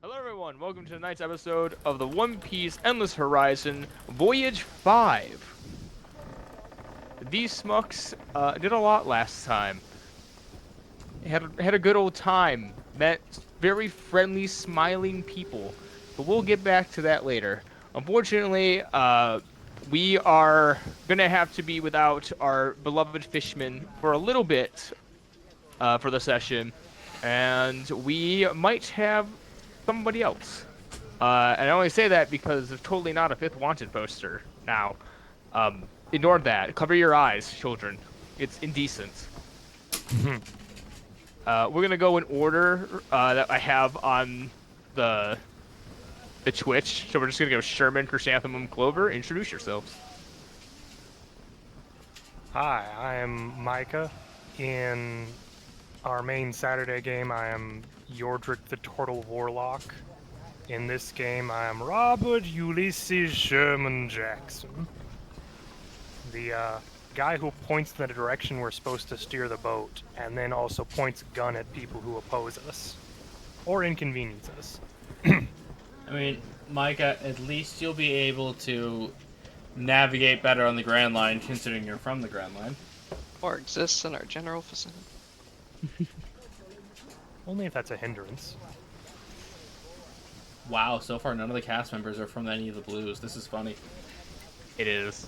Hello everyone, welcome to tonight's episode of the One Piece Endless Horizon Voyage 5. These smucks did a lot last time. Had a good old time, met very friendly, smiling people, but we'll get back to that later. Unfortunately, we are gonna have to be without our beloved fishman for a little bit for the session, and we might have somebody else. And I only say that because there's totally not a fifth wanted poster now. Ignore that. Cover your eyes, children. It's indecent. We're gonna go in order that I have on the Twitch. So we're just gonna go Sherman, Chrysanthemum, Clover. Introduce yourselves. Hi, I am Micah. In our main Saturday game, I am Yordrick the Turtle Warlock. In this game, I am Robert Ulysses Sherman Jackson. The guy who points in the direction we're supposed to steer the boat, and then also points a gun at people who oppose us. Or inconvenience us. I mean, Micah, at least you'll be able to navigate better on the Grand Line, considering you're from the Grand Line. Or exists in our general vicinity. Only if that's a hindrance. Wow, so far none of the cast members are from any of the Blues. This is funny. It is.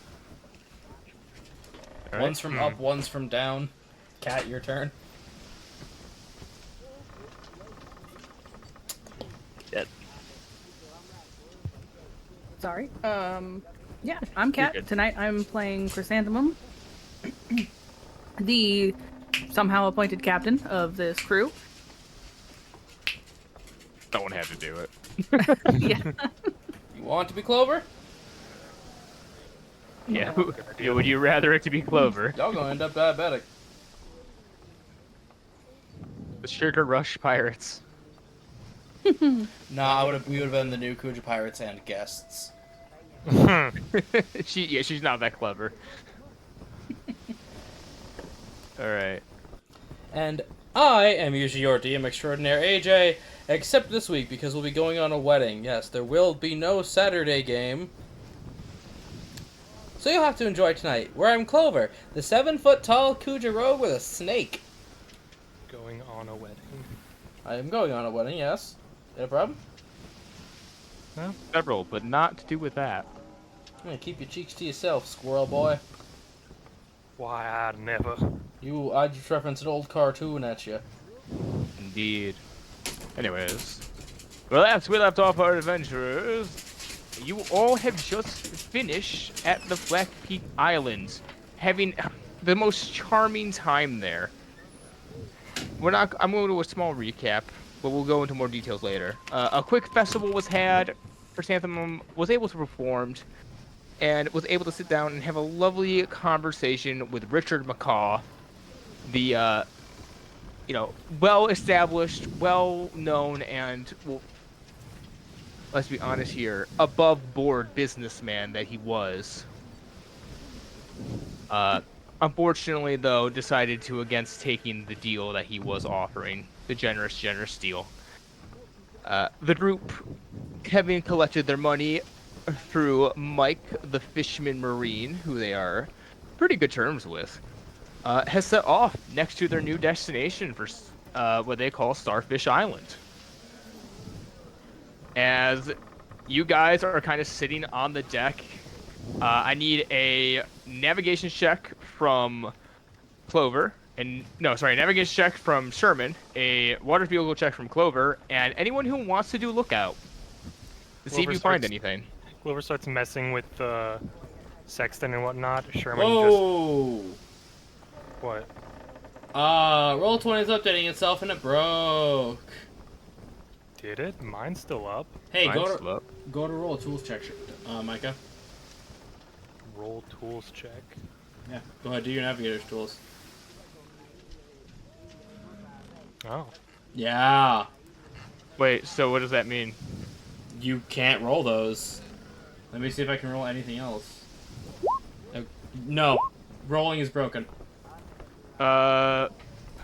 All One's right. from up, one's from down. Cat, your turn. Dead. Sorry. Yeah, I'm Kat. good. Tonight I'm playing Chrysanthemum, the somehow appointed captain of this crew. Someone had to do it. Yeah. You want to be Clover? Yeah. Would you rather it to be Clover? Y'all gonna end up diabetic. The Sugar Rush Pirates. Nah, we would have been the new Kuja Pirates and guests. She's not that clever. All right. And I am usually your DM extraordinaire, AJ, except this week because we'll be going on a wedding. Yes, there will be no Saturday game. So you'll have to enjoy tonight, where I'm Clover, the 7-foot-tall Kujiro with a snake. Going on a wedding. I am going on a wedding, yes. No problem? Several, but not to do with that. Yeah, keep your cheeks to yourself, squirrel boy. Why, I'd never. I just referenced an old cartoon at you. Indeed. Anyways, well, as we left off our adventurers, you all have just finished at the Black Peak Islands, having the most charming time there. I'm going to do a small recap, but we'll go into more details later. A quick festival was had. Chrysanthemum was able to perform, and was able to sit down and have a lovely conversation with Richard McCaw, the well-established, well-known, and, well, let's be honest here, above-board businessman that he was. Unfortunately, though, decided to against taking the deal that he was offering, the generous deal. The group, having collected their money through Mike, the Fishman Marine, who they are pretty good terms with, has set off next to their new destination for what they call Starfish Island. As you guys are kind of sitting on the deck, I need a navigation check from Clover, navigation check from Sherman, a water vehicle check from Clover, and anyone who wants to do lookout to see if you find anything. Clover starts messing with the sexton and whatnot. Sherman Whoa! just... What? Roll20's updating itself and it broke. Did it? Mine's still up. Hey, Mine's go slow. to roll tools check, Micah. Roll tools check. Yeah, go ahead, do your navigator's tools. Oh. Yeah, Wait, so what does that mean? you can't roll those. Let me see if I can roll anything else. No, rolling is broken. I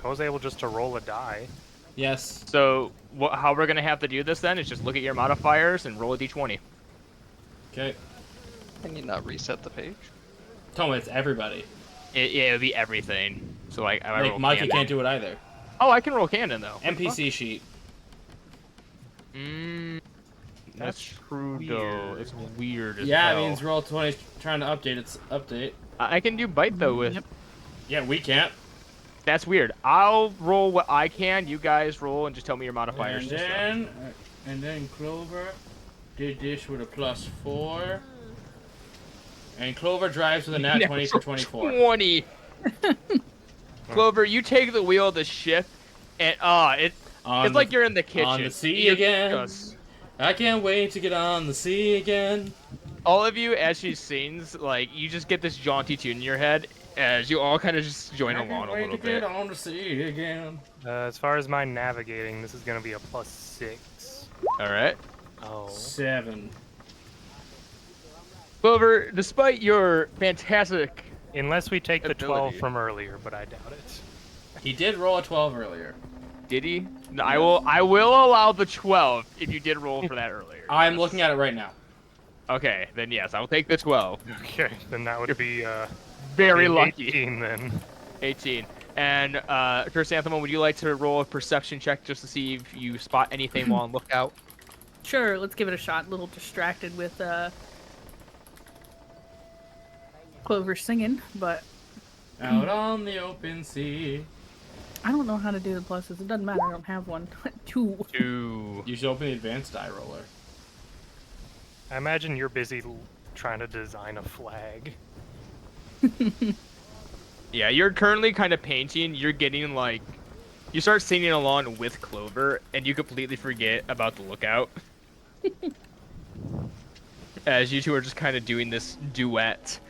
was able just to roll a die. Yes. So how we're gonna have to do this then is just look at your modifiers and roll a d20. Okay. Can you not reset the page? Tell me it's everybody. It would be everything. So like, I Like roll Mikey cannon. can't do it either. Oh, I can roll cannon though. NPC sheet. That's true though. It's weird. As Yeah, hell. it means roll 20 trying to update its update. I can do bite though with. Yep. Yeah, we can't. That's weird. I'll roll what I can. You guys roll and just tell me your modifiers. And then Clover did this with a +4. And Clover drives with a nat 20 for 24. 20. Clover, you take the wheel of the ship, and it's like you're in the kitchen. On the sea You're again. just- I can't wait to get on the sea again. all of you, as she sings, like you just get this jaunty tune in your head, as you all kind of just join along a little bit. Get on the sea again. As far as my navigating, this is gonna be a +6. All right, Oh. 7. Clover. Despite your fantastic, Unless we take the 12 ability. from earlier, but I doubt it. He did roll a 12 earlier. did he? No, I will allow the 12 if you did roll for that earlier. I'm looking at it right now. Okay, then yes, I'll take the 12. Okay, then that would be Very an lucky. 18 then. 18. And Chrysanthemum, would you like to roll a perception check just to see if you spot anything while on lookout? Sure, let's give it a shot. A little distracted with Clover singing, but Out on the open sea. I don't know how to do the pluses. It doesn't matter. I don't have one. 2. 2. You should open the advanced die roller. I imagine you're busy trying to design a flag. Yeah, you're currently kind of painting. You're getting like, you start singing along with Clover, and you completely forget about the lookout. As you two are just kind of doing this duet.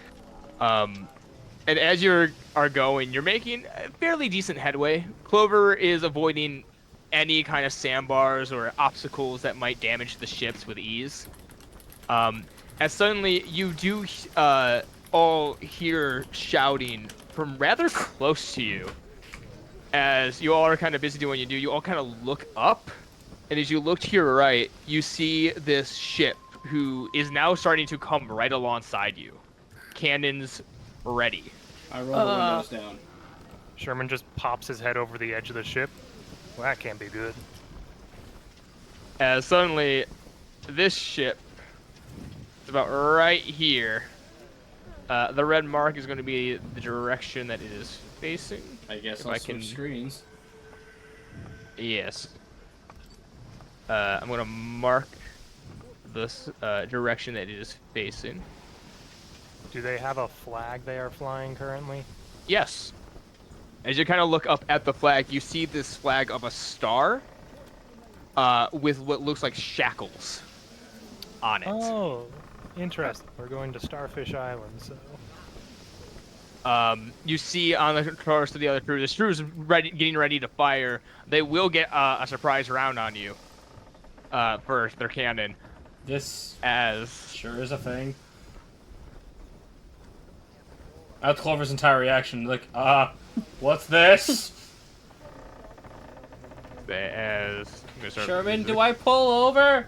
And as are going, you're making a fairly decent headway. Clover is avoiding any kind of sandbars or obstacles that might damage the ships with ease. As suddenly you do all hear shouting from rather close to you. As you all are kind of busy doing what you do, you all kind of look up, and as you look to your right, you see this ship who is now starting to come right alongside you. Cannons ready. I roll the windows down. Sherman just pops his head over the edge of the ship. Well, that can't be good. As suddenly, this ship is about right here. The red mark is going to be the direction that it is facing. I guess If I'll I switch can- screens. Yes. I'm going to mark this direction that it is facing. Do they have a flag they are flying currently? Yes. As you kind of look up at the flag, you see this flag of a star with what looks like shackles on it. Oh, interesting. We're going to Starfish Island, so... You see on the course of the other crew, the crew is getting ready to fire. They will get a surprise round on you for their cannon. This As sure is a thing. That's Clover's entire reaction. Like, what's this? I'm gonna start- Sherman, do I pull over?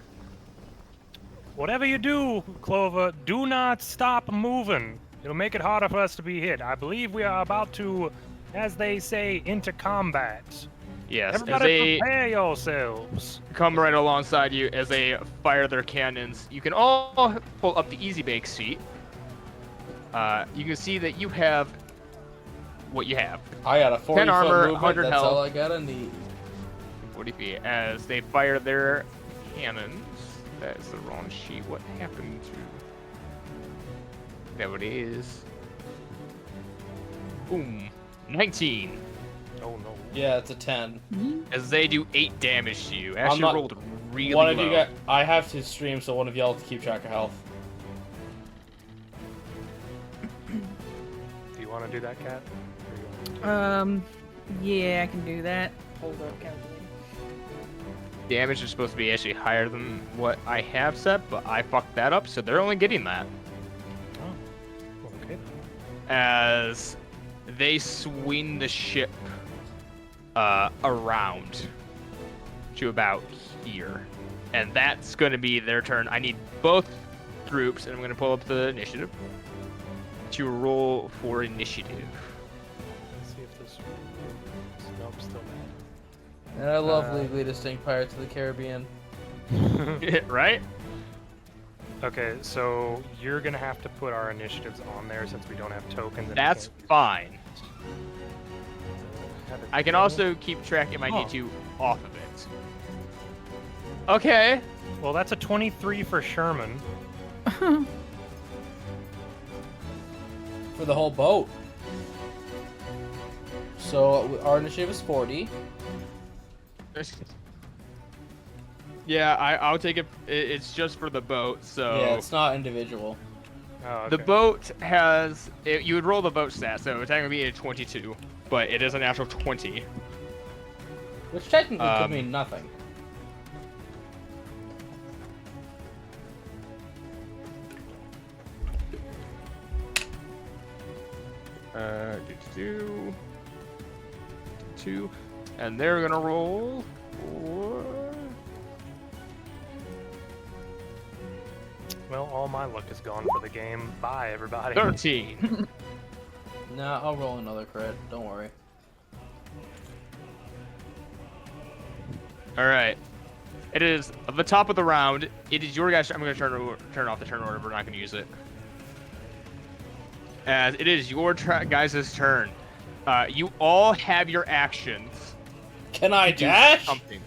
Whatever you do, Clover, do not stop moving. It'll make it harder for us to be hit. I believe we are about to, as they say, into combat. Yes, as Everybody they prepare yourselves. come right alongside you as they fire their cannons. You can all pull up the easy bake sheet. You can see that you have what you have. I got a 40 10 armor, foot movement. 100 That's health. all I gotta need. 40 feet. As they fire their cannons. That's the wrong sheet. What happened to... There it is. Boom. 19. Oh no. Yeah, it's a 10. As they do 8 damage to you. I'm Actually not- rolled really One low. of you got. I have to stream, so one of y'all to keep track of health. Do you want to do that, Kat? Yeah, I can do that. Hold up, calculator. Damage is supposed to be actually higher than what I have set, but I fucked that up, so they're only getting that. Oh. Okay. As they swing the ship around. to about here. And that's going to be their turn. I need both groups, and I'm going to pull up the initiative, to roll for initiative. Let's see if this. Nope, still And I love Legally Distinct Pirates of the Caribbean. Right? Okay, so you're gonna have to put our initiatives on there since we don't have tokens. And That's fine. I can also keep track if I need to off of it. Okay. Well, that's a 23 for Sherman. For the whole boat. So our initiative is 40. Yeah, I'll take it. It's just for the boat, so. Yeah, it's not individual. Oh, okay. The boat has. You would roll the boat stat, so it's going to be a 22, but it is a natural 20. Which technically could mean nothing. Two, and they're gonna roll 4. Well, all my luck is gone for the game. Bye, everybody. 13. Nah, I'll roll another crit. Don't worry. All right. It is the top of the round. It is your guys. I'm gonna turn off the turn order. We're not gonna use it. As it is your guys' turn. You all have your actions. Can I to do dash? something.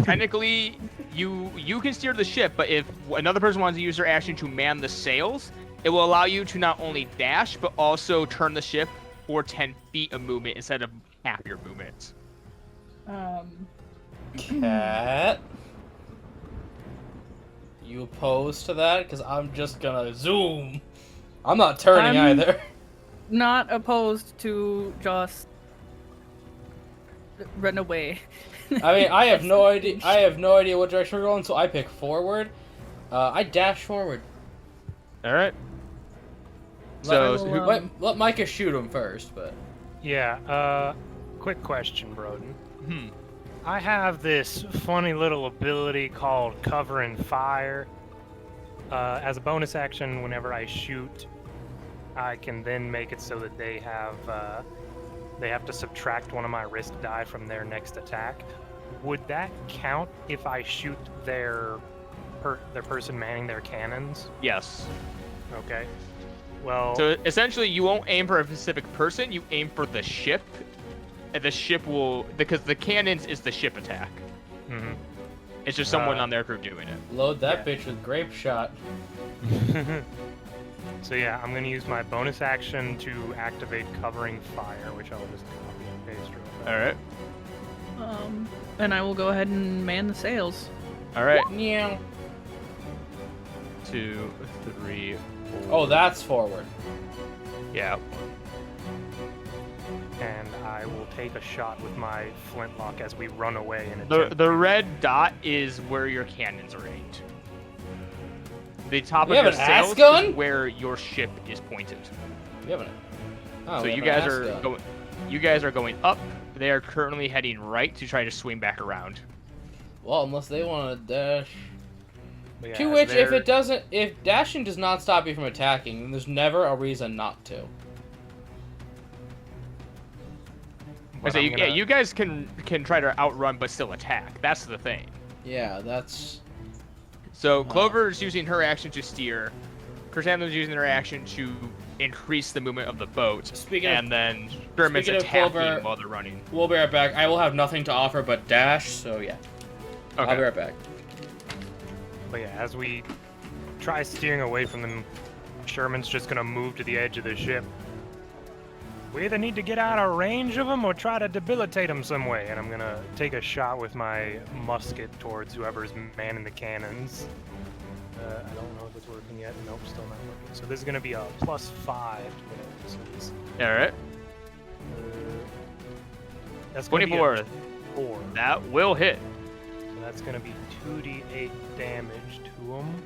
Technically, you can steer the ship, but if another person wants to use their action to man the sails, it will allow you to not only dash, but also turn the ship for 10 feet of movement instead of half your movement. Cat? You opposed to that? Because I'm just gonna zoom. I'm not turning either. Not opposed to just run away. I mean, I have no idea. I have no idea what direction we're going, so I pick forward. I dash forward. All right. Let Micah shoot him first, but. Yeah, quick question, Broden. I have this funny little ability called Cover and Fire. As a bonus action, whenever I shoot, I can then make it so that they have to subtract one of my risk die from their next attack. Would that count if I shoot their person manning their cannons? Yes. Okay. Well. So essentially, you won't aim for a specific person. You aim for the ship, and the ship will, because the cannons is the ship attack. Mm-hmm. It's just someone on their crew doing it. Load that bitch with grape shot. So yeah, I'm gonna use my bonus action to activate Covering Fire, which I'll just copy and paste real quick. All right. And I will go ahead and man the sails. All right. Yeah. 2, 3, 4. Oh, that's forward. Yeah. And I will take a shot with my flintlock as we run away in The red dot is where your cannons are aimed. The top We of have your an ass sails gun? is where your ship is pointed. We have an. Oh, So we you have an guys ass are gun. going. You guys are going up. They are currently heading right to try to swing back around. Well, unless they want to dash. But yeah, To as which, if they're- it doesn't, if dashing does not stop you from attacking, then there's never a reason not to. but So I'm yeah, gonna- you guys can try to outrun but still attack. That's the thing. Yeah, that's. So Clover is using her action to steer. Chrysanthemum's using her action to increase the movement of the boat. Speaking and of, then Sherman's speaking of attacking Clover- while they're running. we'll be right back. I will have nothing to offer but dash, so yeah. Okay. I'll be right back. But yeah, as we try steering away from them, Sherman's just gonna move to the edge of the ship. We either need to get out of range of them or try to debilitate them some way. And I'm gonna take a shot with my musket towards whoever's manning the cannons. I don't know if it's working yet. Nope, still not working. So this is gonna be a +5 to whatever this is. All right. That's gonna 24. Be a 4. That will hit. So that's gonna be 2d8 damage to them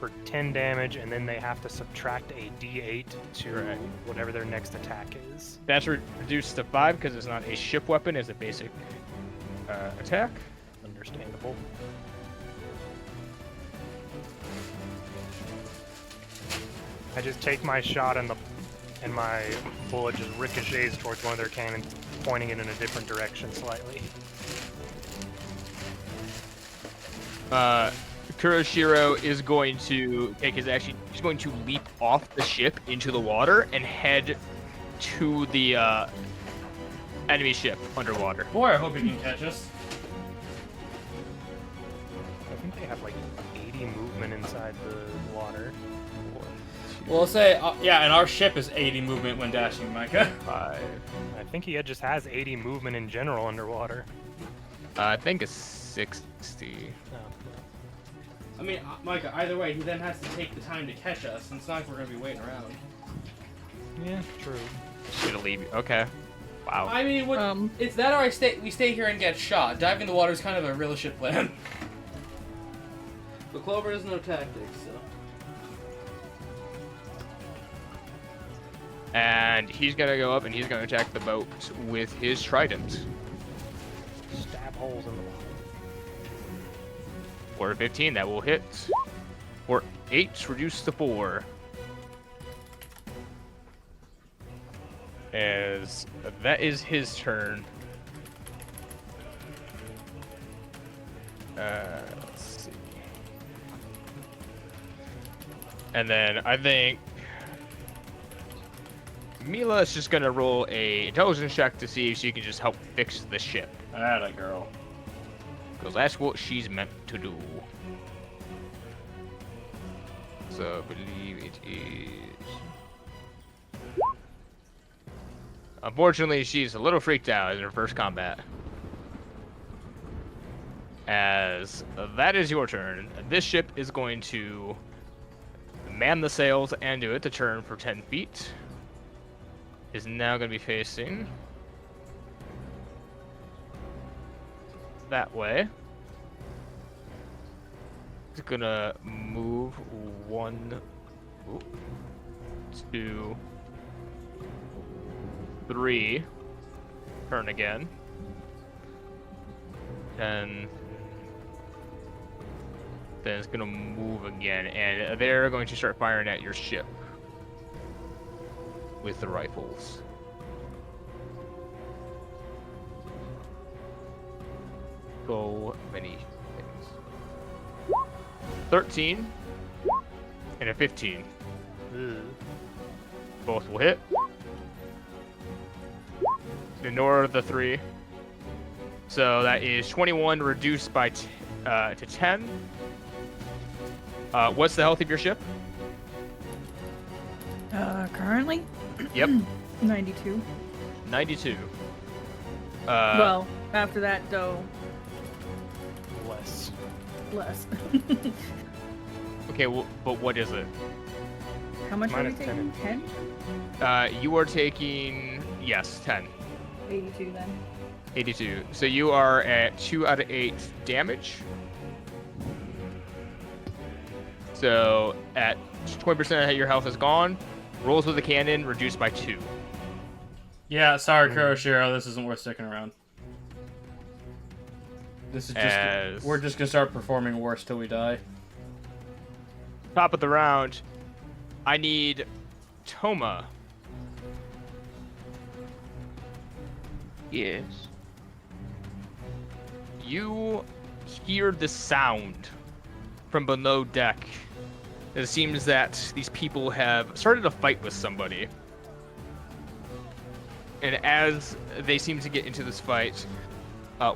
for 10 damage, and then they have to subtract a d8 to Right. whatever their next attack is. That's reduced to 5 because it's not a ship weapon; it's a basic attack. Understandable. I just take my shot and my bullet just ricochets towards one of their cannons, pointing it in a different direction slightly. Kuroshiro is going to take his action. He's going to leap off the ship into the water and head to the enemy ship underwater. Boy, I hope you can catch us. I think they have like 80 movement inside the water. We'll say, yeah, and our ship is 80 movement when dashing, Micah. 5. I think he just has 80 movement in general underwater. I think it's 60. Oh. I mean, Micah, either way, he then has to take the time to catch us, and it's not like we're going to be waiting around. Yeah, true. Should have leave. Okay. Wow. I mean, it's that or we stay here and get shot. Diving in the water is kind of a real shit plan. But Clover has no tactics, so... And he's gonna go up and he's gonna attack the boat with his trident. Stab holes in the water. For 15, that will hit. For 8, reduce to 4. As that is his turn. Let's see. And then I think Mila is just gonna roll a intelligence check to see if she can just help fix the ship. Atta girl. Because that's what she's meant to do. So I believe it is. Unfortunately, she's a little freaked out in her first combat. As that is your turn. This ship is going to man the sails and do it to turn for 10 feet. Is now going to be facing that way. It's going to move 1, 2, 3, turn again, and then it's going to move again, and they're going to start firing at your ship with the rifles. So many things. 13 and a 15. Both will hit. Ignore the 3. So that is 21 reduced by to 10. What's the health of your ship? Currently? Yep. 92. 92. Well, after that, though, Less. Okay, well, but what is it? How much are we Minus 10 taking? and 10? You are taking, yes, 10. 82 then. 82. So you are at 2 out of 8 damage. So at 20% of your health is gone. Rolls with the cannon reduced by 2. Yeah, sorry, Kuroshiro, this isn't worth sticking around. This is just... We're just gonna start performing worse till we die. Top of the round, I need Toma. Yes. You hear the sound from below deck. It seems that these people have started a fight with somebody. And as they seem to get into this fight,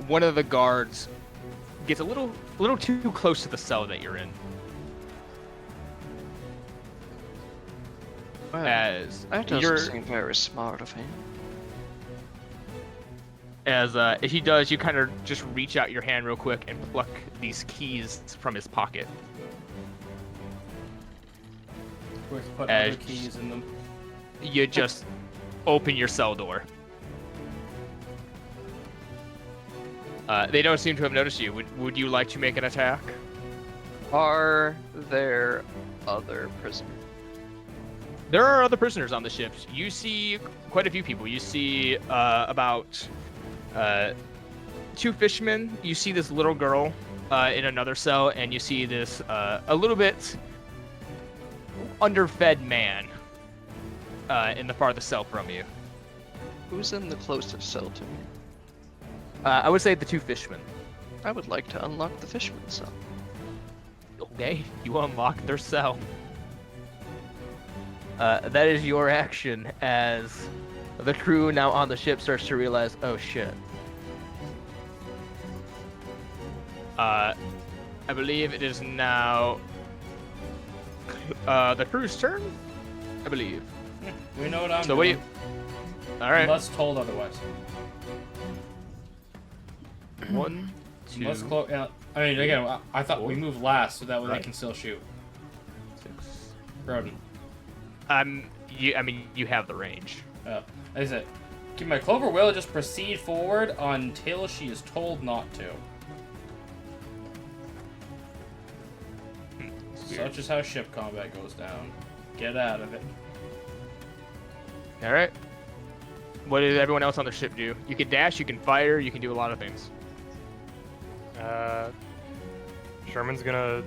one of the guards gets a little too close to the cell that you're in. Well, As that doesn't seem very smart of him. As if he does, you kind of just reach out your hand real quick and pluck these keys from his pocket. We're to put other keys in them. You just open your cell door. They don't seem to have noticed you. Would you like to make an attack? Are there other prisoners? There are other prisoners on the ships. You see quite a few people. You see about two fishermen. You see this little girl in another cell, and you see this a little bit underfed man in the farthest cell from you. Who's in the closest cell to me? I would say the two fishermen. I would like to unlock the fisherman cell. Okay, you unlock their cell. That is your action as the crew now on the ship starts to realize, oh shit. I believe it is now the crew's turn, I believe. We know what I'm So doing. what do you... Alright. Unless told otherwise. 1, 2, Unless I mean, again, I thought we moved last, so that way they Right. can still shoot. 6. Broden. I mean, you have the range. Like I said, my Clover will just proceed forward until she is told not to. Such is how ship combat goes down. Get out of it. Alright. What does everyone else on the ship do? You can dash, you can fire, you can do a lot of things. Sherman's gonna.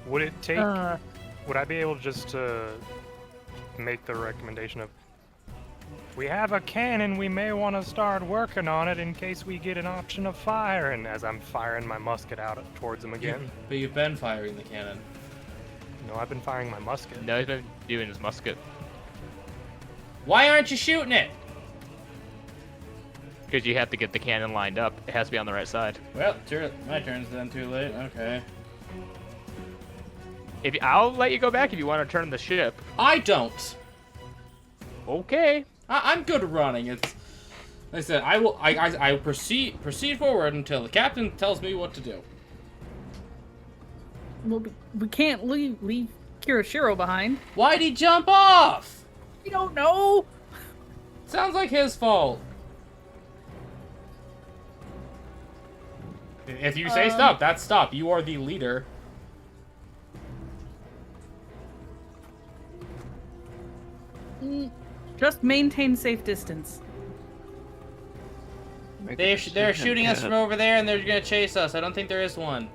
Would it take? Would I be able just to make the recommendation of? We have a cannon. We may want to start working on it in case we get an option of fire. And as I'm firing my musket out towards him again. But you've been firing the cannon. No, I've been firing my musket. No, he's been doing his musket. Why aren't you shooting it? Because you have to get the cannon lined up. It has to be on the right side. Well, my turn's then too late. Okay. I'll let you go back if you want to turn the ship. I don't. Okay. I'm good at running. It's. Like I said, I proceed forward until the captain tells me what to do. Well, we can't leave Kirishiro behind. Why'd he jump off? We don't know. Sounds like his fault. If you say stop, that's stop. You are the leader. Just maintain safe distance. They're shooting us from over there, and they're gonna chase us. I don't think there is one.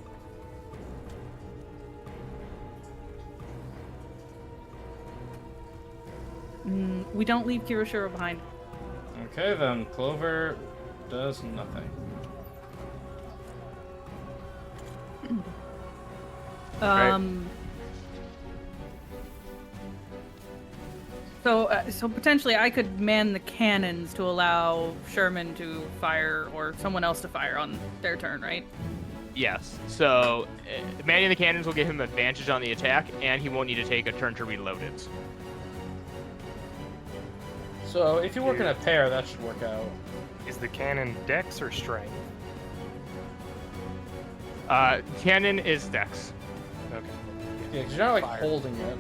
We don't leave Kirishiro behind. Okay, then. Clover does nothing. So potentially I could man the cannons to allow Sherman to fire or someone else to fire on their turn, right? Yes. So, manning the cannons will give him advantage on the attack, and he won't need to take a turn to reload it. So, if you work in a pair, that should work out. Is the cannon dex or strength? Cannon is dex. Okay. Yeah, because you're not, like, Fire. holding it.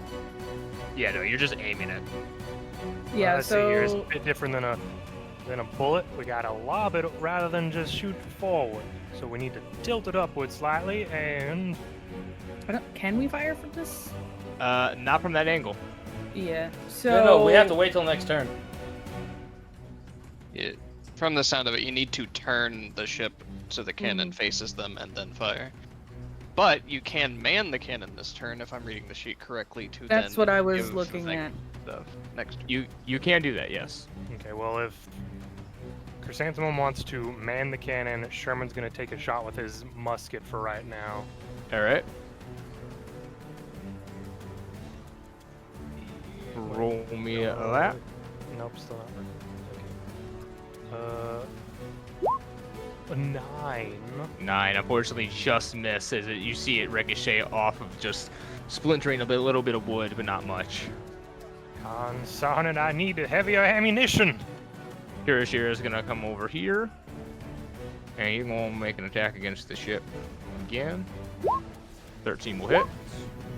Yeah, no, you're just aiming it. Yeah, Let's see here. It's a so bit different than a bullet. We gotta lob it rather than just shoot forward. So we need to tilt it upward slightly and can we fire from this? Not from that angle. Yeah. So No, we have to wait till next turn. From the sound of it, you need to turn the ship so the cannon faces them and then fire. But you can man the cannon this turn, if I'm reading the sheet correctly, to That's then what I was give looking the at. stuff next. You can do that, yes. okay. Well, if Chrysanthemum wants to man the cannon, Sherman's gonna take a shot with his musket for right now. All right. Roll me a that. Nope, still not. Okay. A 9. 9, unfortunately, just misses. You see it ricochet off of just splintering a little bit of wood, but not much. Sonnet, I need heavier ammunition. Kirishiro is gonna come over here, and he's gonna make an attack against the ship again. 13 will hit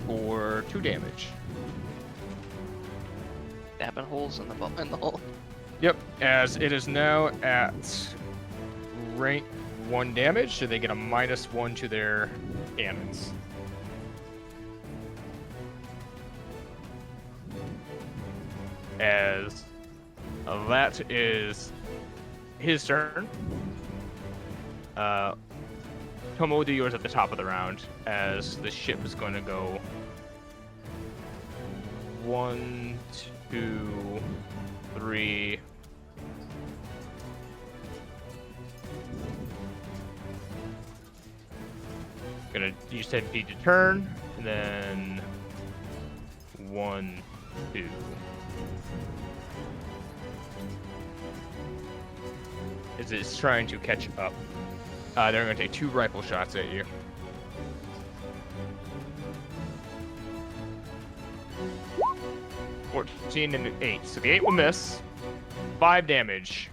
for 2 damage. Dabbing holes in the hole. Yep, as it is now at rank 1 damage, so they get a -1 to their cannons. As that is his turn. Tomo, will do yours at the top of the round, as the ship is going to go 1, 2, 3. Gonna use 10 feet to turn, and then 1, 2. As it's trying to catch up. They're going to take 2 rifle shots at you. $14 and an 8. So the 8 will miss. 5 damage.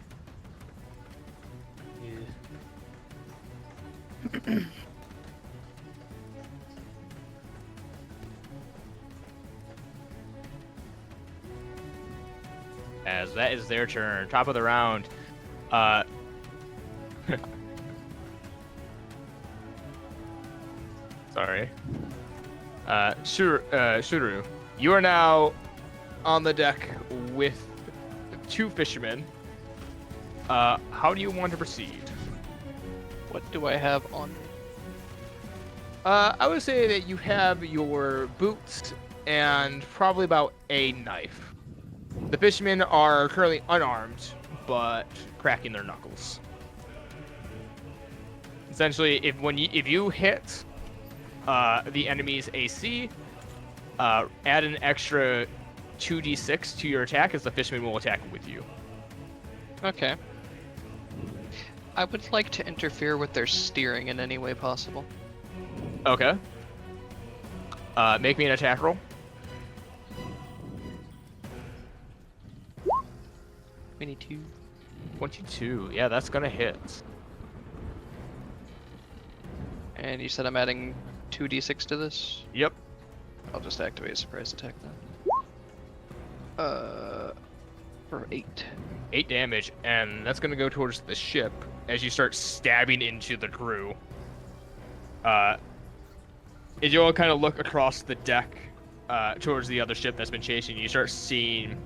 As that is their turn. Top of the round. Sorry. Shuru, you are now on the deck with 2 fishermen. How do you want to proceed? What do I have on me? I would say that you have your boots and probably about a knife. The fishermen are currently unarmed, but cracking their knuckles. Essentially, if you hit the enemy's AC, add an extra 2d6 to your attack, as the fisherman will attack with you. Okay. I would like to interfere with their steering in any way possible. Okay. Make me an attack roll. 22. 22. Yeah, that's gonna hit. And you said I'm adding 2d6 to this? Yep. I'll just activate a surprise attack then. For 8. 8 damage, and that's gonna go towards the ship as you start stabbing into the crew. As you all kind of look across the deck towards the other ship that's been chasing you, start seeing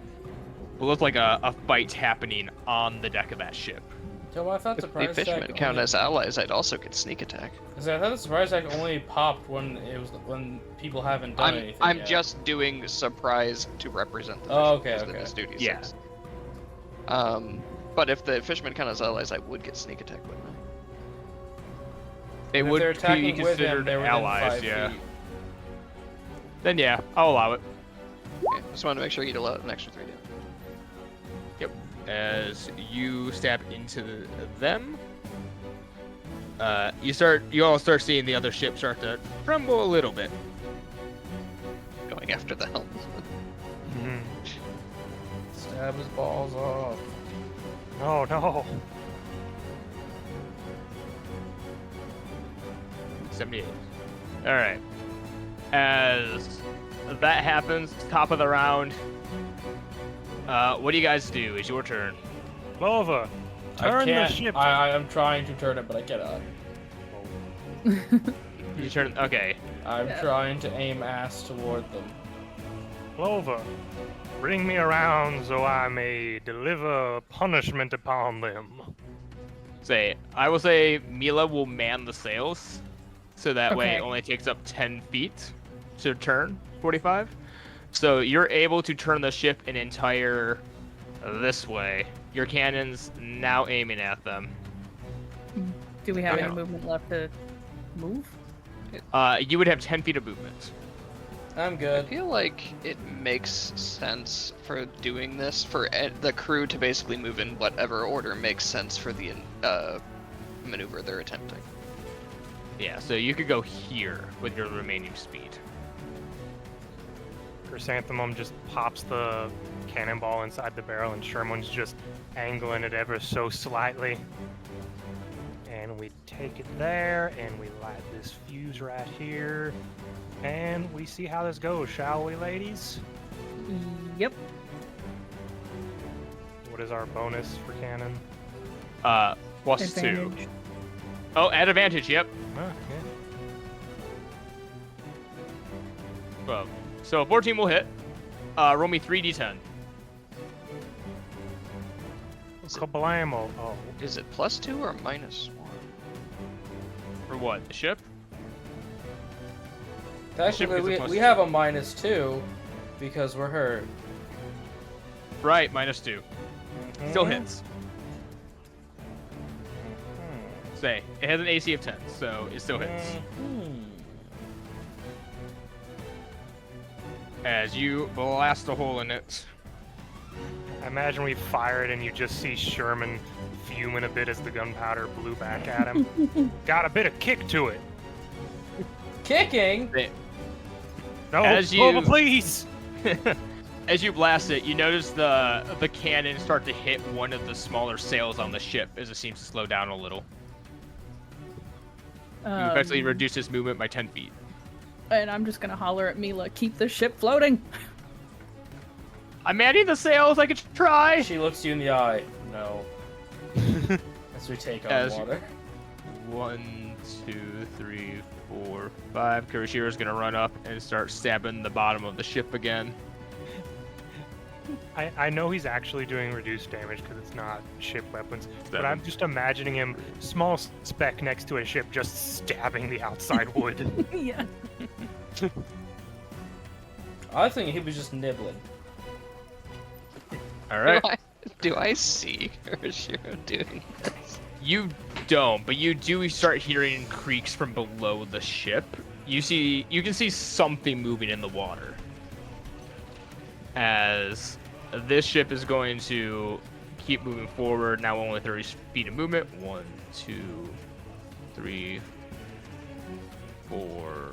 what looks like a fight happening on the deck of that ship. So I thought If the surprise fishermen attack count only... as allies, I'd also get sneak attack. I thought the surprise attack only popped when people haven't done anything I'm yet. just doing surprise to represent the Oh, fishermen. okay, It's okay. 2d6. Yeah. But if the fishermen count as allies, I would get sneak attack, wouldn't I? They And if would they're be attacking with him, considered they're within allies, 5 yeah. feet. Then yeah, I'll allow it. Okay, just wanted to make sure you'd allow an extra 3 damage. Yep. As you stab into them, you all start seeing the other ship start to tremble a little bit. Going after the helm. Stab his balls off. Oh no. 78. All right. As that happens, top of the round. What do you guys do? It's your turn. Clover, I turn the can't. ship. I'm trying to turn it, but I cannot. You turn. Okay. I'm trying to aim ass toward them. Clover, bring me around so I may deliver punishment upon them. I will say Mila will man the sails, so that way Okay. it only takes up 10 feet to turn 45. So you're able to turn the ship an entire this way. Your cannon's now aiming at them. Do we have Okay. any movement left to move? You would have 10 feet of movement. I'm I good. feel like it makes sense for doing this for the crew to basically move in whatever order makes sense for the maneuver they're attempting. Yeah, so you could go here with your remaining speed. Chrysanthemum just pops the cannonball inside the barrel, and Sherman's just angling it ever so slightly. And we take it there, and we light this fuse right here. And we see how this goes, shall we, ladies? Yep. What is our bonus for cannon? Plus 2. Advantage. Oh, at advantage, yep. Oh, yeah. 12. So 14 will hit. Roll me 3d10. Kablamo. Oh. Is it +2 or -1? For what? The ship? Actually, gets a we have a -2 because we're hurt. Right, -2. Still hits. Say, it has an AC of 10, so it still hits. As you blast a hole in it. I imagine we fire it and you just see Sherman fuming a bit as the gunpowder blew back at him. Got a bit of kick to it. Kicking? No, As you- Clover, please! As you blast it, you notice the cannon start to hit one of the smaller sails on the ship as it seems to slow down a little. You effectively reduce its movement by 10 feet. And I'm just gonna holler at Mila, keep the ship floating. I'm manning the sails, I could try! She looks you in the eye. No. As we take on As- water. 1, 2, 3, 4, 5. Kurashira's gonna run up and start stabbing the bottom of the ship again. I know he's actually doing reduced damage because it's not ship weapons, but I'm just imagining him, small speck next to a ship, just stabbing the outside wood. Yeah. I think he was just nibbling. Alright. Do I see Kurashiro doing this? You don't, but you do start hearing creaks from below the ship. You can see something moving in the water. As this ship is going to keep moving forward, now only 30 feet of movement. 1, 2, 3, 4,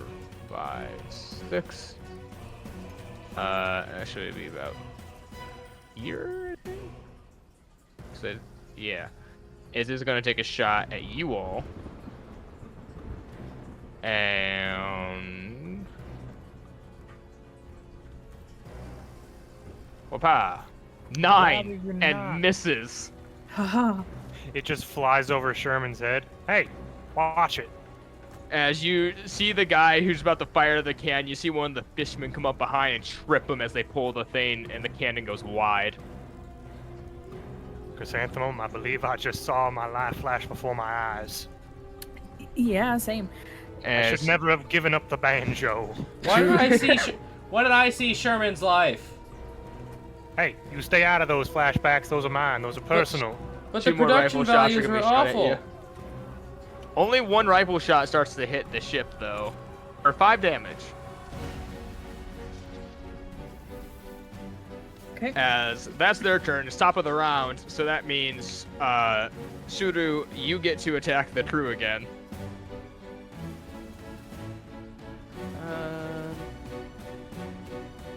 5, 6. Actually it'd be about here, I think. So, yeah. It is going to take a shot at you all. And... Whoopah! 9 Rather and not. misses. Haha. It just flies over Sherman's head. Hey, watch it. As you see the guy who's about to fire the can, you see one of the fishermen come up behind and trip him as they pull the thing, and the cannon goes wide. Chrysanthemum, I believe I just saw my life flash before my eyes. Yeah, same. I As should never have given up the banjo. Why did I see? Why did I see Sherman's life? Hey, you stay out of those flashbacks. Those are mine. Those are personal. But two the more production rifle shots are values gonna were be shot at awful. you. Only one rifle shot starts to hit the ship, though. For 5 damage. Okay. As that's their turn. It's top of the round, so that means, Shuru, you get to attack the crew again.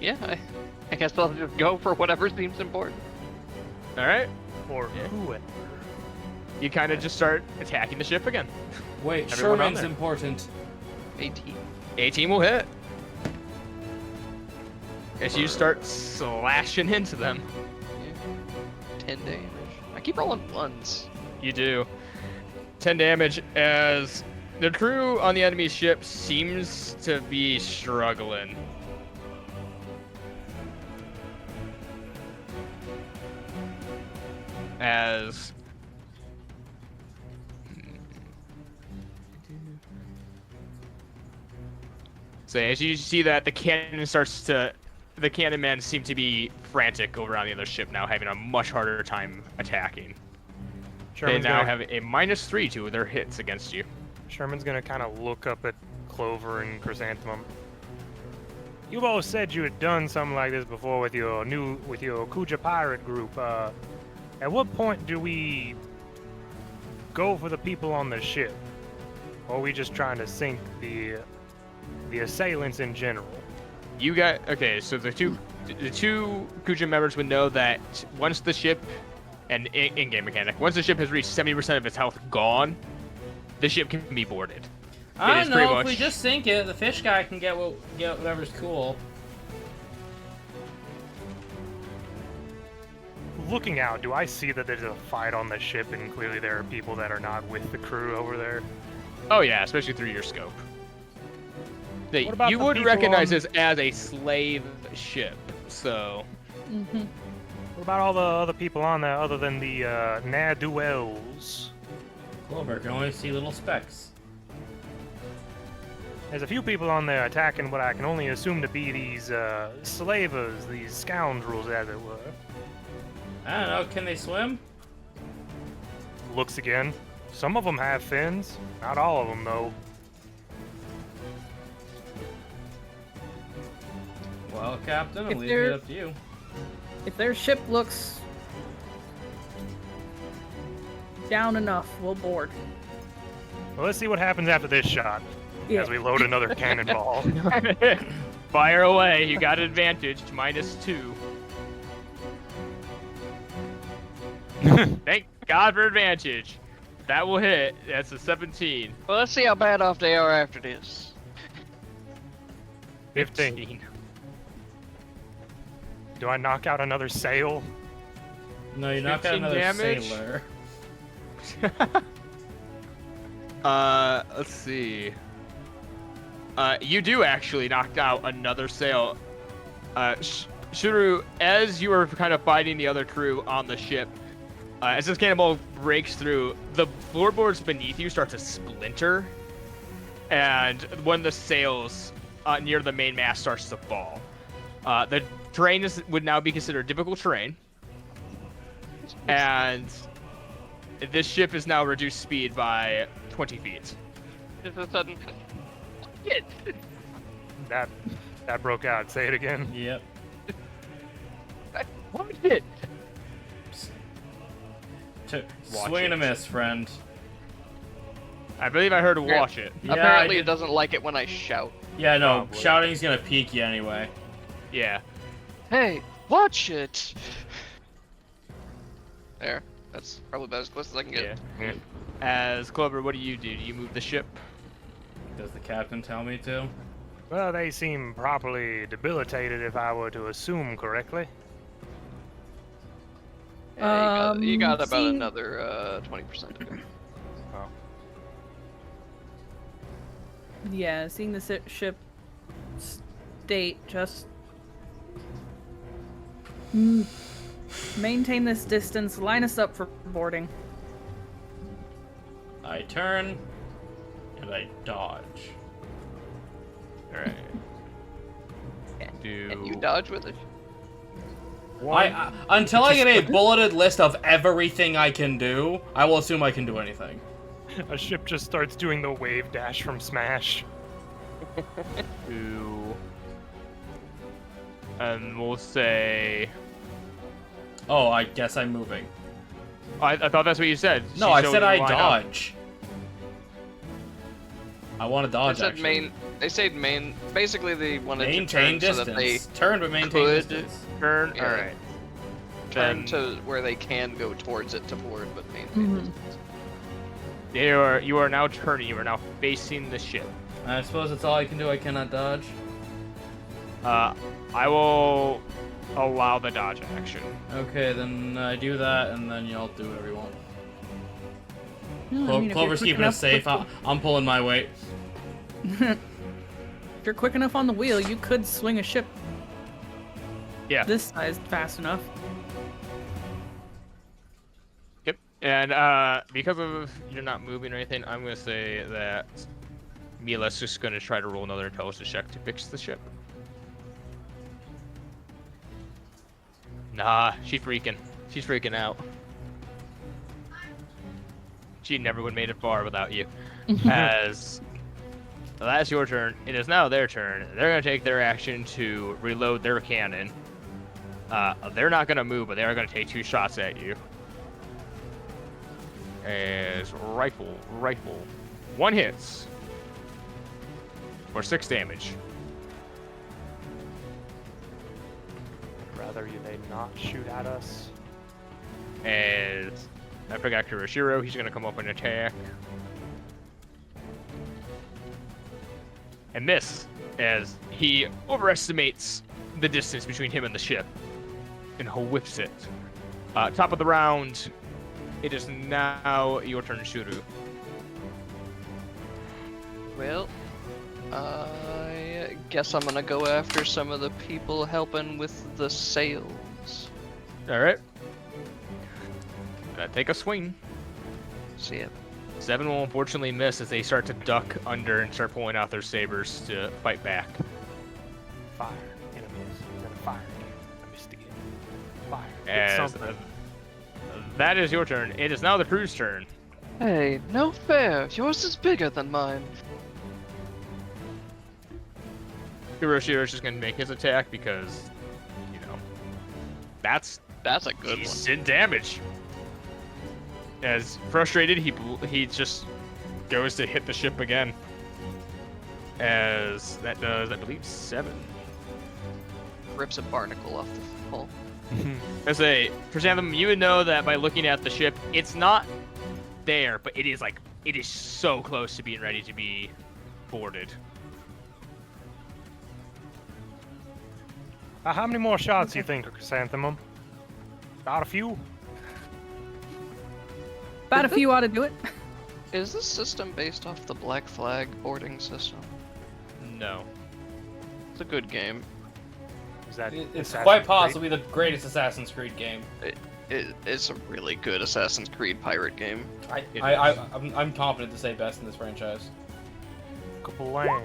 Yeah, I guess I'll just go for whatever seems important. Alright? Or Yeah. who? You kind of just start attacking the ship again. Wait, Everyone on Sherman's there. important. 18. 18 will hit. As you start slashing into them. Yeah. 10 damage. I keep rolling ones. You do. 10 damage as the crew on the enemy ship seems to be struggling. As so as you see that the cannon men seem to be frantic over on the other ship now, having a much harder time attacking. Sherman's They now gonna, have a -3 to their hits against you. Sherman's gonna kind of look up at Clover and Chrysanthemum. You both said you had done something like this before with your Kuja pirate group. At what point do we go for the people on the ship, or are we just trying to sink the assailants in general? You got okay. So the two Kuja members would know that once the ship, and in-game mechanic, once the ship has reached 70% of its health gone, the ship can be boarded. I is don't pretty know. If much- we just sink it, the fish guy can get whatever's cool. Looking out, do I see that there's a fight on the ship, and clearly there are people that are not with the crew over there? Oh yeah, especially through your scope. What about You the would people recognize on- this as a slave ship, so Mm-hmm. What about all the other people on there other than the ne'er-do-wells? Clover can only see little specks. There's a few people on there attacking what I can only assume to be these slavers, these scoundrels, as it were. I don't know, can they swim? Looks again. Some of them have fins. Not all of them, though. Well, Captain, I'll If leave they're- it up to you. If their ship looks down enough, we'll board. Well, let's see what happens after this shot. Yeah. As we load another cannonball. Fire away. You got advantage. -2. Thank God for advantage. That will hit. That's a 17. Well, let's see how bad off they are after this. 15. Do I knock out another sail? No, you knocked out 15 another damage? sailor. Let's see. You do actually knock out another sail. Shuru, as you were kind of fighting the other crew on the ship, as this cannonball breaks through, the floorboards beneath you start to splinter, and one of the sails near the main mast starts to fall. The terrain would now be considered difficult terrain, and this ship is now reduced speed by 20 feet. Just a sudden. Shit. That broke out. Say it again. Yep. What did? Swing and a miss, friend. I believe I heard watch it. Yeah, Apparently, I it did- doesn't like it when I shout. Yeah, no, Probably. shouting's gonna peak you anyway. Yeah. Hey, watch it! There. That's probably about as close as I can get. Yeah. Yeah. As Clover, what do? Do you move the ship? Does the captain tell me to? Well, they seem properly debilitated, if I were to assume correctly. Yeah, you got about seeing- another 20% to go. Oh. Yeah, seeing the ship state, just maintain this distance, line us up for boarding. I turn and I dodge. All right. Do And you dodge with it. Until I get a bulleted list of everything I can do, I will assume I can do anything. A ship just starts doing the wave dash from Smash. do, and we'll say. Oh, I guess I'm moving. I thought that's what you said. No, She I showed said you I line up. dodge. I want to dodge, They said actually. main. They said main. Basically, they wanted Maintain to turn so that they distance. Turn, but maintain could- distance. Turn. Yeah. All right. turn Then to where they can go towards it to board, but maintain Mhm. distance. you are now turning. You are now facing the ship. I suppose that's all I can do. I cannot dodge. I will allow the dodge action. Okay, then I do that, and then y'all do whatever you want. I mean, if you're Clover's quick keeping us enough safe. I'm pulling my weight. If you're quick enough on the wheel, you could swing a ship Yeah. this size fast enough. Yep. And because of you're not moving or anything, I'm gonna say that Mila's just gonna try to roll another intelligence check to fix the ship. Nah, she's freaking. She's freaking out. She never would have made it far without you. As that's your turn, it is now their turn. They're gonna take their action to reload their cannon. They're not gonna move, but they are gonna take 2 shots at you. As rifle. 1 hits. For 6 damage. Rather they not shoot at us. As I forgot Kuroshiro, he's gonna come up and attack. And miss, as he overestimates the distance between him and the ship. And whiffs it. Top of the round, it is now your turn, Shuru. Well, I guess I'm gonna go after some of the people helping with the sails. All right. Take a swing. See it. 7 will unfortunately miss as they start to duck under and start pulling out their sabers to fight back. Fire. Enemies. Is that a fire again? I missed again. Fire. Hit As something. that is your turn. It is now the crew's turn. Hey, no fair. Yours is bigger than mine. Hiroshiro is just going to make his attack because, you know, that's That's a good one. decent damage. As frustrated, he just goes to hit the ship again. As that does, I believe, 7. Rips a barnacle off the hull. As a Chrysanthemum, you would know that by looking at the ship, it's not there, but it is so close to being ready to be boarded. How many more shots do you think, Chrysanthemum? About a few? About a few ought to do it. Is this system based off the Black Flag boarding system? No. It's a good game. Is that It's Assassin's quite Creed? possibly the greatest Assassin's Creed game. It's a really good Assassin's Creed pirate game. I'm confident to say best in this franchise. Kablam.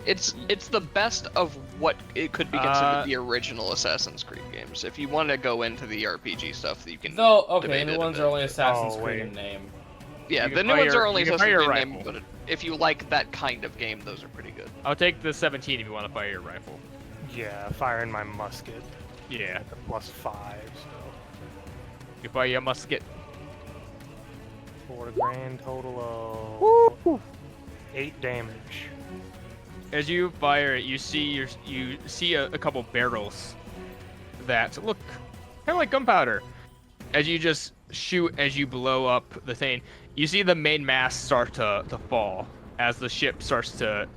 It's the best of what it could be considered the original Assassin's Creed games. If you want to go into the RPG stuff, you can. Though, okay, debate the it a ones bit. are only Assassin's Oh, Creed wait. in name. Yeah, You the can new buy ones your- are only you can Assassin's buy your Creed in name, rifle. but if you like that kind of game, those are pretty good. I'll take the 17 if you want to fire your rifle. Yeah, firing my musket Yeah. at the +5, so You fire your musket. for a grand total of 8 damage. As you fire it, you see a couple barrels that look kind of like gunpowder. As you just shoot, as you blow up the thing, you see the main mast start to fall as the ship starts to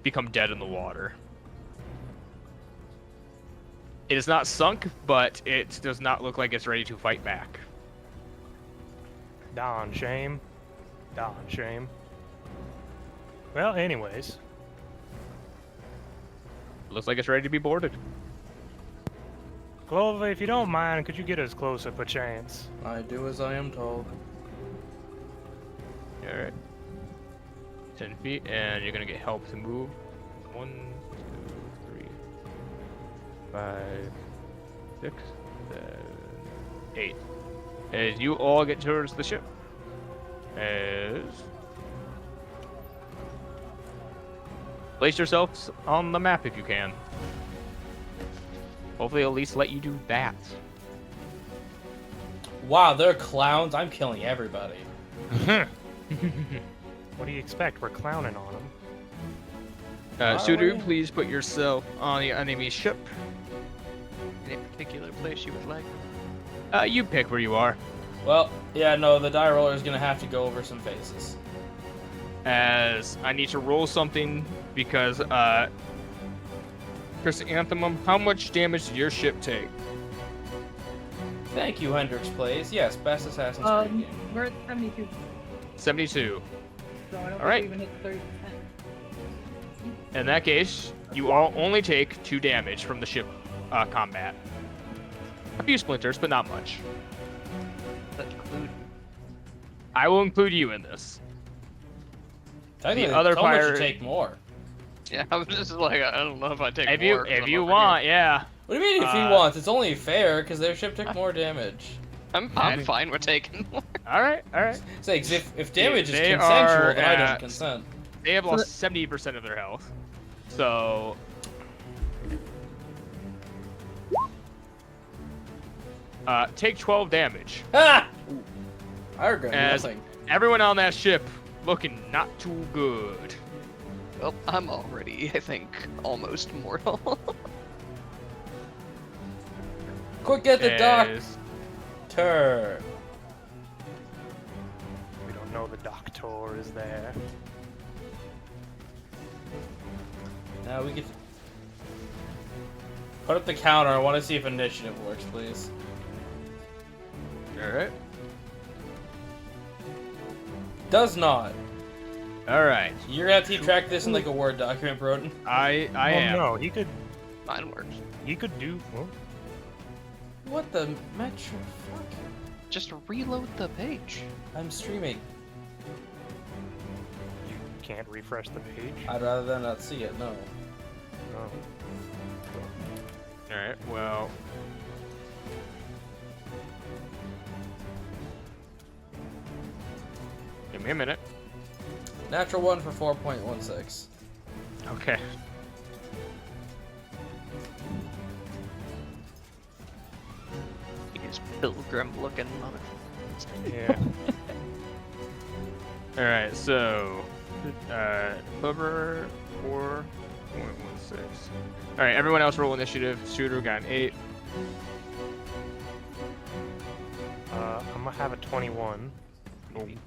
become dead in the water. It is not sunk, but it does not look like it's ready to fight back. Darn shame. Darn shame. Well, anyways. Looks like it's ready to be boarded. Clover, if you don't mind, could you get us closer, perchance? I do as I am told. Alright. 10 feet, and you're gonna get help to move. 1, 2, 3, 5, 6, 7, 8. As you all get towards the ship. As place yourselves on the map if you can. Hopefully at least let you do that. Wow, they're clowns. I'm killing everybody. What do you expect? We're clowning on them. Sudu, we? please put yourself on the enemy ship. Any particular place you would like? You pick where you are. Well, yeah, no, the die roller is gonna have to go over some faces. As I need to roll something because, Chrysanthemum, how much damage did your ship take? Thank you, Hendrix Plays. Yes, best Assassin's Creed game. We're at 72, 72. so I don't think Alright. we even hit 30%. In that case, you all only take 2 damage from the ship combat. A few splinters, but not much. That include I will include you in this. Technically, other Toma should pirate- take more. Yeah, I was just like, I don't know if I take If more. 'cause if I'm you over want, here. yeah. What do you mean if he wants? It's only fair because their ship took more damage. I'm fine with taking more. All right, all right. It's like if damage is They consensual, are then I don't at- consent. They have lost 70% of their health. So take 12 damage. Ah! I regret As nothing. everyone on that ship looking not too good. Well, I'm already, I think, almost mortal. Quick, get the As- doctor. We don't know the doctor is there. Now we get. Put up the counter. I want to see if initiative works, please. All right. Does not. All right. You're gonna have to keep track of this in like a Word document, Broden. I am. No, he could Mine works. do. Well, What the metro? Fuck. Just reload the page. I'm streaming. You can't refresh the page? I'd rather than not see it, no. No. Alright, well. Give me a minute. Natural 1 for 4.16. Okay. These pilgrim looking motherfuckers. Yeah. Alright, so. Clover 4.16. Alright, everyone else roll initiative. Shooter got an 8. I'm gonna have a 21.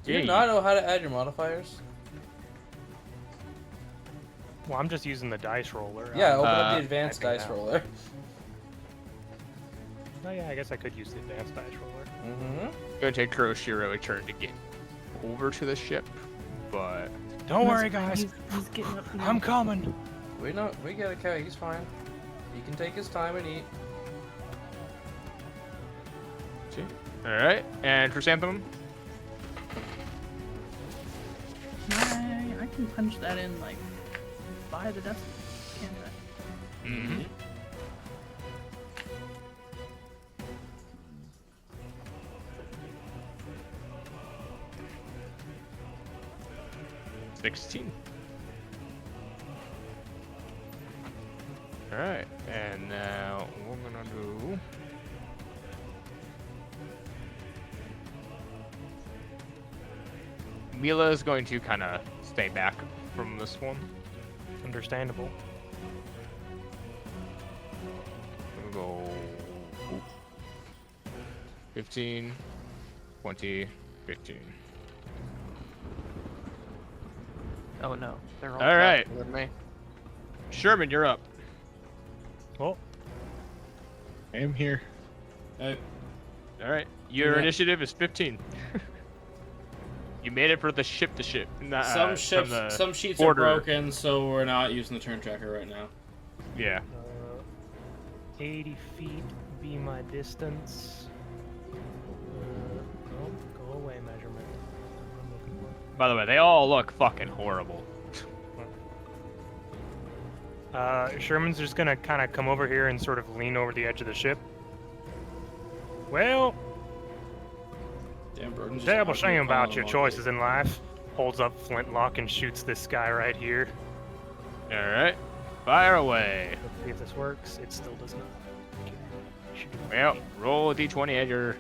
Do you not know how to add your modifiers? Well, I'm just using the dice roller. Yeah, open up Uh, the advanced typing dice now. roller. Oh yeah, I guess I could use the advanced dice roller. Mm-hmm. Gonna take Kuroshiro a turn to get over to the ship, but Don't worry, guys. He's getting up now. I'm coming. We get it, Kay. He's fine. He can take his time and eat. alright. And Chrysanthemum? I can punch that in like by the dust, can't I? Mm-hmm. $16. Alright, and now we're gonna do. Mila is going to kind of stay back from this one. Understandable. I'm gonna go 15, 20, 15. Oh no, they're all All right. faster than me. Sherman, you're up. Well, I am here. All right, your Yeah. initiative is 15. You made it for the ship to ship. Some from the some sheets border. are broken, so we're not using the turn tracker right now. Yeah. 80 feet be my distance. Oh, go away, measurement. I'm looking for. By the way, they all look fucking horrible. Sherman's just gonna kind of come over here and sort of lean over the edge of the ship. Well, Damn, Broden's just terrible out shame here about calling your them choices in life. Holds up flintlock and shoots this guy right here. All right, fire away. Let's see if this works. It still does not. Okay. Shoot. Well, roll a d20 at your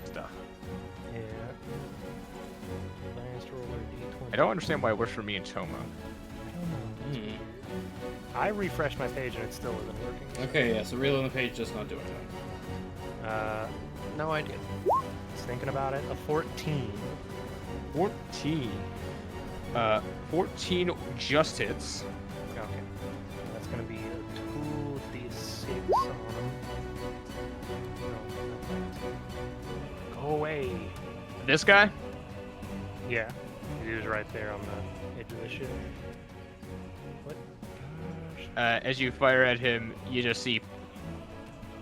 stuff. Yeah. Last roller D20. I don't understand why it works for me and Toma. I don't know. Hmm. I refreshed my page and it still isn't working. Okay, yeah, so reloading the page just not doing it. No idea. Just thinking about it. A 14. 14. 14 just hits. Okay. That's gonna be a 2d6 on him. No, go away. This guy? Yeah. He was right there on the edge of the ship. What? Gosh. As you fire at him, you just see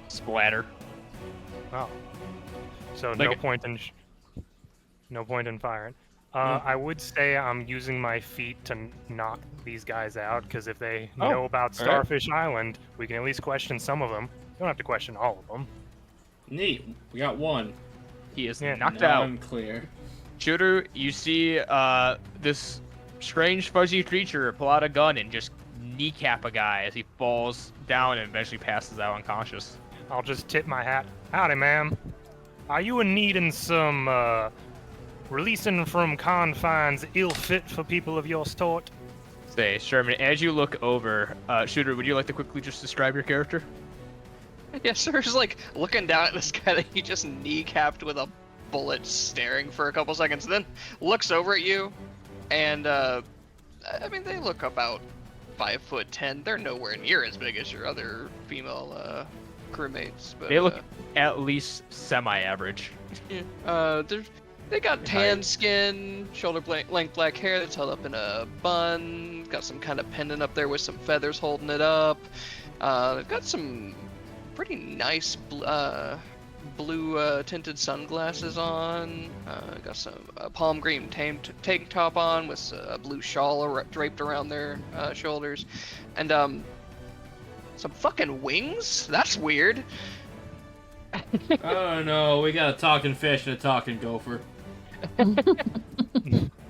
splatter. Oh. So Like no it- point in no point in firing. I would say I'm using my feet to knock these guys out, because if they Oh, know about all right. Starfish Island, we can at least question some of them. We don't have to question all of them. Neat. We got one. He is Yeah, knocked Now out. I'm clear. Shooter, you see this strange fuzzy creature pull out a gun and just kneecap a guy as he falls down and eventually passes out unconscious. I'll just tip my hat. Howdy, ma'am. Are you in needing some releasing from confines ill fit for people of your sort? Say, Sherman, as you look over, Shooter, would you like to quickly just describe your character? Yeah, sir's like looking down at this guy that he just kneecapped with a bullet, staring for a couple seconds, then looks over at you, and I mean, they look about 5'10". They're nowhere near as big as your other female crewmates, but They look at least semi-average. yeah. They got tan skin, shoulder length black hair that's held up in a bun. Got some kind of pendant up there with some feathers holding it up. They've got some pretty nice blue tinted sunglasses on. Got some palm green tank top on with a blue shawl draped around their shoulders, and some fucking wings. That's weird. Oh no, we got a talking fish and a talking gopher.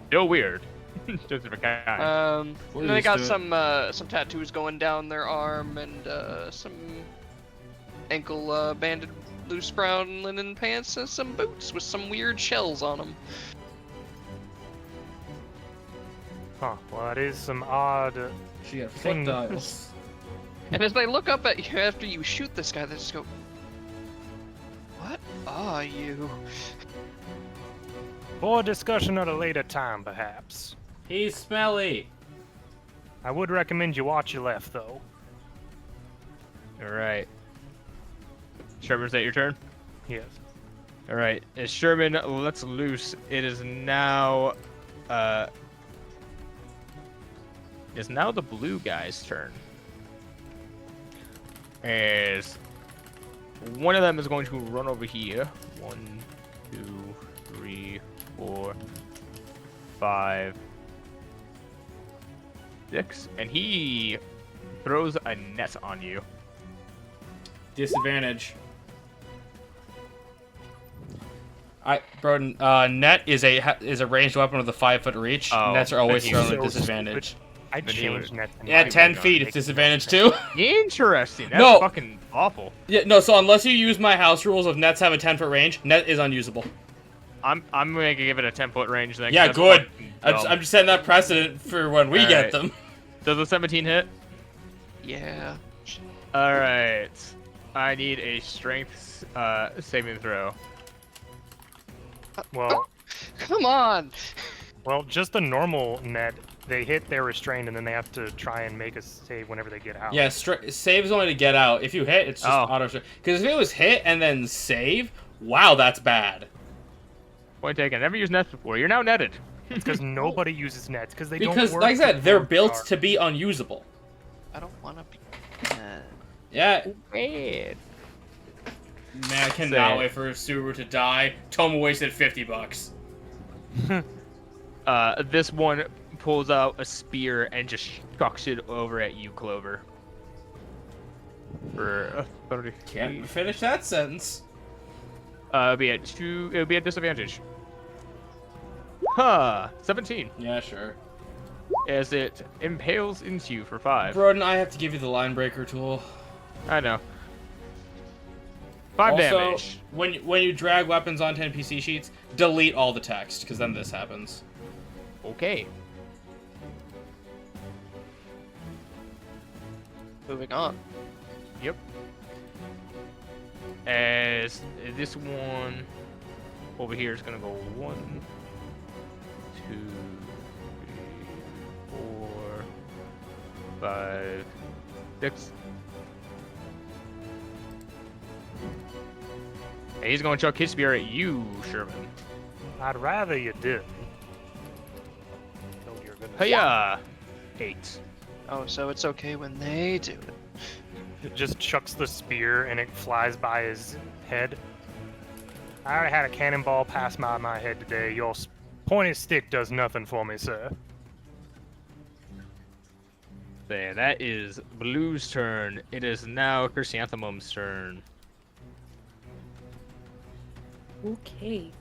Still weird. Just a different kind. We're And they used got to it. some tattoos going down their arm and some ankle banded loose brown linen pants and some boots with some weird shells on them. Huh. Well, it is some odd. She got foot thing- dials. And as they look up at you after you shoot this guy, they just go, "What are you?" For discussion at a later time, perhaps. He's smelly. I would recommend you watch your left, though. All right. Sherman, is that your turn? Yes. All right. As Sherman lets loose, it is now the blue guy's turn. As one of them is going to run over here. 1, 2, 3, 4, 5, 6, and he throws a net on you. Disadvantage. Broden, net is a ranged weapon with a 5-foot reach. Oh, Nets are always then thrown he's at so disadvantage. I Then he changed would- net. Yeah, 10 feet. It's disadvantage too. Interesting. That's No. fucking awful. Yeah, no. So unless you use my house rules of nets have a 10-foot range, net is unusable. I'm gonna give it a 10-foot range then. 'cause Yeah, that's good. fucking I'm dumb. just setting that precedent for when we get Alright. them. Does the 17 hit? Yeah. All right. I need a strength saving throw. Well, Come on. just a normal net. They hit, they're restrained, and then they have to try and make a save whenever they get out. Yeah, save is only to get out. If you hit, it's just Oh. auto. Because if it was hit and then save, wow, that's bad. Point taken. Never used nets before. You're now netted. Because nobody uses nets because they don't Because, work like I said, with they're Lord built Star. to be unusable. I don't want to be. Yeah, Bad. man, I cannot Sad. wait for Subaru to die. Toma wasted $50. This one pulls out a spear and just chucks it over at you, Clover. For 30. Can't finish that sentence. It'll be at disadvantage. Huh. 17. Yeah, sure. As it impales into you for 5. Broden, I have to give you the line breaker tool. I know. 5 Also, damage. when you drag weapons onto NPC sheets, delete all the text, because then this happens. Okay. Moving on. Yep. As this one over here is gonna go 1, 2, 3, 4, 5, 6. And he's gonna chuck his spear at you, Sherman. I'd rather you did. Oh, you're gonna. Hiya! 8. Oh, so it's okay when they do it. It just chucks the spear and it flies by his head. I already had a cannonball pass by my head today. Your pointed stick does nothing for me, sir. There, that is Blue's turn. It is now Chrysanthemum's turn. Okay.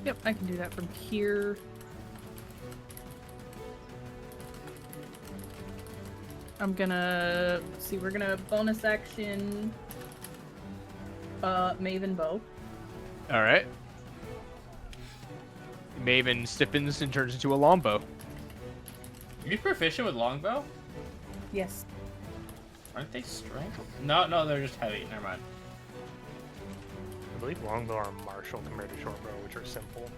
Yep, I can do that from here. I'm gonna let's see. We're gonna bonus action. Maven bow. All right. Maven stiffens and turns into a longbow. Are you proficient with longbow? Yes. Aren't they strength? No, they're just heavy. Never mind. I believe longbow are martial compared to shortbow, which are simple.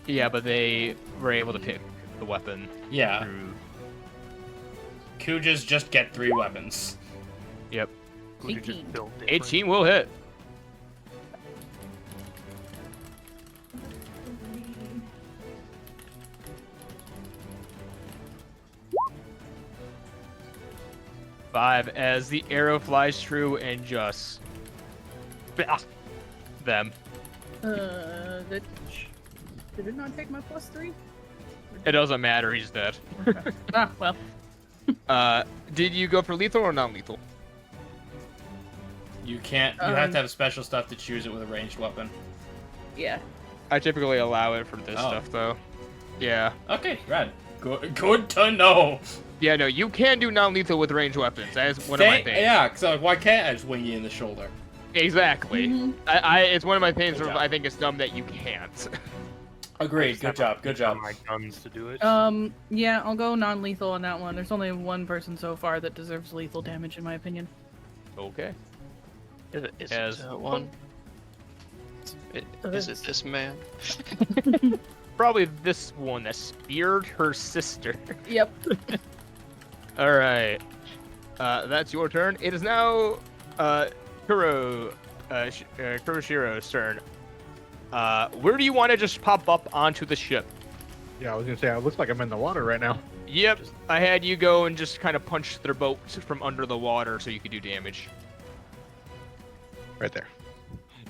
Yeah, but they were able to pick the weapon Yeah. through. Kujas just get 3 weapons. Yep. Who did just 18. build different. 18 will hit. 5 as the arrow flies true and just them. Did it not take my +3? It doesn't matter. He's dead. Okay. Ah, well. Did you go for lethal or non-lethal? You can't. You have to have special stuff to choose it with a ranged weapon. Yeah. I typically allow it for this stuff though. Yeah. Okay, rad. Good to know. Yeah, no, you can do non-lethal with ranged weapons. That is one of my things. Yeah, because like, why can't I just wing you in the shoulder? Exactly. Mhm. It's one of my things Good where job. I think it's dumb that you can't. Agreed. Good job. Good job. My guns to do it. Yeah, I'll go non-lethal on that one. There's only one person so far that deserves lethal damage, in my opinion. Okay. Is As- it one? Is it this man? Probably this one that speared her sister. Yep. Alright. That's your turn. It is now Kuroshiro's turn. Where do you want to just pop up onto the ship? Yeah, I was gonna say, it looks like I'm in the water right now. Yep, I had you go and just kind of punch their boat from under the water so you could do damage. Right there.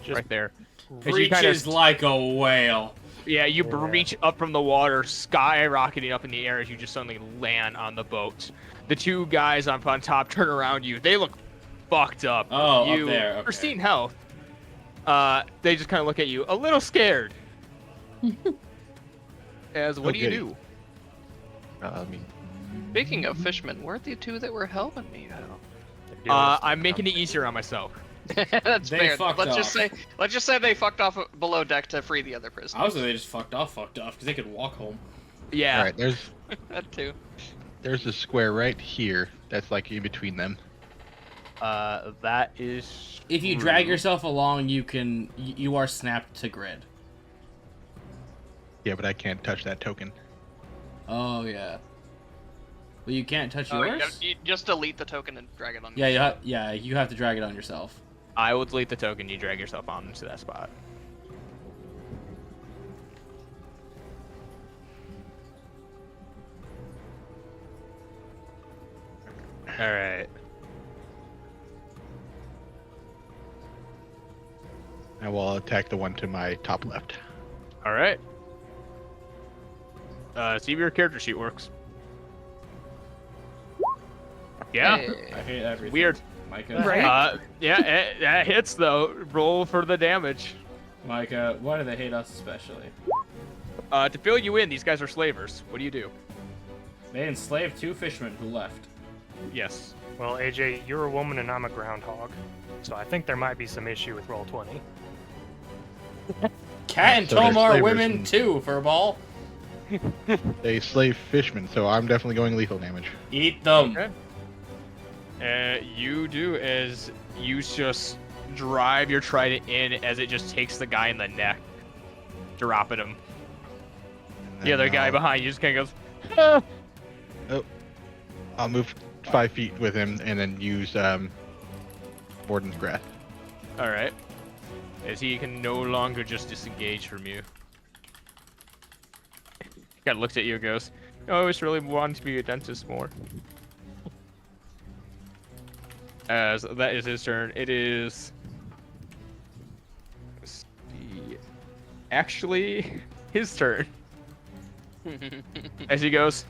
Right there. As you kinda- Reaches like a whale. Yeah, you reach up from the water, skyrocketing up in the air as you just suddenly land on the boat. The two guys up on top turn around you. They look fucked up. Oh, up you, there, okay. Pristine health. They just kind of look at you, a little scared. As what do you Okay. do? Speaking of fishermen, where are the two that were helping me out? I'm making it easier on myself. That's They fair. fucked Let's just off. say they fucked off below deck to free the other prisoners. I was they just fucked off, because they could walk home. Yeah. All right, That too. there's a square right here. That's like in between them. That is. If you drag true. yourself along, you are snapped to grid. Yeah, but I can't touch that token. Oh yeah. Well, you can't touch Oh, yours. you just delete the token and drag it on. Yeah, you have to drag it on yourself. I will delete the token. You drag yourself onto that spot. All right. I will attack the one to my top left. All right. See if your character sheet works. Yeah. Hey. I hate everything. Weird. Micah. Right. Yeah, that hits though. Roll for the damage. Micah, why do they hate us especially? To fill you in, these guys are slavers. What do you do? They enslaved 2 fishermen who left. Yes. Well, AJ, you're a woman and I'm a groundhog, so I think there might be some issue with roll 20. Cat and So they're Tom are slavers women and- too, Furball. They slave fishmen, so I'm definitely going lethal damage. Eat them. Okay. You do as you just drive your trident in as it just takes the guy in the neck, dropping him. And The then other guy I'll- behind you just kind of goes, "Ah." I'll move 5 feet with him and then use Warden's Breath. All right. As he can no longer just disengage from you. Kind of looks at you and goes, "Oh, I always really wanted to be a dentist more." As that is his turn. It is. Let's see. Actually, his turn. As he goes,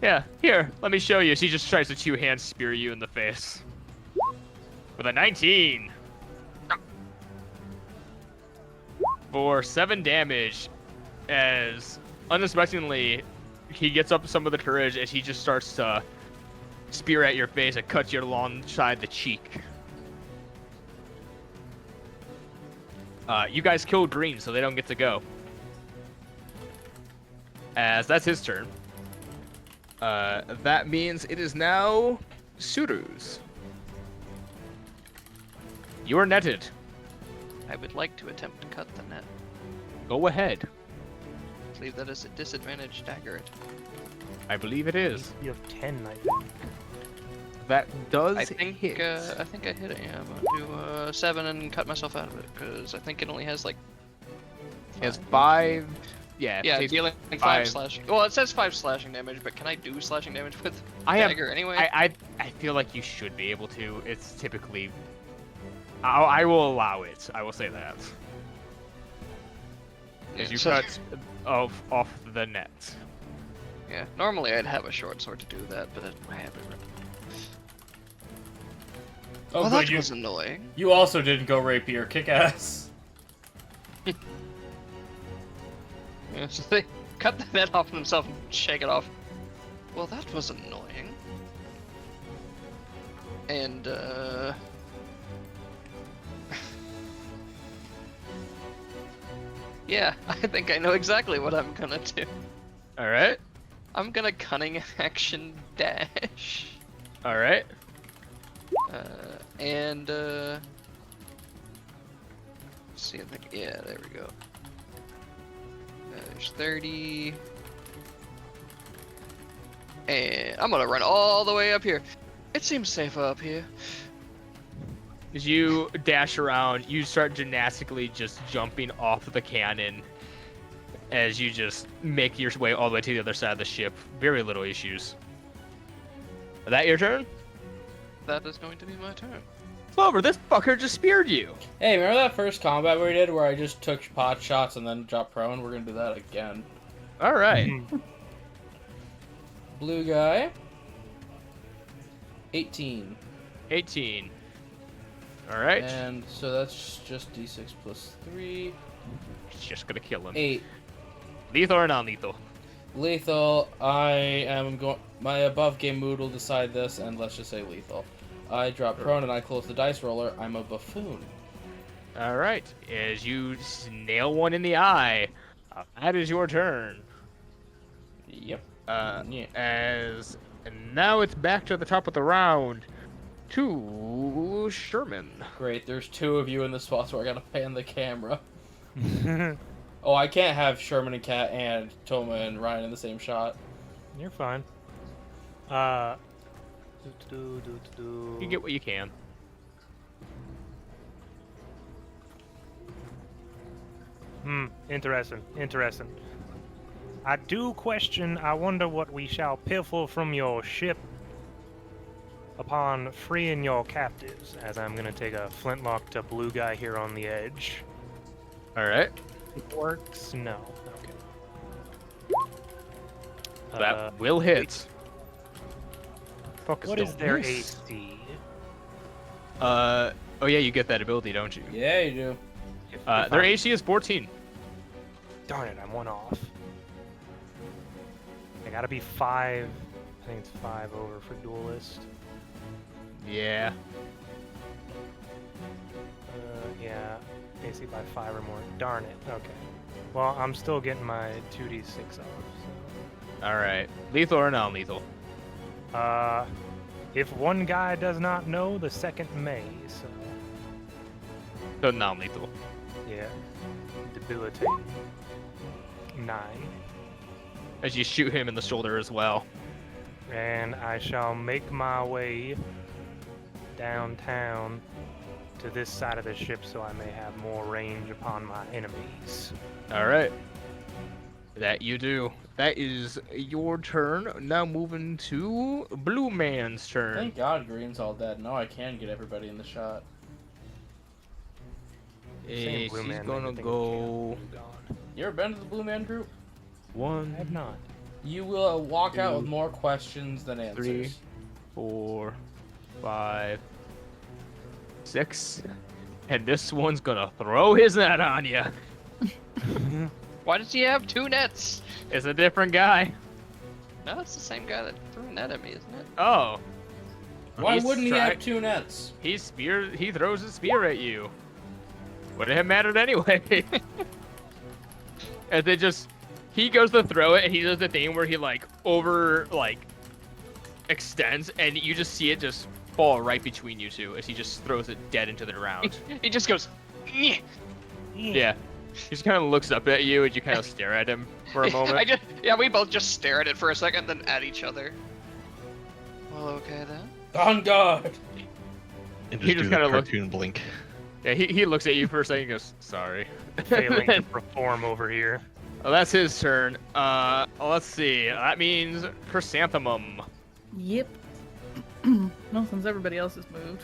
"Yeah, here, let me show you." She just tries to two-hand spear you in the face. With a 19. For 7 damage, as unexpectedly he gets up some of the courage as he just starts to spear at your face and cuts you alongside the cheek. You guys killed Green, so they don't get to go. As that's his turn. That means it is now Suru's. You are netted. I would like to attempt to cut the net. Go ahead. Leave that as a disadvantage dagger it. I believe it is. You have 10, I think. That does I think hit. I think I hit it. Yeah, I'm gonna do 7 and cut myself out of it because I think it only has like. It's 5 Yeah. Yeah, takes dealing 5 slashing. Well, it says 5 slashing damage, but can I do slashing damage with dagger anyway? I feel like you should be able to. It's typically. I will allow it. I will say that. As you cut off the net. Yeah, normally I'd have a short sword to do that, but I haven't. Oh, Well, good, that was annoying. you also didn't go rapier. Kick ass. Yeah, so they cut the net off themselves and shake it off. Well, that was annoying. And, yeah, I think I know exactly what I'm gonna do. Alright. I'm gonna cunning action dash. Alright. Let's see, I think, yeah, there we go. There's 30. And I'm gonna run all the way up here. It seems safer up here. As you dash around, you start gymnastically just jumping off the cannon as you just make your way all the way to the other side of the ship. Very little issues. Is that your turn? That is going to be my turn. Clover, this fucker just speared you. Hey, remember that first combat we did where I just took pot shots and then dropped prone? We're gonna do that again. Alright. Blue guy. 18. 18. Alright. And so that's just d6 plus 3. It's just gonna kill him. 8. Lethal or non-lethal? Lethal. I am going. My above game mood will decide this, and let's just say lethal. I drop prone and I close the dice roller. I'm a buffoon. Alright. As you nail one in the eye, that is your turn. Yep. Yeah. And now it's back to the top of the round to Sherman. Great. There's 2 of you in the spots where I gotta pan the camera. Oh, I can't have Sherman and Kat and Toma and Ryan in the same shot. You're fine. You get what you can. Interesting. I do question, I wonder what we shall pilfer from your ship upon freeing your captives, as I'm gonna take a flintlock to blue guy here on the edge. Alright. It works? No. Okay. That will hit. Focus What is don't their miss. AC? Oh yeah, you get that ability, don't you? Yeah, you do. If Their I- AC is 14. Darn it, I'm 1 off. I gotta be 5. I think it's 5 over for duelist. Yeah. Yeah, AC by 5 or more. Darn it. Okay. Well, I'm still getting my 2d6 off. Alright. Lethal or non-lethal? So. If one guy does not know, the second may. So, So non-lethal. yeah. Debilitating. 9. As you shoot him in the shoulder as well. And I shall make my way downtown to this side of the ship so I may have more range upon my enemies. Alright. That you do. That is your turn. Now moving to Blue Man's turn. Thank God Green's all dead. Now I can get everybody in the shot. Saying Blue She's Man made me gonna think of go Blue Dawn. You ever been to the Blue Man group? I 1, have not. You will walk out with 2, more questions than 3, answers. 4, 5, 6. And this one's gonna throw his net on you. Why does he have 2 nets? It's a different guy. No, it's the same guy that threw a net at me, isn't it? Oh. Why He's wouldn't he try- have 2 nets? He throws his spear at you. Wouldn't have mattered anyway. And they just, he goes to throw it and he does the thing where he extends and you just see it just fall right between you two as he just throws it dead into the ground. He just goes, "Nyeh." Yeah. He just kind of looks up at you and you kind of stare at him for a moment. We both just stare at it for a second, then at each other. Well, okay then. On guard! And He just just do the kinda look- cartoon blink. Yeah, he looks at you for a second and goes, sorry. Failing to perform over here. Well, that's his turn. Let's see. That means Chrysanthemum. Yep. Well, since everybody else has moved.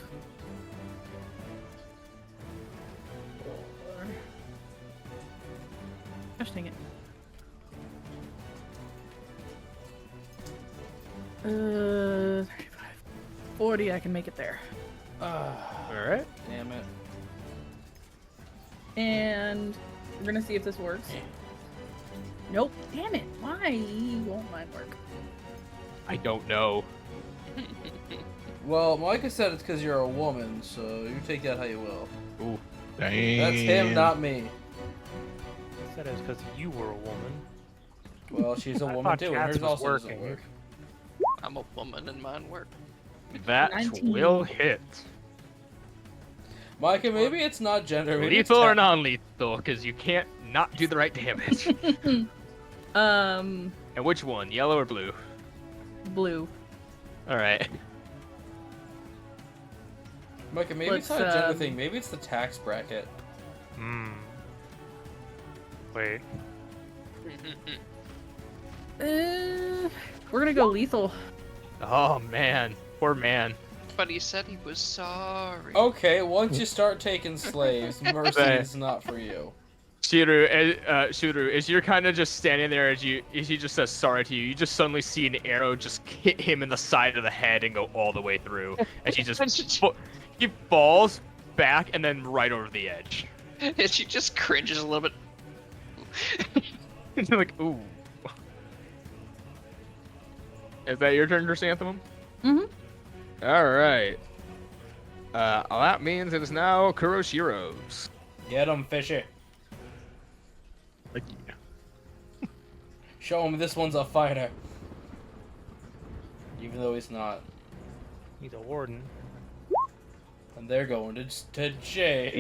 Gosh dang it. 35. 40, I can make it there. All right. Damn it. And we're gonna see if this works. Nope. Damn it. Why won't mine work? I don't know. Well, Micah said it's because you're a woman, so you take that how you will. Ooh. Damn. That's him, not me. I said it was because you were a woman. Well, she's a I woman thought too, and Chad's hers was also doesn't working. work. I'm a woman and mine work. That 19. will hit. Micah, maybe it's not gender. Maybe it's Lethal or ta- non-lethal? Because you can't not do the right damage. And which one? Yellow or blue? Blue. All right. Micah, maybe it's not a Let's, gender thing. Maybe it's the tax bracket. Wait. We're gonna go lethal. Oh man, poor man. But he said he was sorry. Okay, once you start taking slaves, mercy Right. is not for you. Shuru, as you're kind of just standing there, as he just says sorry to you, you just suddenly see an arrow just hit him in the side of the head and go all the way through, as he just he falls back and then right over the edge. And she just cringes a little bit. And you're like, ooh. Is that your turn, Chrysanthemum? Mm-hmm. All right. That means it is now Kuroshiro's. Get him, Fishy. Like, Show him this one's a fighter. Even though he's not. He's a warden. And they're going to jail.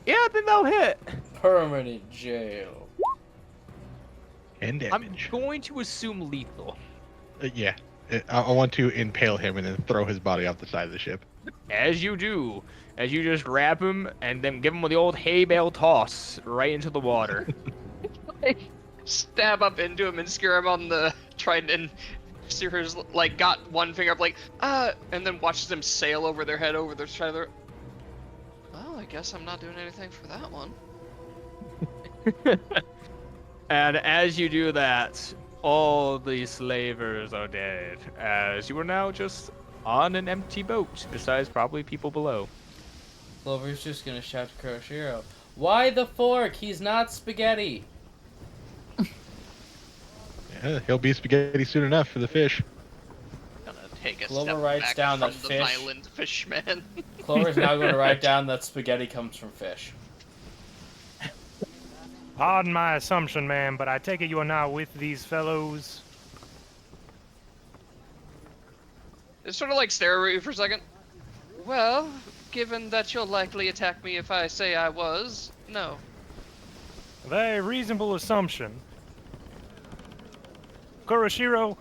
Yeah, then they'll hit. Permanent jail. and I'm damage. going to assume lethal. Yeah. I want to impale him and then throw his body off the side of the ship. As you do. As you just grab him and then give him the old hay bale toss right into the water. Stab up into him and scare him on the trident, and Sears like got one finger up like and then watches them sail over their head over their shoulder. Well, I guess I'm not doing anything for that one. And as you do that, all the slavers are dead, as you are now just on an empty boat, besides probably people below. Clover's just gonna shout to Kuroshiro, "Why the fork? He's not spaghetti!" Yeah, he'll be spaghetti soon enough for the fish. Gonna take a Clover step writes back down from that the fish- violent fishman. Clover's now going to write down that spaghetti comes from fish. Pardon my assumption, ma'am, but I take it you are not with these fellows. It's sort of like stare at you for a second. Well, given that you'll likely attack me if I say I was, no. A very reasonable assumption. Kuroshiro,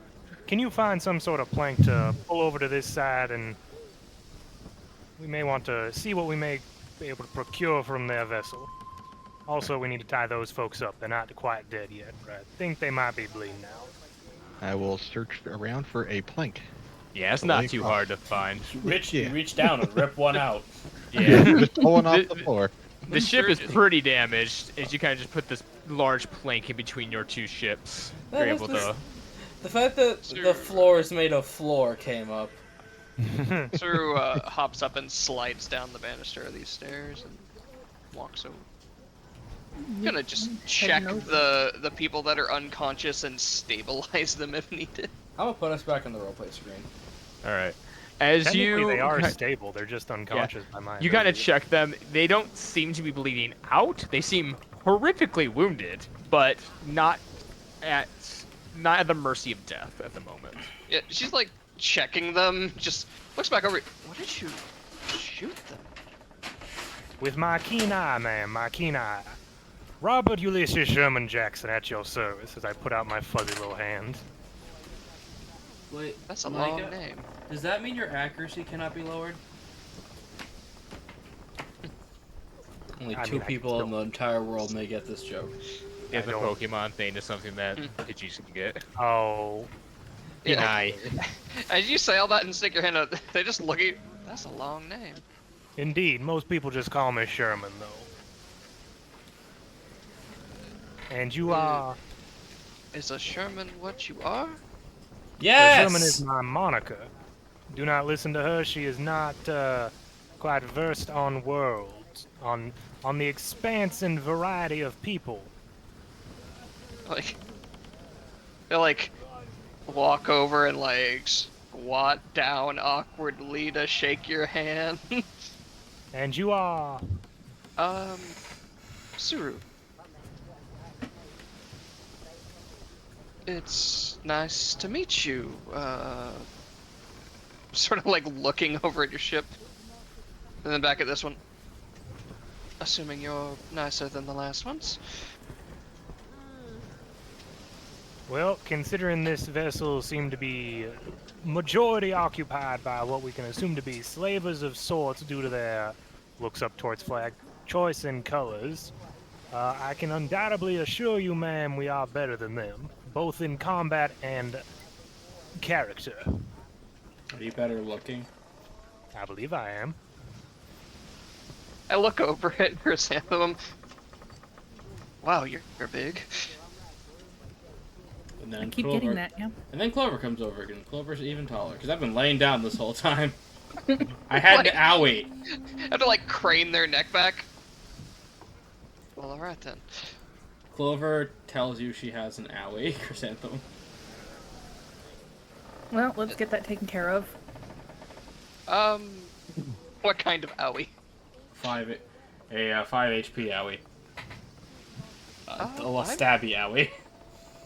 can you find some sort of plank to pull over to this side, and we may want to see what we may be able to procure from their vessel. Also, we need to tie those folks up. They're not quite dead yet, but I think they might be bleeding out. I will search around for a plank. Yeah, it's not too hard to find. You reach down and rip one out. Yeah. Just pulling off the floor. The ship is pretty damaged, as you kind of just put this large plank in between your two ships. You're able to... The fact that the floor is made of floor came up. Suru hops up and slides down the banister of these stairs and walks over. I'm gonna just check the people that are unconscious and stabilize them if needed. I'm gonna put us back on the roleplay screen. All right. As Technically, you... they are stable. They're just unconscious by my You kind of ability. check them. They don't seem to be bleeding out. They seem horrifically wounded, but not at the mercy of death at the moment. Yeah, she's like checking them, just looks back over. What did you shoot them? With my keen eye, ma'am, my keen eye. Robert Ulysses Sherman Jackson at your service, as I put out my fuzzy little hand. Wait, That's a Micah, long name. Does that mean your accuracy cannot be lowered? Only I two mean, I people in still- the entire world may get this joke. It's a Pokemon thing. It's something that Pidgeys can get. Oh, Yeah. Deny. As you say all that and stick your hand out, they just look at you. That's a long name. indeed. Most people just call me Sherman, though. And you are. Is a Sherman what you are? Yes. Sherman is my moniker. Do not listen to her. She is not quite versed on worlds, on the expanse and variety of people. Like, they like walk over and like squat down awkwardly to shake your hand. And you are. Suru. It's nice to meet you. Sort of like looking over at your ship, and then back at this one. Assuming you're nicer than the last ones. Well, considering this vessel seemed to be majority occupied by what we can assume to be slavers of sorts due to their, looks up towards flag, choice in colors, I can undoubtedly assure you, ma'am, we are better than them, both in combat and character. Are you better looking? I believe I am. I look over at Chrysanthemum. Wow, you're big. And I then keep Clover, getting that, yeah. And then Clover comes over, and Clover's even taller because I've been laying down this whole time. I had to owie. Have to like crane their neck back. Well, alright then. Clover tells you she has an owie, Chrysanthemum. Well, let's get that taken care of. What kind of owie? 5 HP owie. A little I'm- stabby owie.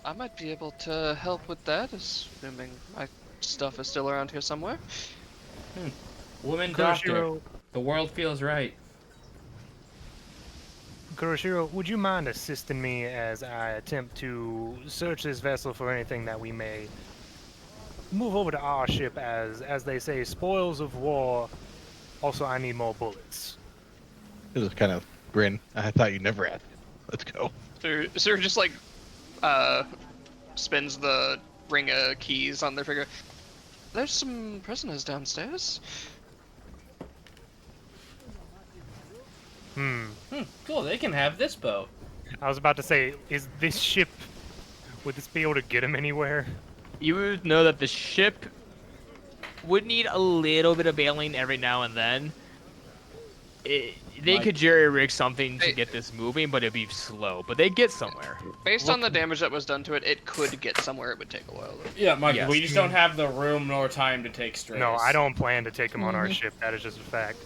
I might be able to help with that, assuming my stuff is still around here somewhere. Woman doctor. Kuroshiro, The world feels right. Kuroshiro, would you mind assisting me as I attempt to search this vessel for anything that we may move over to our ship as they say, spoils of war. Also, I need more bullets. This is kind of grin. I thought you never asked. Let's go. So just like, spins the ring of keys on their finger. There's some prisoners downstairs. Cool, they can have this bow. I was about to say, is this ship, would this be able to get him anywhere? You would know that the ship would need a little bit of bailing every now and then. They could jerry-rig something to get this moving, but it'd be slow. But they get somewhere. Based on the damage that was done to it, it could get somewhere. It would take a while. Though. Yeah, Mike, Yes. we just don't have the room nor time to take strays. No, I don't plan to take him on our ship. That is just a fact.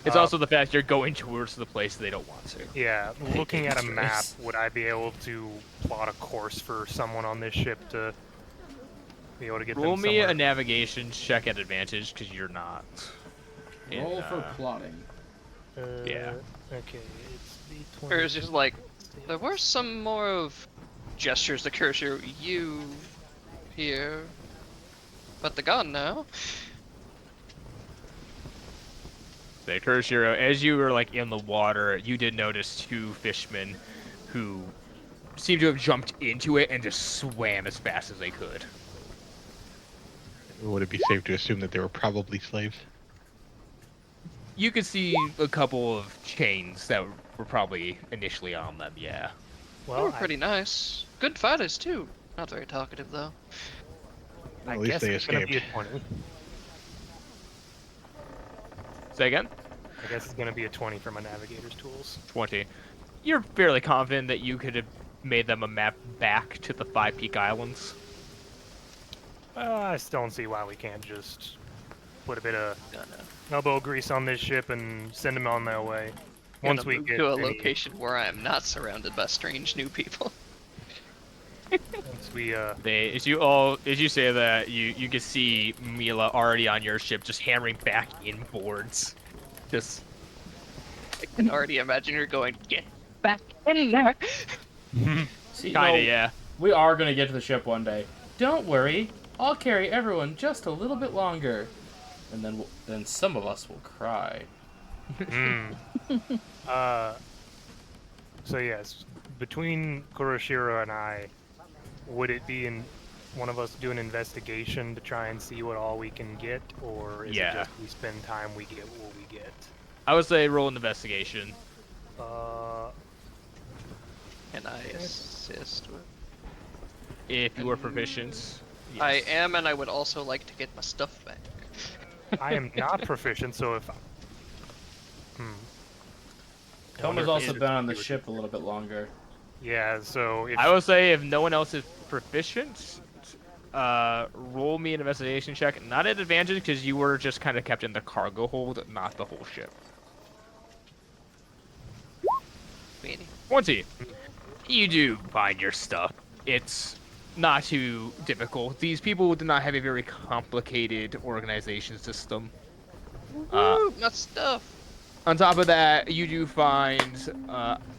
It's also the fact you're going towards the place they don't want to. Yeah, looking at a map, would I be able to plot a course for someone on this ship to be able to get Roll them me somewhere? a navigation check at advantage, because you're not. Roll for plotting. Yeah. Okay, it's the Or it's just like, there were some more of gestures to Kuroshiro, you here, but they're gone now. Say, Kuroshiro, as you were like in the water, you did notice two fishermen who seemed to have jumped into it and just swam as fast as they could. Would it be safe to assume that they were probably slaves? You could see a couple of chains that were probably initially on them, yeah. They Well, were pretty nice. Good fighters too. Not very talkative though. I At least guess they it's gonna be a escaped. 20. Say again? I guess it's gonna be a 20 for my navigator's tools. 20. You're fairly confident that you could have made them a map back to the Five Peak Islands. I still don't see why we can't just put a bit of elbow grease on this ship and send them on their way. Once Gonna we move get to a any- location where I am not surrounded by strange new people. once we As you say that, you can see Mila already on your ship, just hammering back in boards. Just I can already imagine her going, get back in there. See, kinda, no, yeah. We are gonna get to the ship one day. Don't worry, I'll carry everyone just a little bit longer, and then some of us will cry. So yes, between Kuroshiro and I, would it be in one of us do an investigation to try and see what all we can get, or is it just we spend time, we get what we get? I would say roll an investigation. Can I assist with? If you are proficient. Yes. I am, and I would also like to get my stuff back. I am not proficient, so if... Toma's also been on the ship a little bit longer. Yeah, so if... I would say if no one else is proficient, roll me an investigation check. Not at advantage, because you were just kind of kept in the cargo hold, not the whole ship. 20. You do find your stuff. It's not too difficult. These people do not have a very complicated organization system. Not stuff. On top of that, you do find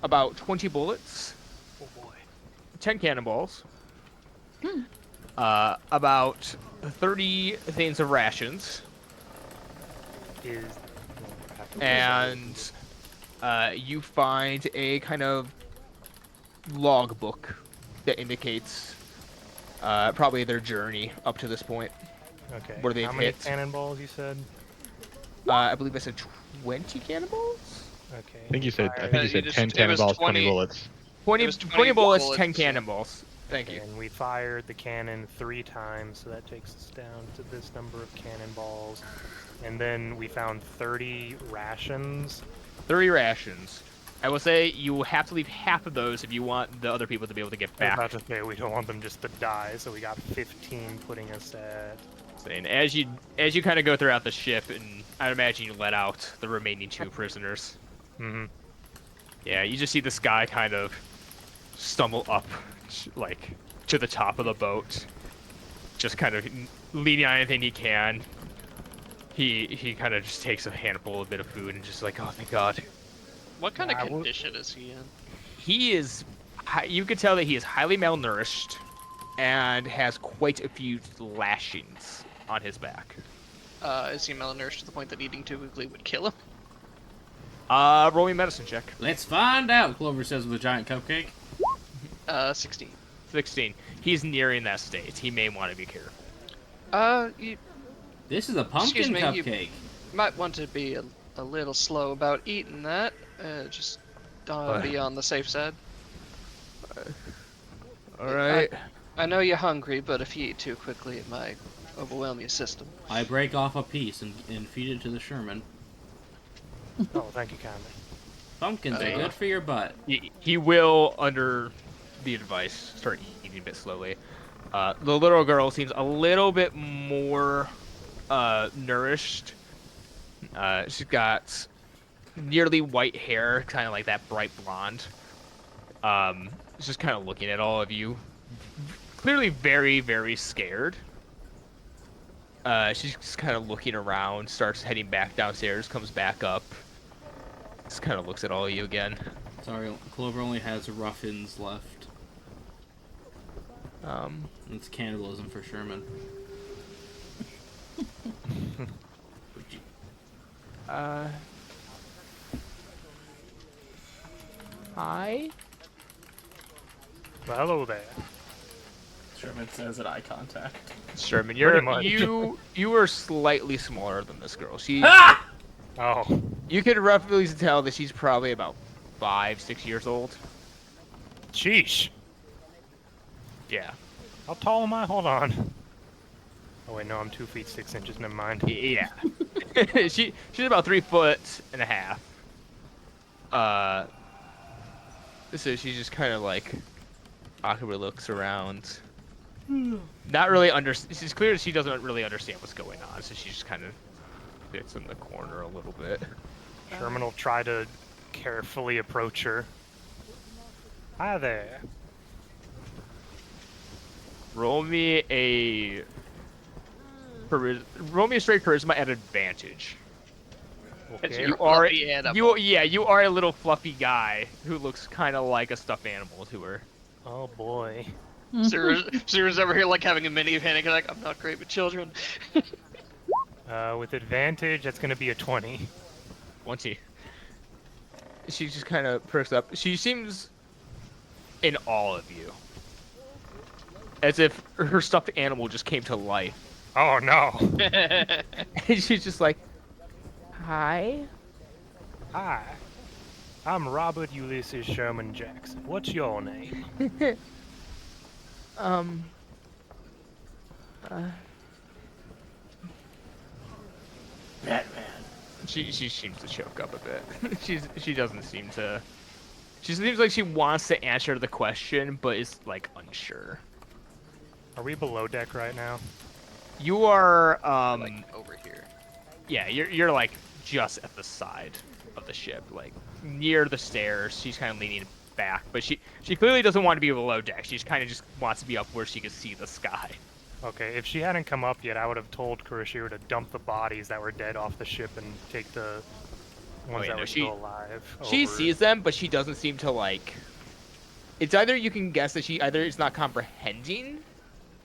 about 20 bullets, 10 cannonballs, about 30 things of rations, and you find a kind of logbook that indicates probably their journey up to this point. Okay. Where they've How many hit. cannonballs you said? I believe I said 20 cannonballs? Okay. I think you said you just- 10 it was cannonballs, 20 20 bullets. 20 was 20 bullets, bullets, 10 so- cannonballs. Thank you. And we fired the cannon 3 times, so that takes us down to this number of cannonballs. And then we found 30 rations. 30 rations. I will say you have to leave half of those if you want the other people to be able to get I was back. about to say, we don't want them just to die, so we got 15, putting us at... And as you kind of go throughout the ship, and I imagine you let out the remaining 2 prisoners. Mm-hmm. Yeah, you just see this guy kind of stumble up, like, to the top of the boat. Just kind of leaning on anything he can. He kind of just takes a handful, a bit of food, and just like, oh, thank God. What kind of I would- condition is he in? He is, you could tell that he is highly malnourished and has quite a few lashings on his back. Is he malnourished to the point that eating too quickly would kill him? Roll me a medicine check. Let's find out, Clover says with a giant cupcake. 16. 16. He's nearing that state. He may want to be careful. You This is a pumpkin Excuse me, you- cupcake. might want to be a little slow about eating that. Just be on the safe side. Alright. I know you're hungry, but if you eat too quickly, it might overwhelm your system. I break off a piece and feed it to the Sherman. Oh, thank you kindly. Pumpkins are good for your butt. He will, under the advice, start eating a bit slowly. The little girl seems a little bit more nourished. She's got nearly white hair, kind of like that bright blonde. She's just kind of looking at all of you. Clearly very, very scared. She's just kind of looking around, starts heading back downstairs, comes back up. Just kind of looks at all of you again. Sorry, Clover only has ruffins left. It's cannibalism for Sherman. Hi? Well, hello there. Sherman says at eye contact. Sherman, Pretty much. you are slightly smaller than this girl. Oh, You could roughly tell that she's probably about 5-6 years old. sheesh. Yeah. How tall am I? Hold on. Oh wait, no, I'm 2 feet 6 inches. Never mind. Yeah. She's about 3'1.5". So she just kind of like awkwardly looks around. Not really It's clear that she doesn't really understand what's going on, so she just kind of sits in the corner a little bit. Sherman will try to carefully approach her. Hi there. Roll me a straight charisma at advantage. Okay. You are fluffy animal. you are a little fluffy guy who looks kind of like a stuffed animal to her. Oh boy. Sarah's over here like having a mini panic, like I'm not great with children. With advantage, that's gonna be a 20. She just kind of perks up. She seems in all of you. As if her stuffed animal just came to life. Oh no. And she's just like, hi? Hi. I'm Robert Ulysses Sherman Jackson. What's your name? Batman. She seems to choke up a bit. She doesn't seem to. She seems like she wants to answer the question, but is like unsure. Are we below deck right now? You are like over here. yeah, you're like just at the side of the ship, like near the stairs. She's kind of leaning back, but she clearly doesn't want to be below deck. She kind of just wants to be up where she can see the sky. Okay, if she hadn't come up yet, I would have told Kurashiro to dump the bodies that were dead off the ship and take the ones that were still alive. She over. sees them, but she doesn't seem to like. It's either you can guess that she either is not comprehending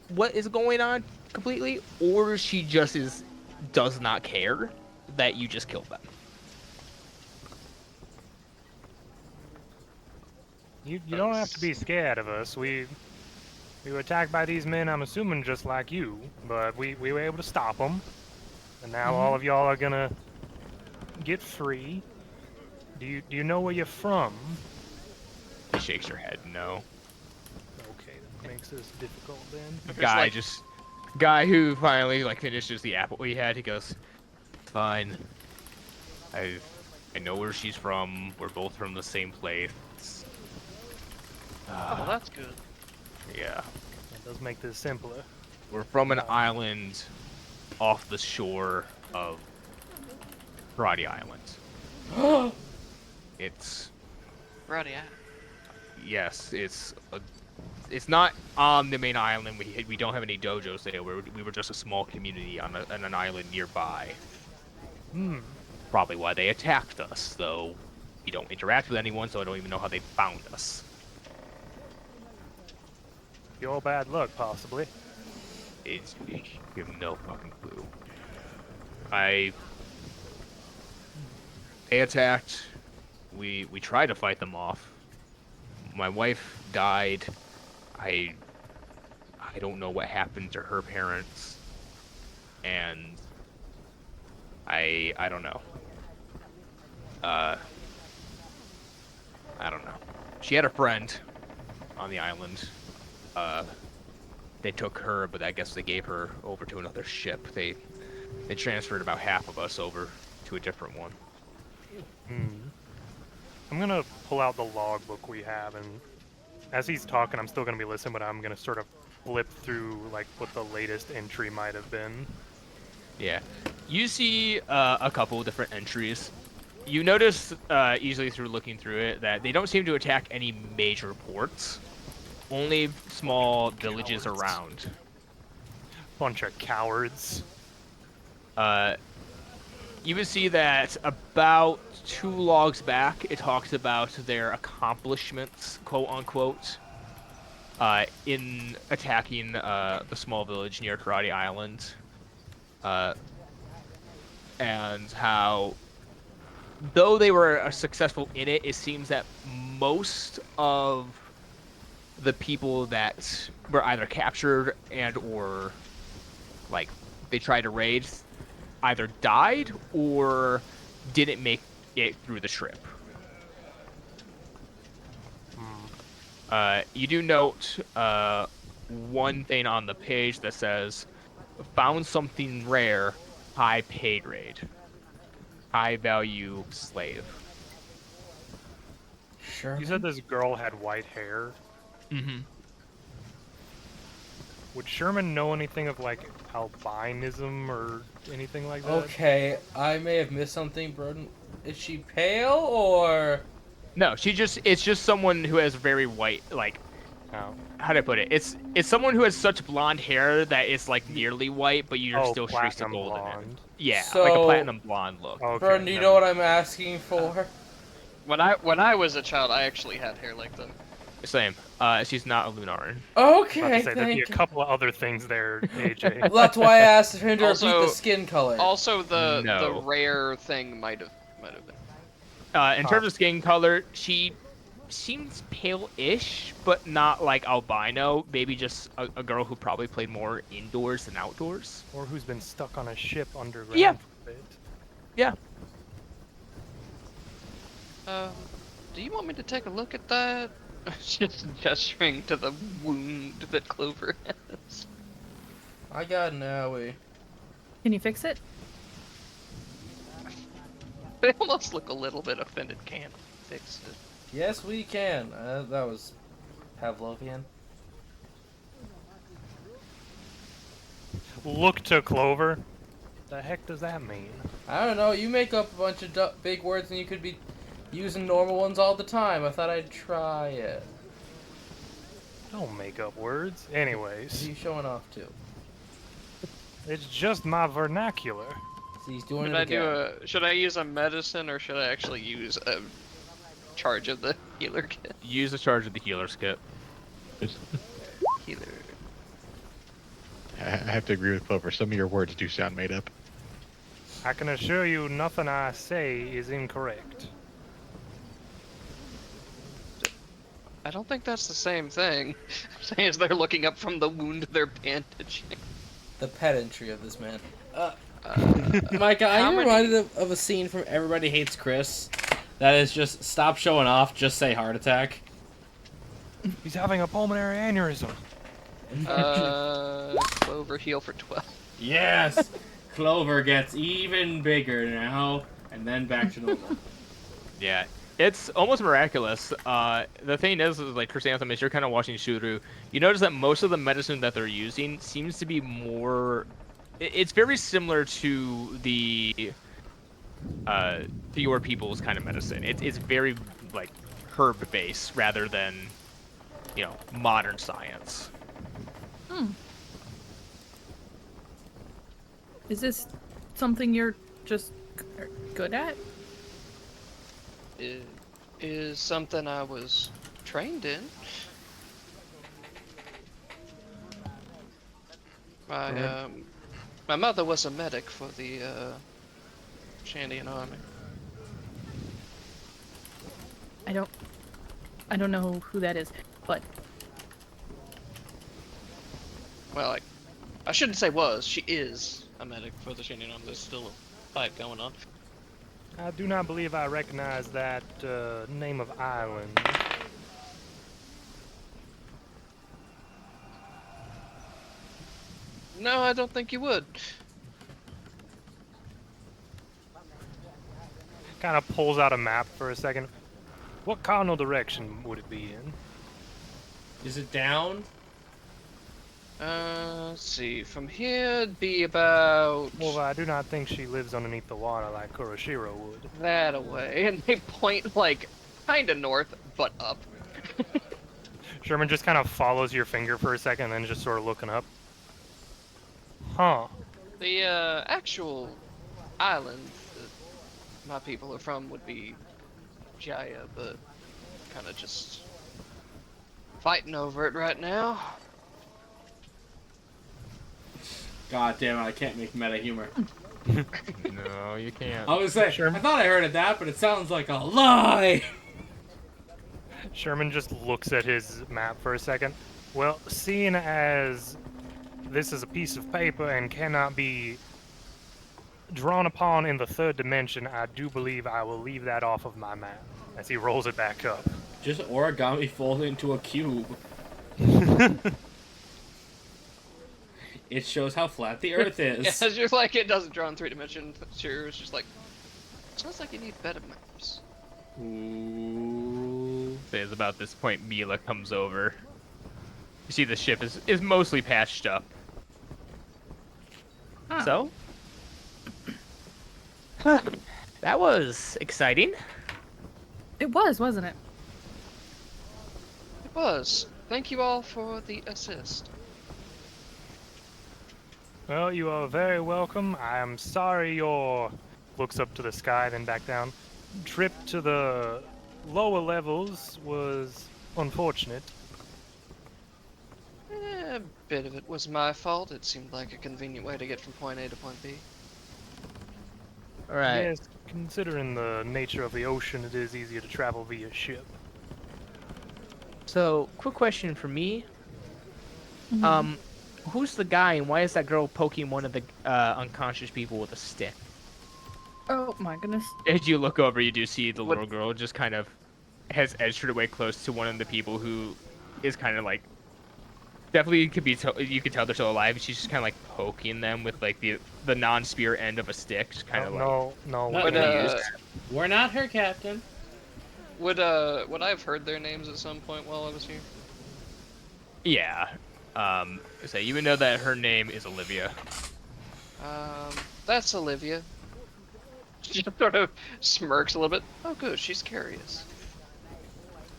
what is going on completely, or she just does not care that you just killed them. You don't have to be scared of us. We were attacked by these men, I'm assuming just like you, but we were able to stop them. And now all of y'all are gonna get free. Do you know where you're from? She shakes her head. No. Okay, that makes this difficult then. Guy who finally like finishes the apple he had. He goes, "Fine. I know where she's from. We're both from the same place. Oh, that's good. Yeah, That does make this simpler. we're from an island off the shore of Karate Island. It's Right, yeah. yes, it's not on the main island. We don't have any dojos there. We were just a small community on an island nearby. Probably why they attacked us, though. We don't interact with anyone, so I don't even know how they found us. Your bad luck, possibly. You have no fucking clue. They attacked. We tried to fight them off. My wife died. I don't know what happened to her parents, and I don't know. I don't know. She had a friend on the island. They took her, but I guess they gave her over to another ship. They transferred about half of us over to a different one. I'm gonna pull out the logbook we have, and as he's talking, I'm still gonna be listening, but I'm gonna sort of flip through like what the latest entry might have been. Yeah, you see a couple different entries. You notice easily through looking through it that they don't seem to attack any major ports, only small villages around. Bunch of cowards. You would see that about 2 logs back, it talks about their accomplishments, quote unquote, in attacking the small village near Karate Island, and how, though they were successful in it, it seems that most of the people that were either captured and or like they tried to raid either died or didn't make it through the trip. You do note one thing on the page that says, found something rare, high paid raid. High value slave. Sure. You said this girl had white hair. Mm-hmm. Would Sherman know anything of like albinism or anything like that? Okay, I may have missed something, Broden. Is she pale or? No, it's just someone who has very white, like, Oh. how do I put it? It's someone who has such blonde hair that it's like nearly white, but you're still streaks of platinum gold in it. blonde. Yeah, So- like a platinum blonde look. Okay, Broden, you never know what I'm asking for? When I was a child, I actually had hair like them. Same. She's not a Lunaran. I was Okay, about to say, there'd be a thank you. couple of other things there, AJ. Well, that's why I asked him to repeat Also- the skin color. Also, the No. rare thing might have been. In terms of skin color, she seems pale-ish, but not like albino. Maybe just a girl who probably played more indoors than outdoors. Or who's been stuck on a ship underground Yeah. for a bit. Yeah. Do you want me to take a look at that? Just gesturing to the wound that Clover has. I got an owie. Can you fix it? They almost look a little bit offended. Can't fix it. Yes, we can. That was Pavlovian. Look to Clover. The heck does that mean? I don't know. You make up a bunch of big words and you could be using normal ones all the time. I thought I'd try it. Don't make up words. What are Anyways, you showing off to? it's just my vernacular. See, he's doing Should it I again. should I use a medicine or should I actually use a charge of the healer kit? Use the charge of the healer's kit. Healer. I have to agree with Clover. Some of your words do sound made up. I can assure you nothing I say is incorrect. I don't think that's the same thing. I'm saying as they're looking up from the wound they're bandaging. The pedantry of this man. Micah, how I'm many- reminded of a scene from Everybody Hates Chris. That is just stop showing off, just say heart attack. He's having a pulmonary aneurysm. Clover heal for 12. Yes! Clover gets even bigger now, and then back to normal. Yeah, it's almost miraculous. The thing is like Chrysanthemum, as you're kind of watching Shuru, you notice that most of the medicine that they're using seems to be more. It's very similar to the to your people's kind of medicine. It's very like herb based rather than modern science. Is this something you're just good at? It is something I was trained in. My mother was a medic for the Shandian army. I don't know who that is, but Well, I shouldn't say was. She is a medic for the Shandian army. There's still a fight going on. I do not believe I recognize that name of island. No, I don't think you would. Kind of pulls out a map for a second. What cardinal direction would it be in? Is it down? Let's see. From here, it'd be about Well, I do not think she lives underneath the water like Kuroshiro would. that away. And they point, like, kinda north, but up. Sherman just kind of follows your finger for a second and then just sort of looking up. Huh. The actual island that my people are from would be Jaya, but kind of just fighting over it right now. God damn it, I can't make meta humor. No, you can't. I was saying, I thought I heard of that, but it sounds like a lie! Sherman just looks at his map for a second. Well, seeing as this is a piece of paper and cannot be drawn upon in the third dimension, I do believe I will leave that off of my map as he rolls it back up. Just origami folded into a cube. It shows how flat the Earth is. Yeah, it's just like it doesn't draw in 3 dimensions. Sure, it's just like, sounds like you need better maps. Ooh. It's about this point Mila comes over. You see the ship is mostly patched up. Huh. So that was exciting. It was, wasn't it? It was. Thank you all for the assist. Well, you are very welcome. I am sorry your looks up to the sky, then back down. Trip to the lower levels was unfortunate. A bit of it was my fault. It seemed like a convenient way to get from point A to point B. All right. Yes, considering the nature of the ocean, it is easier to travel via ship. So, quick question for me. Mhm. Who's the guy, and why is that girl poking one of the unconscious people with a stick? Oh my goodness. As you look over, you do see the What- little girl just kind of has edged her way close to one of the people who is kind of like definitely could be. You could tell they're still alive. She's just kind of like poking them with like the non-spear end of a stick, just kind of like. No. No, Would we're not her captain. would I have heard their names at some point while I was here? Yeah. So you would know that her name is Olivia. That's Olivia. She just sort of smirks a little bit. Oh, good. She's curious.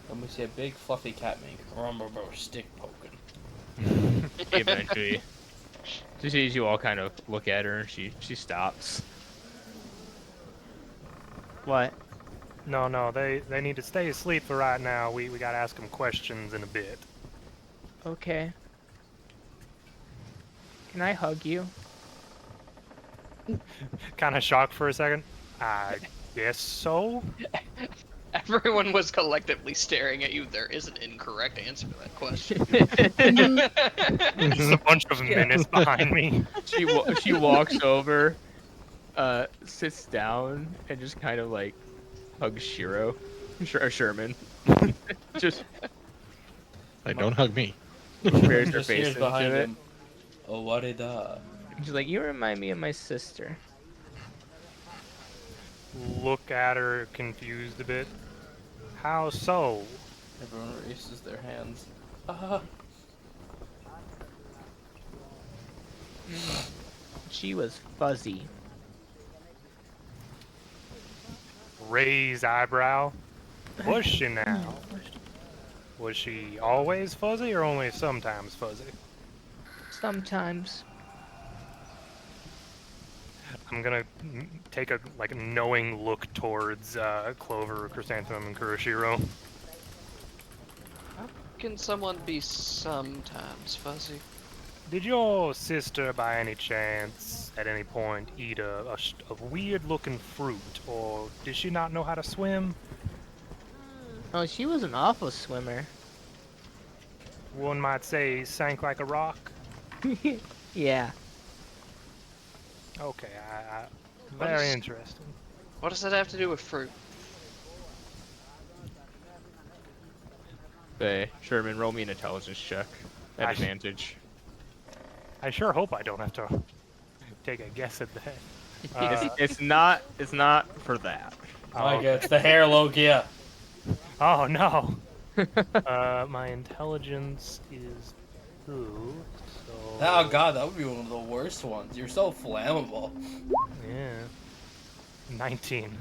And we see a big fluffy cat mink. Stick poking. Eventually, she sees you all kind of look at her, and she stops. What? No, they need to stay asleep for right now. We gotta ask them questions in a bit. Okay. Can I hug you? Kind of shocked for a second. I guess so. Everyone was collectively staring at you. There is an incorrect answer to that question. Just a bunch of menace behind me. She walks over, sits down, and just kind of like hugs Shiro, or Sherman. Just Like, don't hug me. prepares her Just face hears into behind it. him. Oh, what it She's like, "You remind me of my sister." Look at her confused a bit. How so? Everyone raises their hands. She was fuzzy. Raise eyebrow. Was she now? Was she always fuzzy or only sometimes fuzzy? Sometimes. I'm gonna take a knowing look towards Clover, Chrysanthemum, and Kuroshiro. Can someone be sometimes fuzzy? Did your sister, by any chance, at any point, eat a weird-looking fruit, or did she not know how to swim? Oh, she was an awful swimmer. One might say sank like a rock. Yeah. Okay, What very is- interesting. What does that have to do with fruit? Hey, Sherman, roll me an intelligence check at I- advantage. I sure hope I don't have to take a guess at that. It's not for that. Micah, it's the hair, Logia. Oh no. My intelligence is 2, so Oh god, that would be one of the worst ones. You're so flammable. yeah, 19.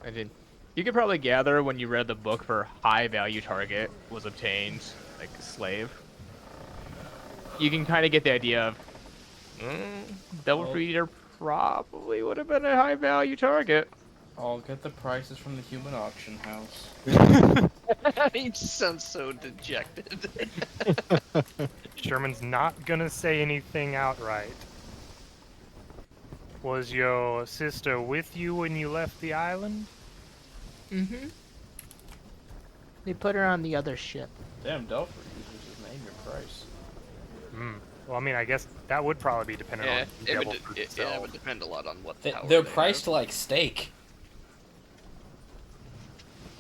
I did. You could probably gather when you read the book for high value target was obtained, like slave. You can kind of get the idea of Devil Well- Fruit Eater probably would have been a high value target. I'll get the prices from the human auction house. He sounds so dejected. Sherman's not gonna say anything outright. Was your sister with you when you left the island? Mm-hmm. They put her on the other ship. Damn, Delphi users just name your price. Well, I mean, I guess that would probably be dependent Yeah, on the devil fruit it itself. would depend a lot on what They, power they're they priced have. like steak.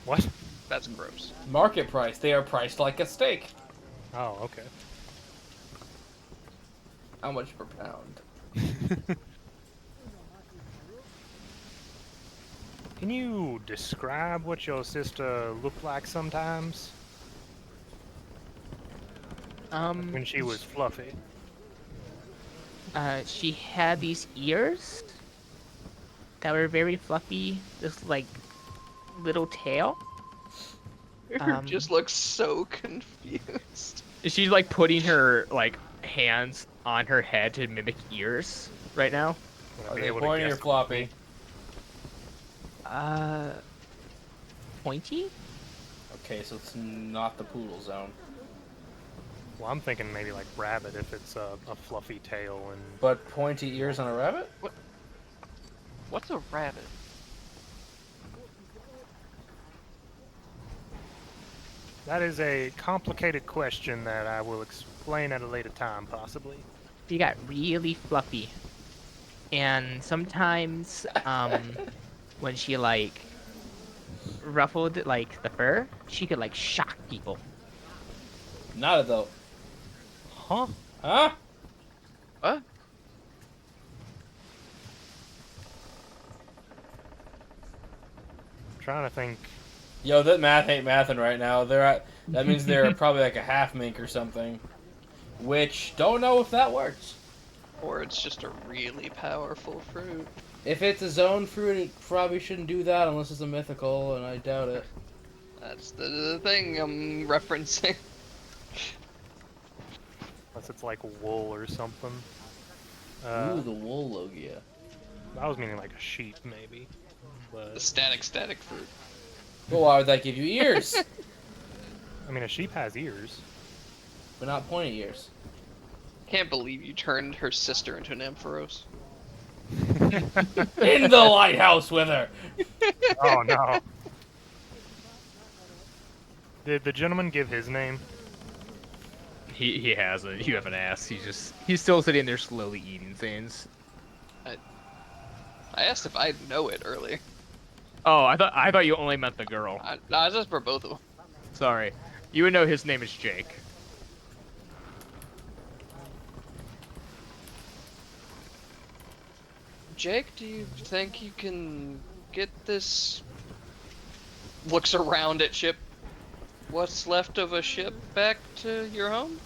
What? That's gross. Market price. They are priced like a steak. Oh, okay. How much per pound? Can you describe what your sister looked like sometimes when she was fluffy? She had these ears that were very fluffy, this like little tail. Just looks so confused. She's like putting her like hands on her head to mimic ears right now. Would I Are be they able to pointy or guess? floppy? Pointy? Okay, so it's not the poodle zone. Well, I'm thinking maybe like rabbit if it's a fluffy tail and But pointy ears on a rabbit? What's a rabbit? That is a complicated question that I will explain at a later time, possibly. She got really fluffy. And sometimes, when she, like, ruffled, like, the fur, she could, like, shock people. Not adult. Huh? Huh? What? Trying to think. Yo, that math ain't mathing right now. That means they're probably like a half mink or something. Which, don't know if that works. Or it's just a really powerful fruit. If it's a zone fruit, it probably shouldn't do that unless it's a mythical, and I doubt it. That's the thing I'm referencing. Unless it's like wool or something. Ooh, the wool logia. I was meaning like a sheep, maybe. The But static fruit. Well, why would that give you ears? I mean, a sheep has ears. But not pointy ears. Can't believe you turned her sister into an Ampharos. In the lighthouse with her! Oh no. Did the gentleman give his name? He hasn't. You haven't asked. He's still sitting there slowly eating things. I asked if I know it earlier. Oh, I thought you only meant the girl. I just for both of them. Sorry. You would know his name is Jake. Jake, do you think you can get this? Looks around at ship. What's left of a ship back to your home?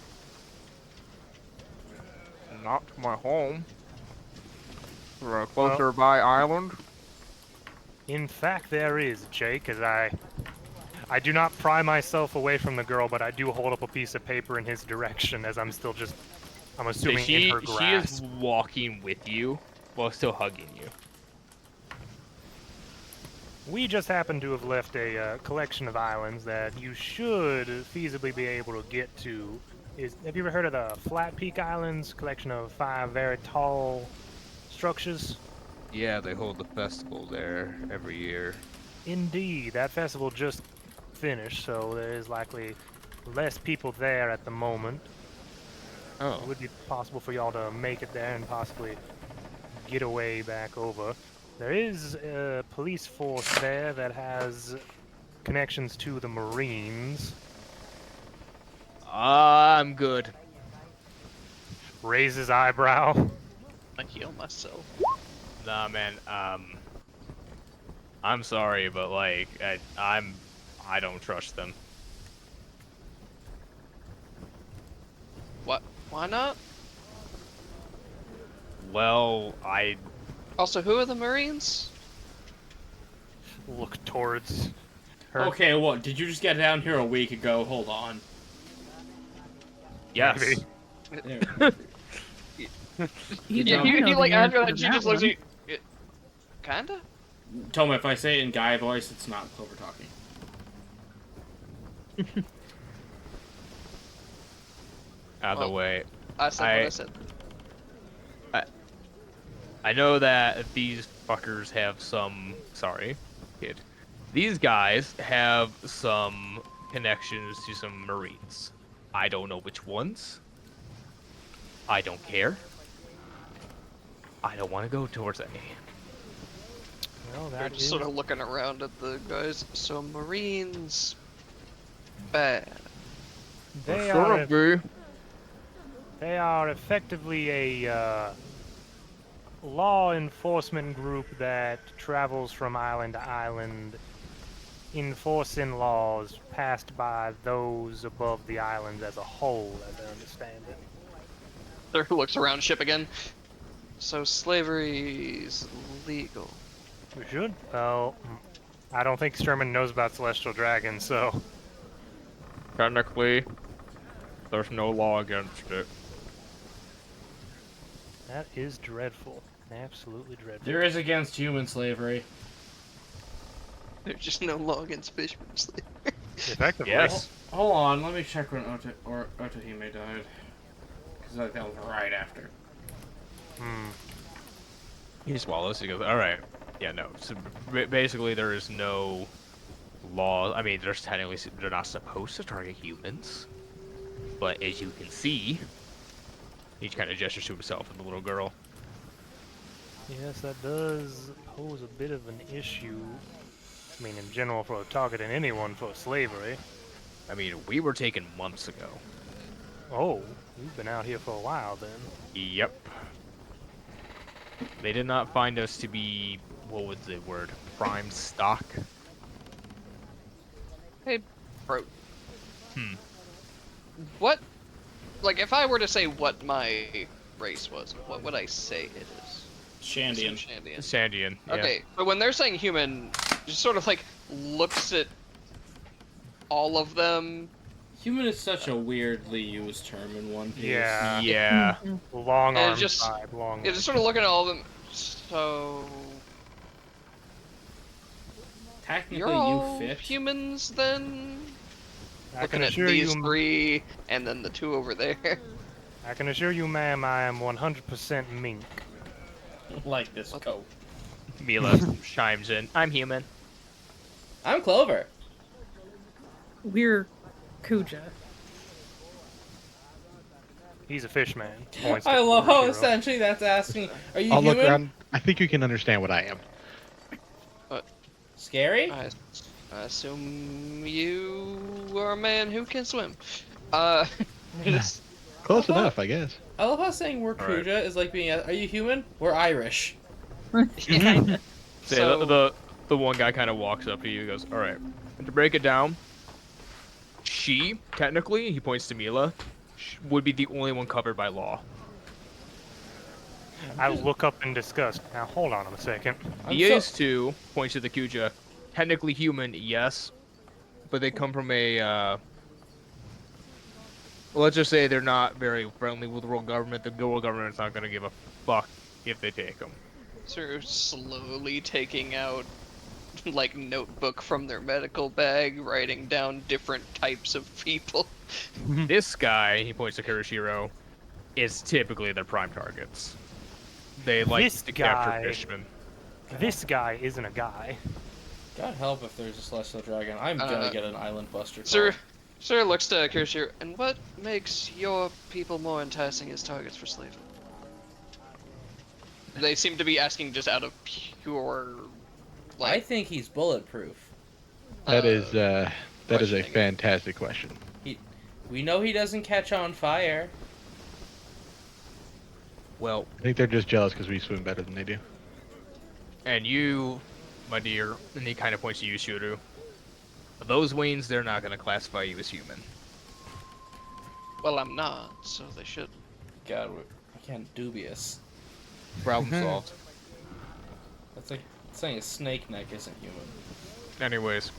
Not my home. We're closer by island. In fact, there is, Jake, as I do not pry myself away from the girl, but I do hold up a piece of paper in his direction as I'm assuming in her grasp. She is walking with you while still hugging you. We just happen to have left a collection of islands that you should feasibly be able to get to. Have you ever heard of the Flat Peak Islands? Collection of 5 very tall structures? Yeah, they hold the festival there every year. Indeed, that festival just finished, so there is likely less people there at the moment. Oh. It would be possible for y'all to make it there and possibly get away back over. There is a police force there that has connections to the Marines. I'm good. Raises eyebrow. I heal myself. Nah, man. I'm sorry, but like, I don't trust them. What? Why not? Well, Also, who are the Marines? Look towards her. Okay, what? Did you just get down here a week ago? Hold on. yes. Maybe. There. You Yeah, don't you know like the after answer that, to she just looks one. at you. Kinda? Tell me if I say it in guy voice, it's not Clover talking. Out of the Well, way. I said what I said. I know that these fuckers have some. Sorry, kid. These guys have some connections to some Marines. I don't know which ones. I don't care. I don't want to go towards any. Well, They're that just is sort of looking around at the guys. So Marines, bad. they are effectively a law enforcement group that travels from island to island, enforcing laws passed by those above the islands as a whole, as I understand it. There looks around ship again. So slavery's legal. We should? Well, I don't think Sherman knows about celestial dragons, so Technically, there's no law against it. that is dreadful. Absolutely dreadful. There is against human slavery. There's just no law against fishermen slavery. Effectively. Yes. Hold on, let me check when Otohime died. Because that was right after. He swallows. He goes, all right. Yeah, no. So basically, there is no laws. I mean, they're not supposed to target humans, but as you can see, he kind of gestures to himself and the little girl. Yes, that does pose a bit of an issue. I mean, in general, for targeting anyone for slavery. I mean, we were taken months ago. Oh, you've been out here for a while then. Yep. They did not find us to be, what was the word, prime stock? Hey, bro. Hmm. What? Like, if I were to say what my race was, what would I say it is? Shandian. Shandian. Sandian. Yeah. Okay, but when they're saying human, just sort of like looks at all of them. Human is such a weirdly used term in One Piece. Yeah. Yeah. Long And arm just- side, long. Yeah, just sort of looking at all of them. So Technically, you're all you fit. humans then? I Looking can at assure these you, three and then the two over there. I can assure you, ma'am, I am 100% mink. Like this What? coat. Mila chimes in. I'm human. I'm Clover. We're Kuja. He's a fish man. Points I to love how Kuroshiro. essentially that's asking, are you I'll look human? around. I think you can understand what I am. Scary? I assume you are a man who can swim. Just- Close Well, enough, I guess. I love how saying we're Alright. Kuja is like being, are you human? We're Irish. Kinda. So, So- the one guy kind of walks up to you and goes, all right, and to break it down, she, technically, he points to Mila, would be the only one covered by law. I look up in disgust. Now, hold on a second. I'm He so- is too, points to the Kuja, technically human, yes, but they come from a, let's just say they're not very friendly with the world government. The world government's not going to give a fuck if they take them. Sort of slowly taking out like notebook from their medical bag, writing down different types of people. This guy, he points to Kuroshiro, is typically their prime targets. They like This to guy- capture fishmen. This guy isn't a guy. God help if there's a Celestial Dragon. I'm gonna get an Island Buster call. Sir looks to Kirishiro, and what makes your people more enticing as targets for slavery? They seem to be asking just out of pure, I like, think he's bulletproof. That is a questioning it. fantastic question. We know he doesn't catch on fire. Well, I think they're just jealous because we swim better than they do. and you, my dear, and he kind of points to you, Shuru. Those wings, they're not going to classify you as human. well, I'm not, so they should. God, I can't dubious. Problem solved. That's like saying a snake neck isn't human. Anyways,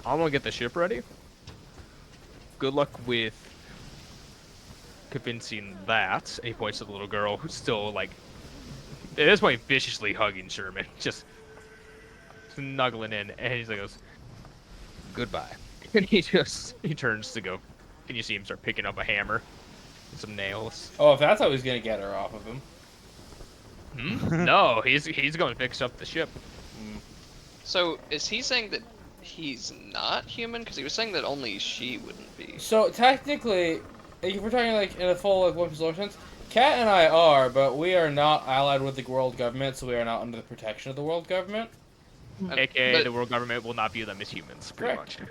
I'm going to get the ship ready. Good luck with convincing that. And he points to the little girl who's still, like, at this point, viciously hugging Sherman. Just snuggling in. And he goes, goodbye. And he turns to go. And you see him start picking up a hammer and some nails. Oh, if that's how he's gonna get her off of him. No, he's going to fix up the ship. So, is he saying that he's not human? Because he was saying that only she wouldn't be. So technically, if we're talking like in a full like One Piece lore sense, Kat and I are, but we are not allied with the world government, so we are not under the protection of the world government. AKA, But- the world government will not view them as humans, pretty Correct. much.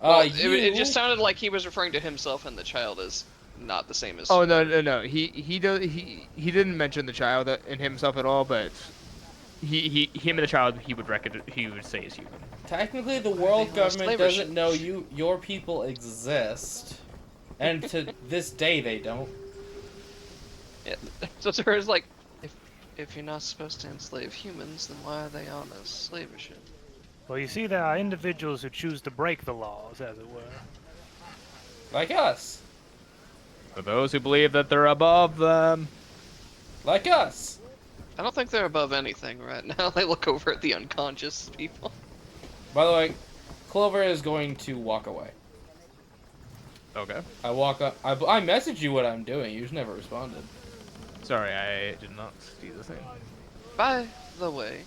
Well, You, it just sounded like he was referring to himself and the child as not the same as. Oh no! He didn't mention the child in himself at all, but him and the child he would say is human. technically the world They lost government labor doesn't know your people exist, and to this day they don't. Yeah. So Zura's like, if you're not supposed to enslave humans, then why are they on a slaver ship? Well, you see, there are individuals who choose to break the laws, as it were. Like us. For those who believe that they're above them, Like us. I don't think they're above anything right now. They look over at the unconscious people. By the way, Clover is going to walk away. okay. I walk up. I messaged you what I'm doing. You just never responded. Sorry, I did not see the thing. By the way,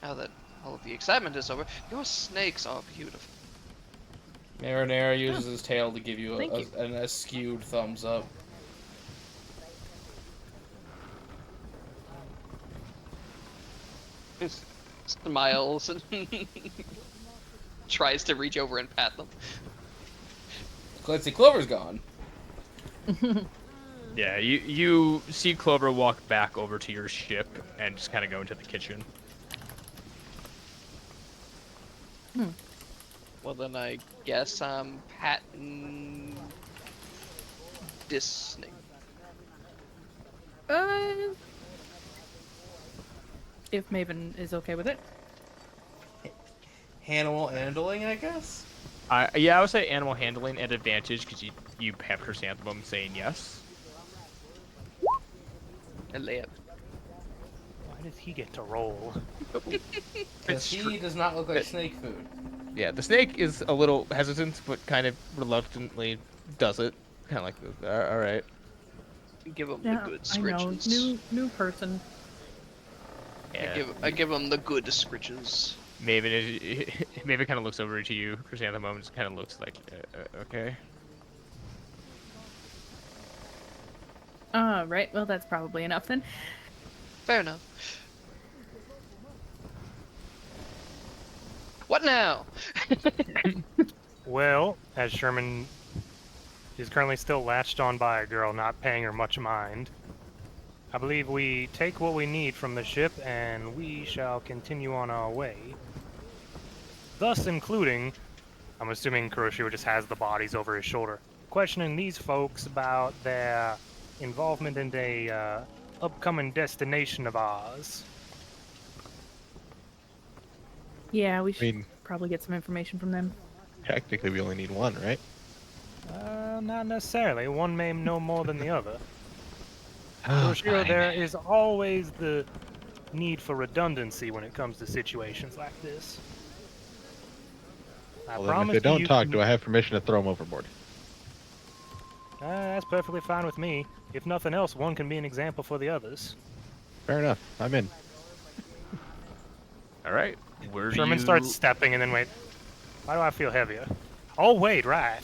now that all of the excitement is over, your snakes are beautiful. Marinara uses his tail to give you, Thank you. an askewed thumbs up. Smiles and tries to reach over and pat them. Clancy Clover's gone. Yeah, you see Clover walk back over to your ship and just kind of go into the kitchen. Well, then I guess I'm patting this snake. If Maven is okay with it. Animal handling, I guess? Yeah, I would say animal handling at advantage because you have Chrysanthemum saying yes. 11. Why does he get to roll? Because he does not look like snake food. Yeah, the snake is a little hesitant, but kind of reluctantly does it. Kind of like, all right. Give him Yeah, the good I know. scritches. New person. Yeah. I give him the good scritches. Maven kind of looks over to you, Chrysanthemum, just kind of looks like, okay. Right. Well, that's probably enough then. Fair enough. What now? Well, as Sherman is currently still latched on by a girl, not paying her much mind, I believe we take what we need from the ship and we shall continue on our way. Thus including, I'm assuming Kuroshiro just has the bodies over his shoulder, questioning these folks about their involvement in a upcoming destination of ours. Yeah, we I should mean, probably get some information from them. technically we only need one, right? Not necessarily. One may know more than the other. Oh, Kuroshiro, fine. there is always the need for redundancy when it comes to situations like this. I Well, then if promise they don't you talk, can- do I have permission to throw them overboard? That's perfectly fine with me. If nothing else, one can be an example for the others. Fair enough. I'm in. All right. Where do Sherman you... starts stepping and then wait. Why do I feel heavier? Oh wait, right.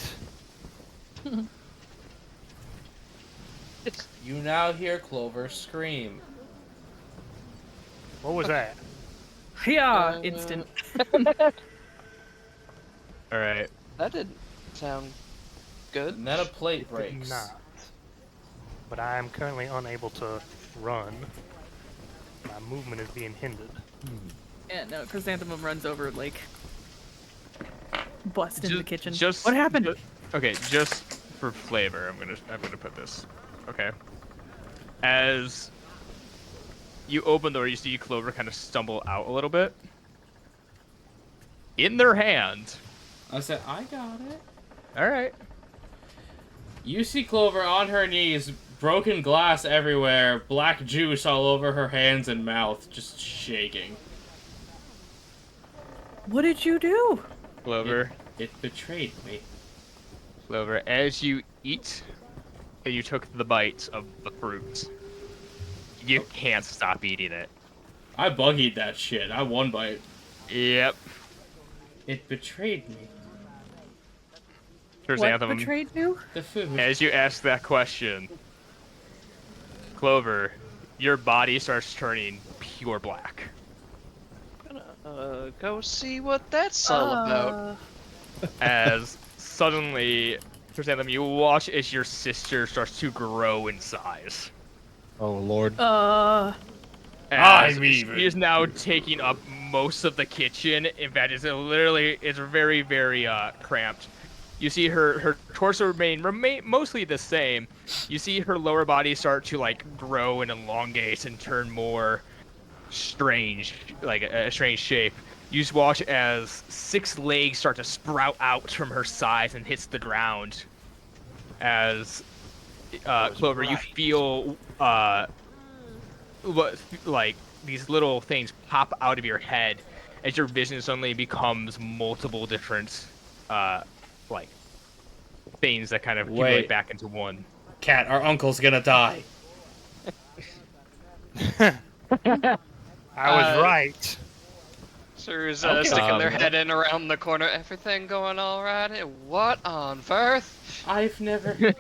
You now hear Clover scream. What was that? Yeah, instant. All right. That didn't sound good. And then a plate Did breaks. not. But I am currently unable to run. My movement is being hindered. Yeah, no, Chrysanthemum runs over, like, bust into the kitchen. Just What happened? Okay, just for flavor, I'm gonna put this. Okay. As you open the door, you see Clover kind of stumble out a little bit. In their hand. I said, I got it. All right. You see Clover on her knees, broken glass everywhere, black juice all over her hands and mouth, just shaking. What did you do? Clover. It betrayed me. Clover, as you eat, and you took the bites of the fruit, you can't stop eating it. I buggied that shit. I one bite. Yep. It betrayed me. What Chrysanthemum, betrayed you? The food. as you ask that question, Clover, your body starts turning pure black. Go see what that's all about. As suddenly, Chrysanthemum, you watch as your sister starts to grow in size. Oh lord. As I'm even. she is now taking up most of the kitchen. In fact, it's very, very cramped. You see her torso remain mostly the same. You see her lower body start to like grow and elongate and turn more strange, like a strange shape. You just watch as 6 legs start to sprout out from her sides and hits the ground. As Clover, you feel like these little things pop out of your head as your vision suddenly becomes multiple different like things that kind of accumulate Wait. back into one. Cat, our uncle's gonna die. I was right. Sir's Okay. sticking their Yeah. head in around the corner. Everything going all right? What on earth? I've never.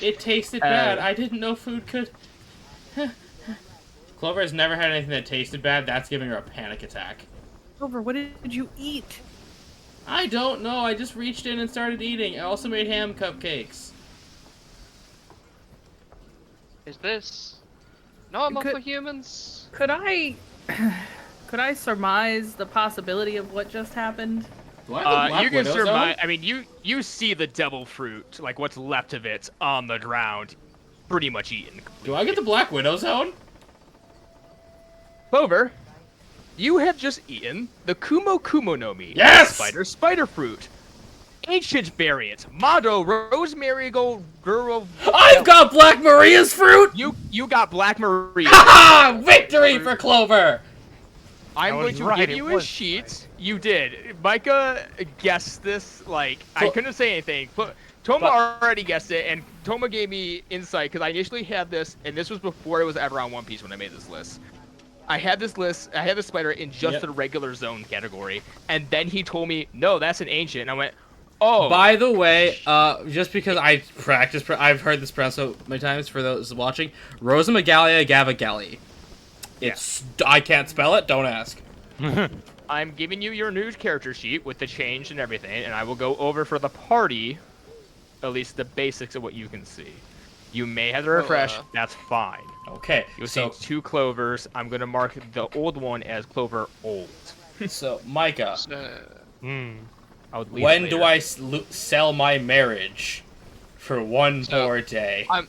It tasted bad. I didn't know food could. Clover has never had anything that tasted bad. That's giving her a panic attack. Clover, what did you eat? I don't know. I just reached in and started eating. I also made ham cupcakes. Is this normal Could- for humans? Could I surmise the possibility of what just happened? Do I have the Black You can Widow surmise. zone? I mean, you see the devil fruit, like what's left of it, on the ground, pretty much eaten. Do I get the Black Widow zone? Clover, you have just eaten the Kumo Kumo no Mi. Yes! Spider fruit. Ancient variant. Mado, Rosemary Gold, Girl. I've got Black Maria's fruit! You got Black Maria. Ha! Victory for Clover! I'm I going was to right, give it you a was sheet. You did. Micah guessed this. Like, I Clo- couldn't say anything. Toma But- already guessed it, and Toma gave me insight because I initially had this, and this was before it was ever on One Piece when I made this list. I had this list. I had the spider in just Yep. the regular zone category, and then he told me, "No, that's an ancient." And I went, "Oh." By the way, just because I've heard this pronounced so many times for those watching, Rosamagalia Gavagali. It's I can't spell it. Don't ask. I'm giving you your new character sheet with the change and everything, and I will go over for the party, at least the basics of what you can see. You may have to refresh. That's fine. Okay, You'll so see 2 clovers. I'm gonna mark the old one as clover old. so Micah, I'll leave when it do later. I sell my marriage for one So- more day? I'm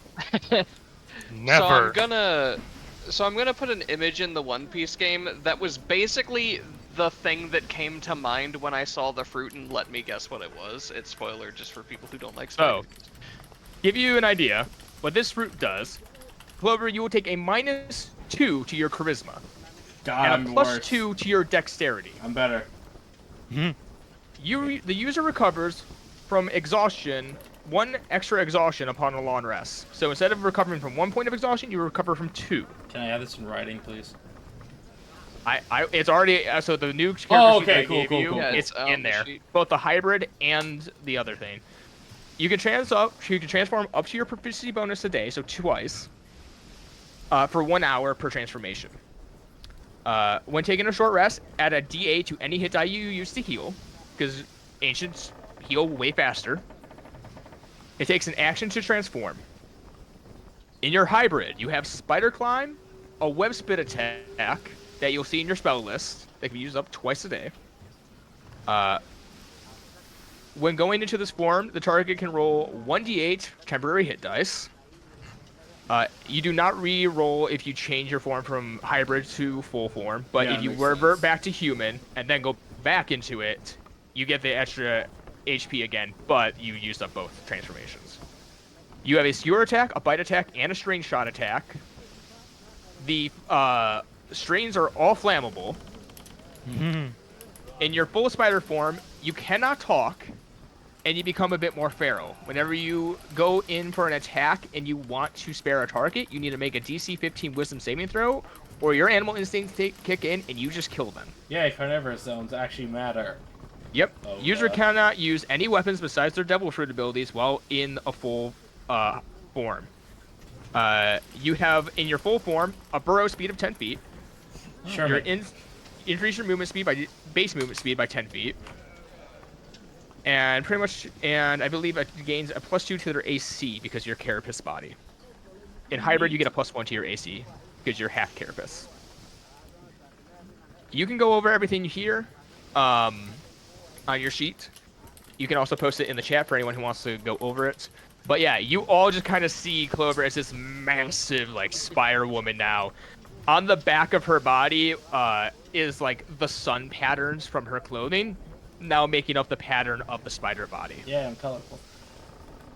Never. So I'm gonna put an image in the One Piece game that was basically the thing that came to mind when I saw the fruit, and let me guess what it was. It's spoiler just for people who don't like So, spiders. give you an idea what this fruit does. Clover, you will take a -2 to your charisma God, and a +2 to your dexterity. I'm better. The user recovers from exhaustion, 1 extra exhaustion upon a long rest. So instead of recovering from 1 point of exhaustion, you recover from 2. Can I have this in writing, please? It's already so the new character Oh, sheet okay, that I cool, gave cool, you, cool. Yeah, it's it's on in the there. sheet. Both the hybrid and the other thing. You can transform up to your proficiency bonus a day, so twice, for 1 hour per transformation. When taking a short rest, add a D8 to any hit die you use to heal, because ancients heal way faster. It takes an action to transform. In your hybrid, you have Spider Climb, a Web Spit attack that you'll see in your spell list that can be used up twice a day. When going into this form, the target can roll 1d8 temporary hit dice. You do not re-roll if you change your form from hybrid to full form, but Yeah, if you makes revert sense. back to human and then go back into it, you get the extra HP again, but you used up both transformations. You have a skewer attack, a bite attack, and a strange shot attack. The strains are all flammable. In your full spider form, you cannot talk, and you become a bit more feral. Whenever you go in for an attack and you want to spare a target, you need to make a DC 15 Wisdom saving throw, or your animal instincts kick in and you just kill them. Yay, carnivorous zones actually matter. Yep. Oh, User God. cannot use any weapons besides their devil fruit abilities while in a full form. You have in your full form a burrow speed of 10 feet. Sure. Your increase your movement speed by base movement speed by 10 feet. And pretty much, and I believe it gains a +2 to their AC because you're carapace body. In hybrid, you get a +1 to your AC because you're half carapace. You can go over everything here on your sheet. You can also post it in the chat for anyone who wants to go over it. But yeah, you all just kind of see Clover as this massive, like, spire woman now. On the back of her body is, like, the sun patterns from her clothing, now making up the pattern of the spider body. Yeah, I'm colorful.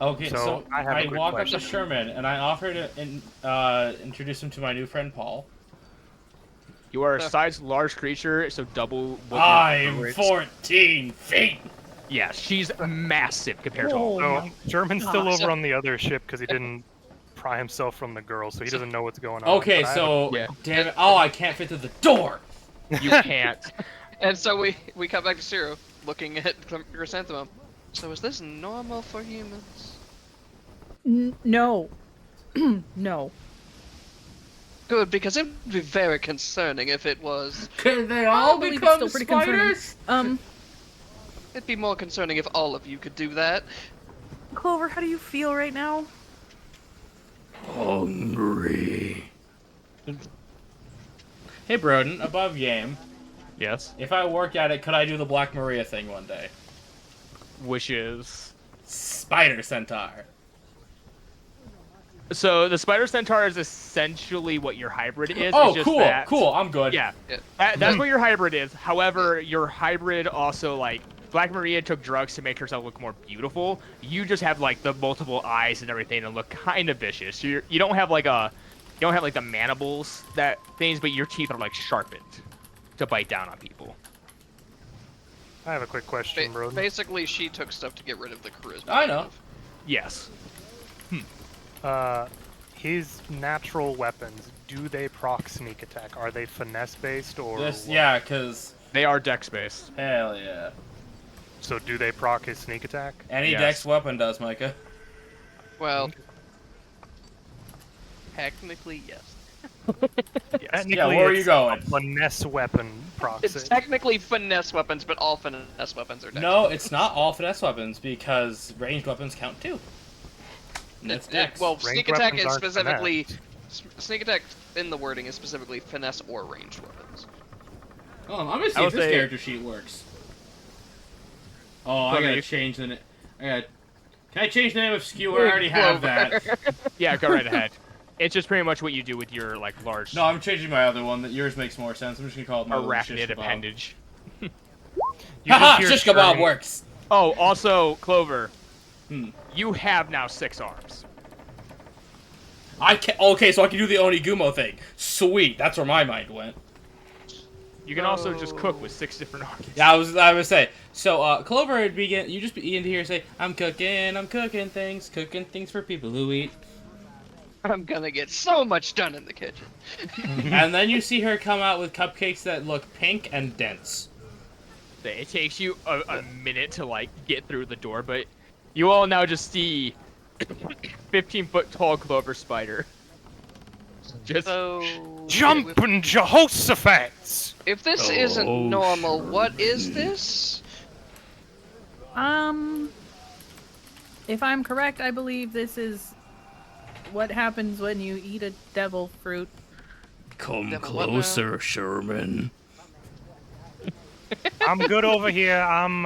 Okay, So, so I have a quick walk up question. to Sherman and I offer to introduce him to my new friend Paul. You are a size large creature, so double what your I'm coverage. 14 feet. Yeah, she's massive compared to all. So German's still gosh. over on the other ship because he didn't pry himself from the girl, so he doesn't know what's going on. Okay, But I have so Yeah. damn it! Oh, I can't fit through the door. You can't. And so we come back to Ciro, looking at Chrysanthemum. So is this normal for humans? No. No. Good, because it would be very concerning if it was. Could they I all believe it's become still pretty concerning. spiders? It'd be more concerning if all of you could do that. Clover, how do you feel right now? Hungry. Hey, Broden, above game. Yes. If I worked at it, could I do the Black Maria thing one day? Which is Spider Centaur. so the Spider Centaur is essentially what your hybrid is. Oh, it's just cool, that, cool. I'm good. Yeah, Yeah. that's what your hybrid is. However, your hybrid also like Black Maria took drugs to make herself look more beautiful. You just have like the multiple eyes and everything and look kind of vicious. You don't have like the mandibles that things, but your teeth are like sharpened to bite down on people. I have a quick question, bro. Basically, she took stuff to get rid of the charisma. I know. Yes. His natural weapons, do they proc sneak attack? Are they finesse based or? This, what? yeah, cause They are dex based. hell yeah. So do they proc his sneak attack? Any Yes. dex weapon does, Micah. Well, technically, yes. Technically, Yeah, where are you it's going? a finesse weapon procs It's it. technically finesse weapons, but all finesse weapons are dex. No, it's not all finesse weapons because ranged weapons count too. That's dex. Well, Ranged sneak attack weapons is aren't specifically sneak attack in the wording is specifically finesse or ranged weapons. Oh, I'm gonna see I if would this say- character sheet works. Oh, I Clover, gotta you- change the name. Can I change the name of Skewer? I already have that. Yeah, go right ahead. It's just pretty much what you do with your like large No, I'm changing my other one. That yours makes more sense. I'm just gonna call it my little shish arachnid kebab. appendage. You Haha, just hear shish kebab screaming. works. Oh, also Clover, Hmm. you have now 6 arms. I can Okay, so I can do the Onigumo thing. Sweet, that's where my mind went. You can also just cook with 6 different arms. Yeah, I would say. So, Clover would begin. You just begin to hear say, I'm cooking things for people who eat." I'm gonna get so much done in the kitchen. And then you see her come out with cupcakes that look pink and dense. It takes you a minute to like get through the door, but you all now just see 15-foot tall Clover spider. Just So Jumping Jehoshaphat! if this isn't normal, what is this? If I'm correct, I believe this is what happens when you eat a devil fruit. Come Devil what now? Sherman. I'm good over here. I'm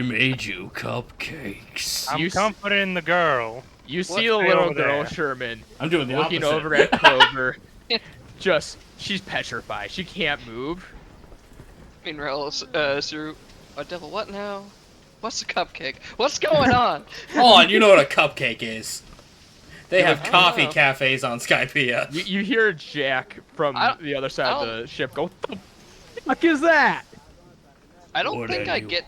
made you cupcakes. I'm You s- comforting the girl. you see the Stay little over girl there. Sherman I'm doing the looking opposite. over at Clover. She's petrified. She can't move. Meanwhile, Suru, a devil what now? What's a cupcake? What's going on? Hold on, you know what a cupcake is. They have I don't coffee know. cafes on Skypea. You hear Jack from I don't- the other side I of don't- the ship go, "What the fuck is that?" I don't What think are I you? get.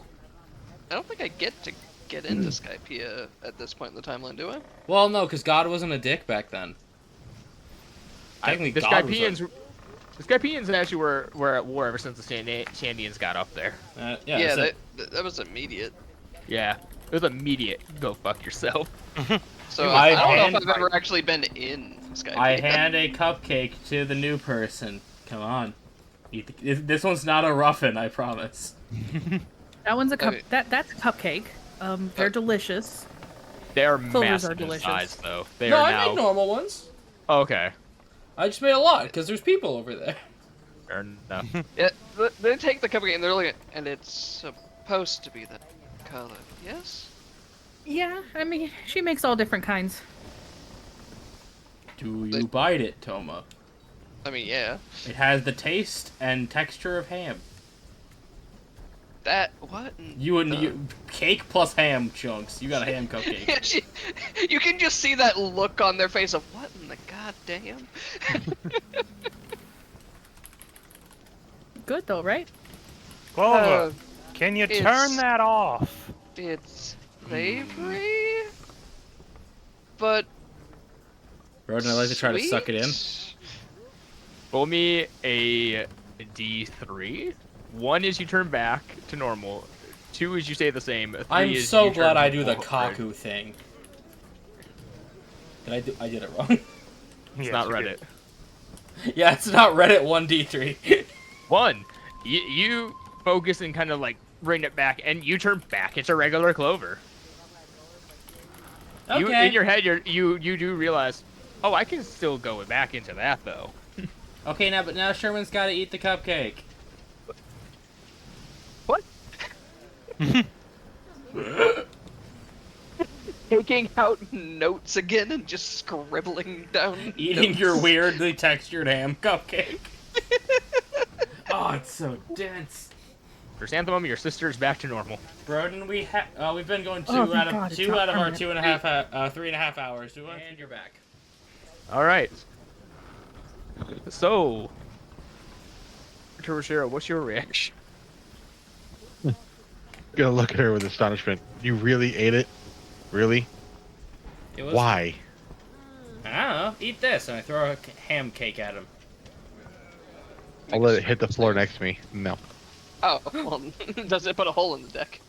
I don't think I get to get into Skypea at this point in the timeline, do I? Well, no, because God wasn't a dick back then. Technically, The God was Skypeans actually were at war ever since the Sandians got up there. yeah, that was immediate. Yeah, it was immediate. Go fuck yourself. So I I don't know hand- if I've ever actually been in Skypea. I hand a cupcake to the new person. Come on. Eat this one's not a ruffin, I promise. That one's a cup. Okay. That's a cupcake. They're delicious. They are Clovers massive are in delicious. size, though. They No, are I now. made normal ones. Okay, I just made a lot because there's people over there. fair enough. Yeah, they take the cupcake and they're looking, and it's supposed to be that color. Yes. Yeah, I mean, she makes all different kinds. Do you bite it, Toma? I mean, yeah. It has the taste and texture of ham. That what? You cake plus ham chunks. You got a ham cupcake. You can just see that look on their face of what in the goddamn. Good though, right? Clover, can you it's- turn that off? It's slavery, but Rodin, I like to try to suck it in. sweet? Roll me a D3 1 is you turn back to normal. 2 is you stay the same. 3 I'm is so you glad turn I do the forward. Kaku thing. I did it wrong. It's Yes, not you Reddit. did. Yeah, it's not Reddit 1D3. 1, you focus and kind of like bring it back, and you turn back. It's a regular clover. You Okay. in your head, you do realize, oh, I can still go back into that though. Okay, now Sherman's got to eat the cupcake. What? Taking out notes again and just scribbling down. Eating notes. your weirdly textured ham cupcake. Oh, it's so dense. Chrysanthemum, your sister's back to normal. Broden, we've been going Oh, thank God, it's two not out of our permanent. 3.5 hours. And you're back. All right. So, Torashiro, what's your reaction? Gonna look at her with astonishment. You really ate it? Really? It was, Why? I don't know. Eat this, and I throw a ham cake at him. I'll let it hit the floor next to me. No. Oh, well, does it put a hole in the deck?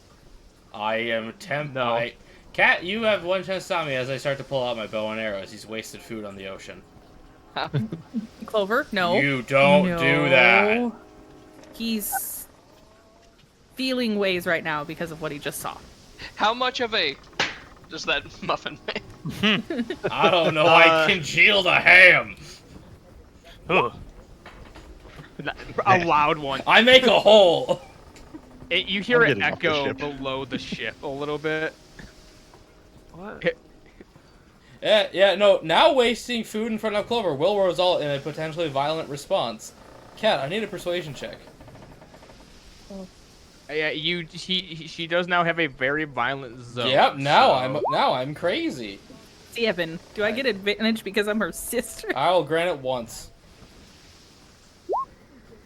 I am tempted. No. Cat, you have one chance to stop me as I start to pull out my bow and arrows. He's wasted food on the ocean. Clover, no. You don't do that. No. He's feeling ways right now because of what he just saw. How much of a does that muffin make? I don't know. I congealed a ham. Ugh. A loud one. I make a hole. You hear I'm it getting off the echo ship. below the ship a little bit. What? Yeah, no. Now wasting food in front of Clover will result in a potentially violent response. Cat, I need a persuasion check. Yeah, she does now have a very violent zone. Yep. Now so- I'm crazy. 7. Do I get advantage because I'm her sister? I will grant it once.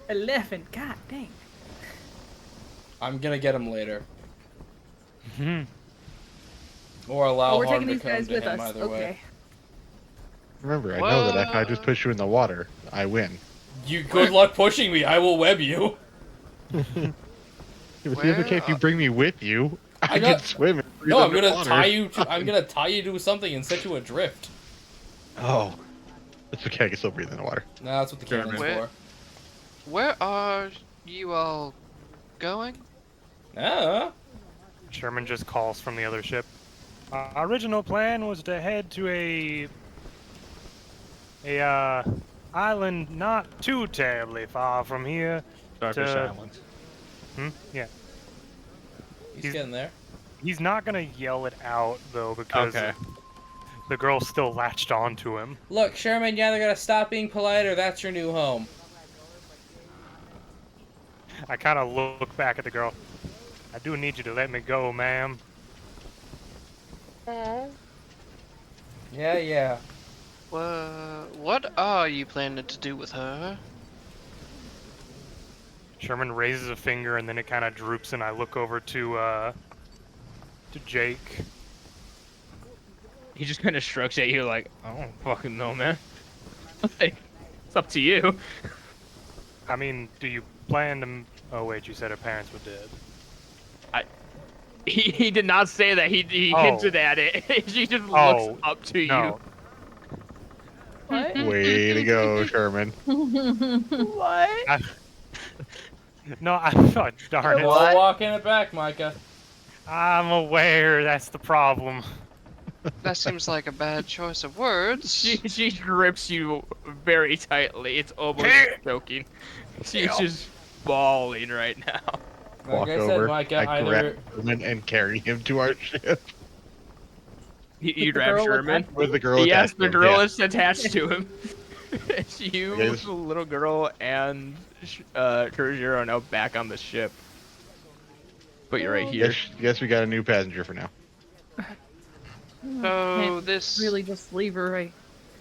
11. God dang. I'm gonna get him later. Or allow Oh, we're harm taking to these come guys to with him us. either Okay. way. Remember, I know that if I just push you in the water, I win. You good luck pushing me. I will web you. If it's okay if you bring me with you, I got- can swim. And breathe No, I'm gonna underwater. tie you. I'm gonna tie you to something and set you adrift. Oh, it's okay. I can still breathe in the water. No, that's what the cannon's Where- for. Where are you all going? Ah. Sherman just calls from the other ship. Our original plan was to head to a island not too terribly far from here. Starfish to- Island. Yeah. He's getting there. He's not gonna yell it out though because Okay. the girl's still latched onto him. Look, Sherman, you either gotta stop being polite or that's your new home. I kind of look back at the girl. I do need you to let me go, ma'am. Yeah. What are you planning to do with her? Sherman raises a finger and then it kind of droops, and I look over to Jake. He just kind of shrugs at you like, I don't fucking know, man. Like, it's up to you. I mean, do you plan to? Oh wait, you said her parents were dead. He did not say that. He Oh. hinted at it. She just Oh, looks up to No, What? Way to go, Sherman. What? no, I thought, darn it. We'll walk in it back, Micah. I'm aware that's the problem. That seems like a bad choice of words. She grips you very tightly. It's almost choking. She's just bawling right now. Walk Like I said, over, Micah, I either grab Sherman and carry him to our ship You The grab girl with Sherman. with the girl. Yes, attached to the him, girl yeah. is attached to him. You, Yes. the little girl, and Kurojiro are now back on the ship. But you're right here. Yes, we got a new passenger for now. So Can't this really just leave her right.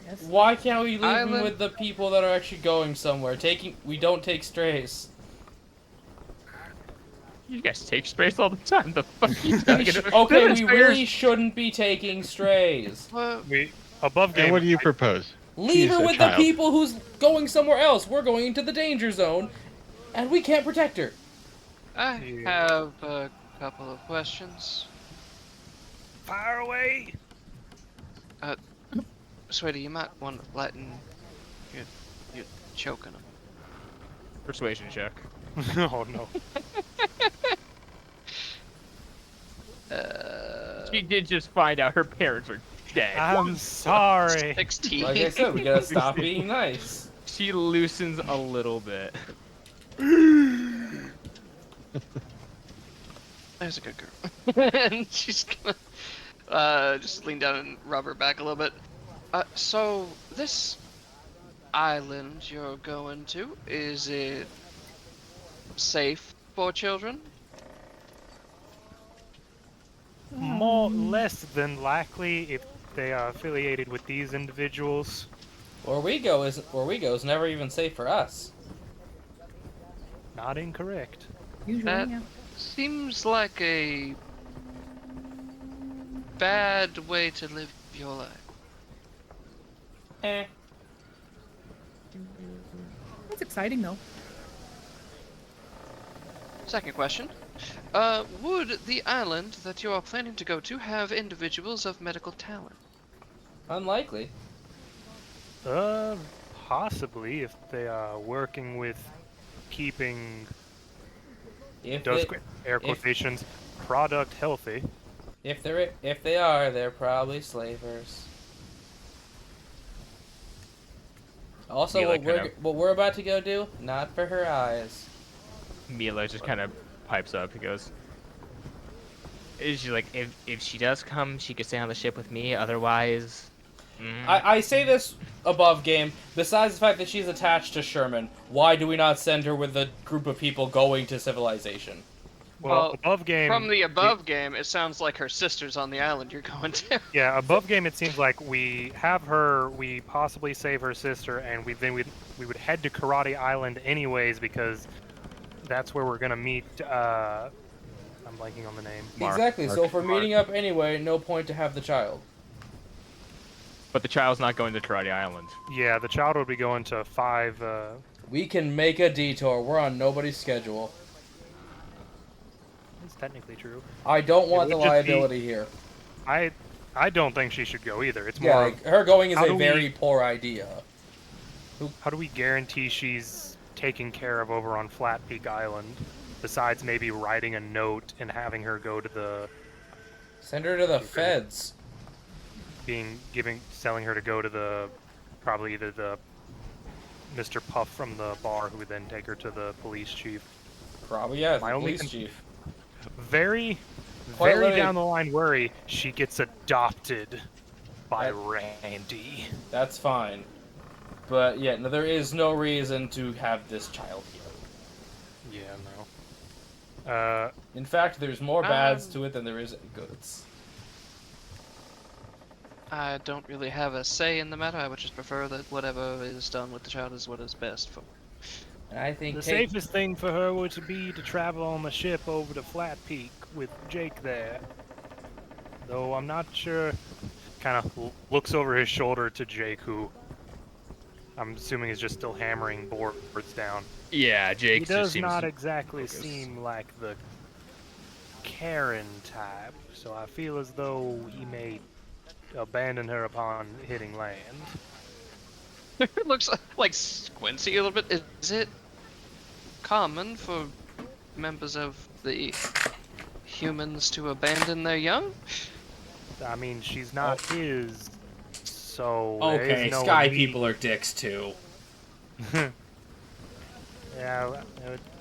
Yes. Why can't we leave him Island- with the people that are actually going somewhere? We don't take strays. You guys take strays all the time. The fuck are you talking about? Okay, This we is really shouldn't be taking strays. what? We above game. And what do you propose? Leave She's her a with child. the people who's going somewhere else. We're going into the danger zone, and we can't protect her. I Yeah. have a couple of questions. Fire away! Sweetie, you might want to lighten. You're choking him. Persuasion check. Oh no. She did just find out her parents are dead. I'm sorry. 16. Like I said, we gotta stop being nice. She loosens a little bit. There's a good girl. And she's gonna just lean down and rub her back a little bit. So this island you're going to, is it safe for children? More less than likely if they are affiliated with these individuals. Where we go is never even safe for us. Not incorrect. Usually, That yeah. seems like a bad way to live your life. Eh. It's exciting though. Second question. Would the island that you are planning to go to have individuals of medical talent? Unlikely. Possibly if they are working with keeping If those they, air if- quotations product healthy. if they are, they're probably slavers. Also, Mila what we're about to go do, not for her eyes. Mila just kind of pipes up. He goes, "Is she like if she does come, she could stay on the ship with me. Otherwise, I say this above game. Besides the fact that she's attached to Sherman, why do we not send her with a group of people going to civilization? Well, above game. From the above game, it sounds like her sister's on the island you're going to. Yeah, above game. It seems like we have her. We possibly save her sister, and we would head to Karate Island anyways because that's where we're gonna meet. I'm blanking on the name. Exactly. So if we're meeting up anyway, no point to have the child. but the child's not going to Karate Island." Yeah, the child would be going to 5. We can make a detour. We're on nobody's schedule. It's technically true. I don't want the would just be- liability here. I don't think she should go either. It's Yeah, more. like, her going is how a do we- very poor idea. How do we guarantee she's taken care of over on Flat Peak Island? Besides maybe writing a note and having her go to the Send her to the feds. selling her to go to the probably either the Mr. Puff from the bar who would then take her to the police chief. Probably, yeah, the My only police chief. Very Quite very literally- down the line worry she gets adopted by That- Randy. That's fine. But yeah, no, there is no reason to have this child here. Yeah, no. In fact, there's more bads to it than there is goods. I don't really have a say in the matter. I would just prefer that whatever is done with the child is what is best for. And I think The safest thing for her would be to travel on the ship over to Flat Peak with Jake there. Though I'm not sure. Kind of looks over his shoulder to Jake, who I'm assuming is just still hammering boards down. Yeah, Jake He just does seems not exactly focused. seem like the Karen type, so I feel as though he may abandon her upon hitting land. It looks like squinty a little bit. Is it common for members of the humans to abandon their young? I mean, she's not his, so there Okay, is no sky immediate- people are dicks too. Yeah,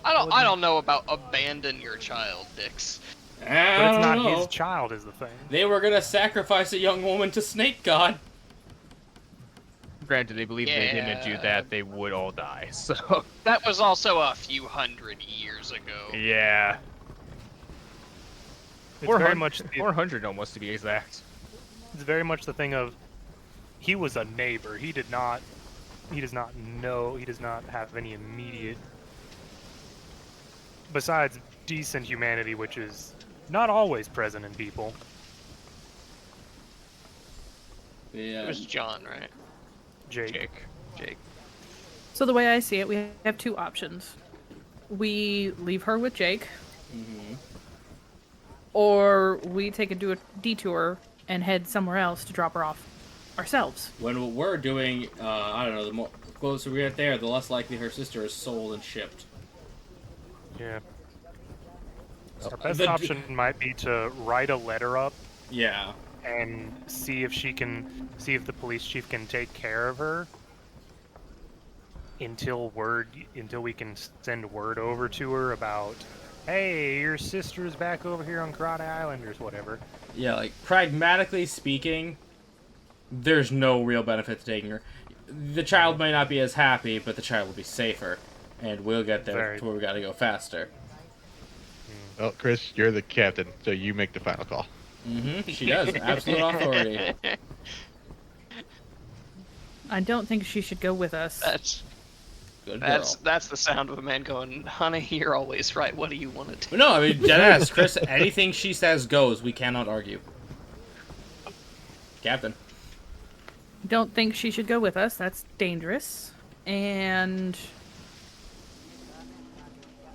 I don't know about abandon your child, Dix. but it's not know. his child is the thing. They were gonna sacrifice a young woman to Snake God. Granted, they believe if they didn't do Yeah. that, they would all die. So That was also a few hundred years ago. yeah, It's very much 400 almost to be exact. it's very much the thing of he was a neighbor. He does not know, he does not have any immediate besides decent humanity, which is not always present in people. Yeah. It was John, right? Jake. Jake. So the way I see it, we have two options. We leave her with Jake, Mm-hmm. or we take a detour and head somewhere else to drop her off ourselves. When what we're doing, I don't know, the more closer we get there, the less likely her sister is sold and shipped. Yeah. Oh, Our best the- option might be to write a letter up Yeah. and see if the police chief can take care of her until we can send word over to her about, hey, your sister's back over here on Karate Island or whatever. Yeah, like, pragmatically speaking, there's no real benefit to taking her. The child might not be as happy, but the child will be safer. And we'll get there to where we gotta go faster. Well, Chris, you're the captain, so you make the final call. Mm-hmm. She does. Absolute authority. I don't think she should go with us. Good girl. That's the sound of a man going, honey, you're always right. What do you want to do? But no, I mean, deadass, Chris, anything she says goes. We cannot argue. Captain. Don't think she should go with us. That's dangerous. And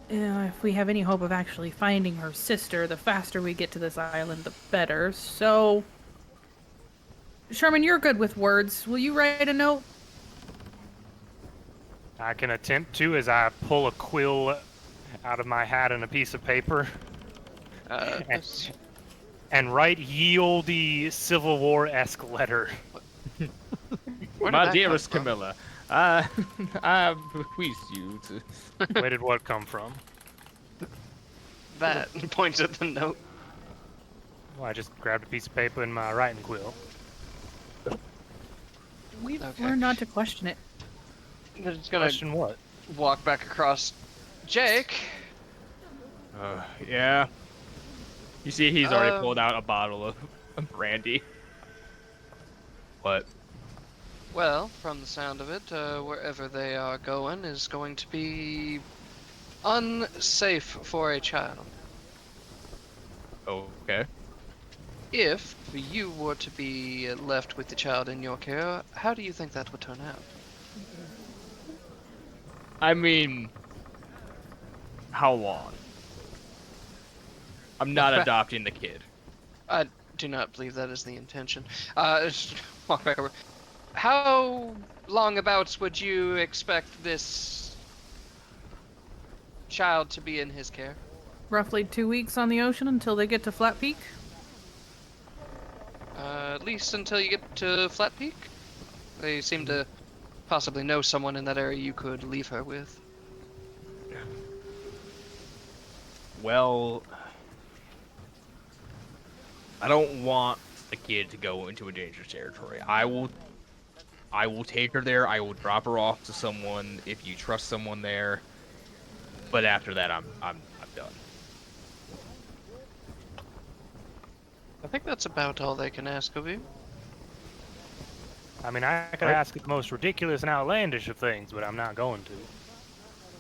if we have any hope of actually finding her sister, the faster we get to this island, the better. So, Sherman, you're good with words. Will you write a note? I can attempt to as I pull a quill out of my hat and a piece of paper and write ye olde Civil War-esque letter. Where did My that dearest come from? Camilla, I bequeath you to. Where did what come from? That points at the note. Well, I just grabbed a piece of paper and my writing quill. We've Okay. learned not to question it. They're just gonna Question what? walk back across. Jake, Yeah. You see, he's already Um, pulled out a bottle of brandy. What? well, from the sound of it, wherever they are going is going to be unsafe for a child. Okay. If you were to be left with the child in your care, how do you think that would turn out? I mean, how long? I'm not adopting the kid. I do not believe that is the intention. Just walk back over. How long abouts would you expect this child to be in his care? Roughly 2 weeks on the ocean until they get to Flat Peak. At least until you get to Flat Peak? They seem to possibly know someone in that area you could leave her with. Well, I don't want the kid to go into a dangerous territory. I will take her there. I will drop her off to someone if you trust someone there. But after that, I'm done. I think that's about all they can ask of you. I mean, I could ask the most ridiculous and outlandish of things, but I'm not going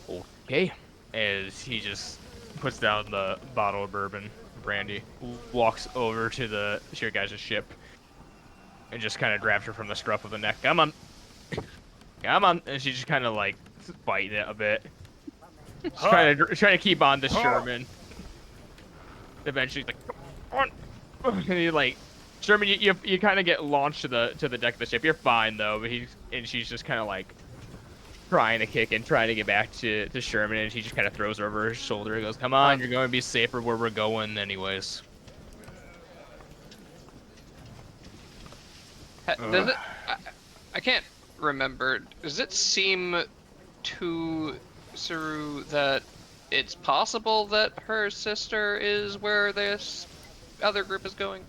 to. Okay. As he just puts down the bottle of bourbon, brandy, walks over to your guys' ship, and just kind of grabs her from the scruff of the neck. Come on. Come on. And she's just kind of like biting it a bit. Just trying to keep on to Sherman. Eventually, he's like, come on. And he like, Sherman, you kind of get launched to the deck of the ship. You're fine though, but she's just kind of like trying to kick and trying to get back to Sherman, and he just kind of throws her over his shoulder. He goes, "Come on, you're going to be safer where we're going, anyways." Does it? I can't remember. Does it seem to Saru that it's possible that her sister is where this other group is going?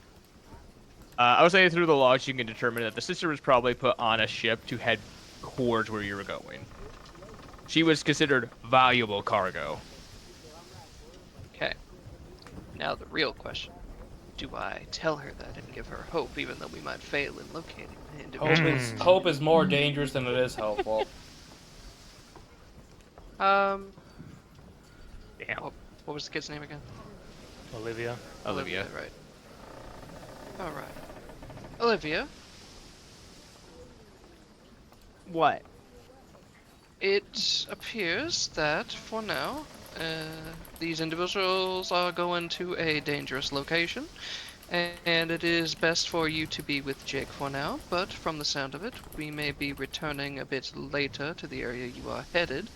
I was saying through the logs, you can determine that the sister was probably put on a ship to head towards where you were going. She was considered valuable cargo. Okay. Now the real question. Do I tell her that and give her hope, even though we might fail in locating the individual? Hope is more dangerous than it is helpful. Damn. What was the kid's name again? Olivia. Olivia. Right. Alright. Olivia, What? It appears that, for now, these individuals are going to a dangerous location, and it is best for you to be with Jake for now, but from the sound of it, we may be returning a bit later to the area you are headed,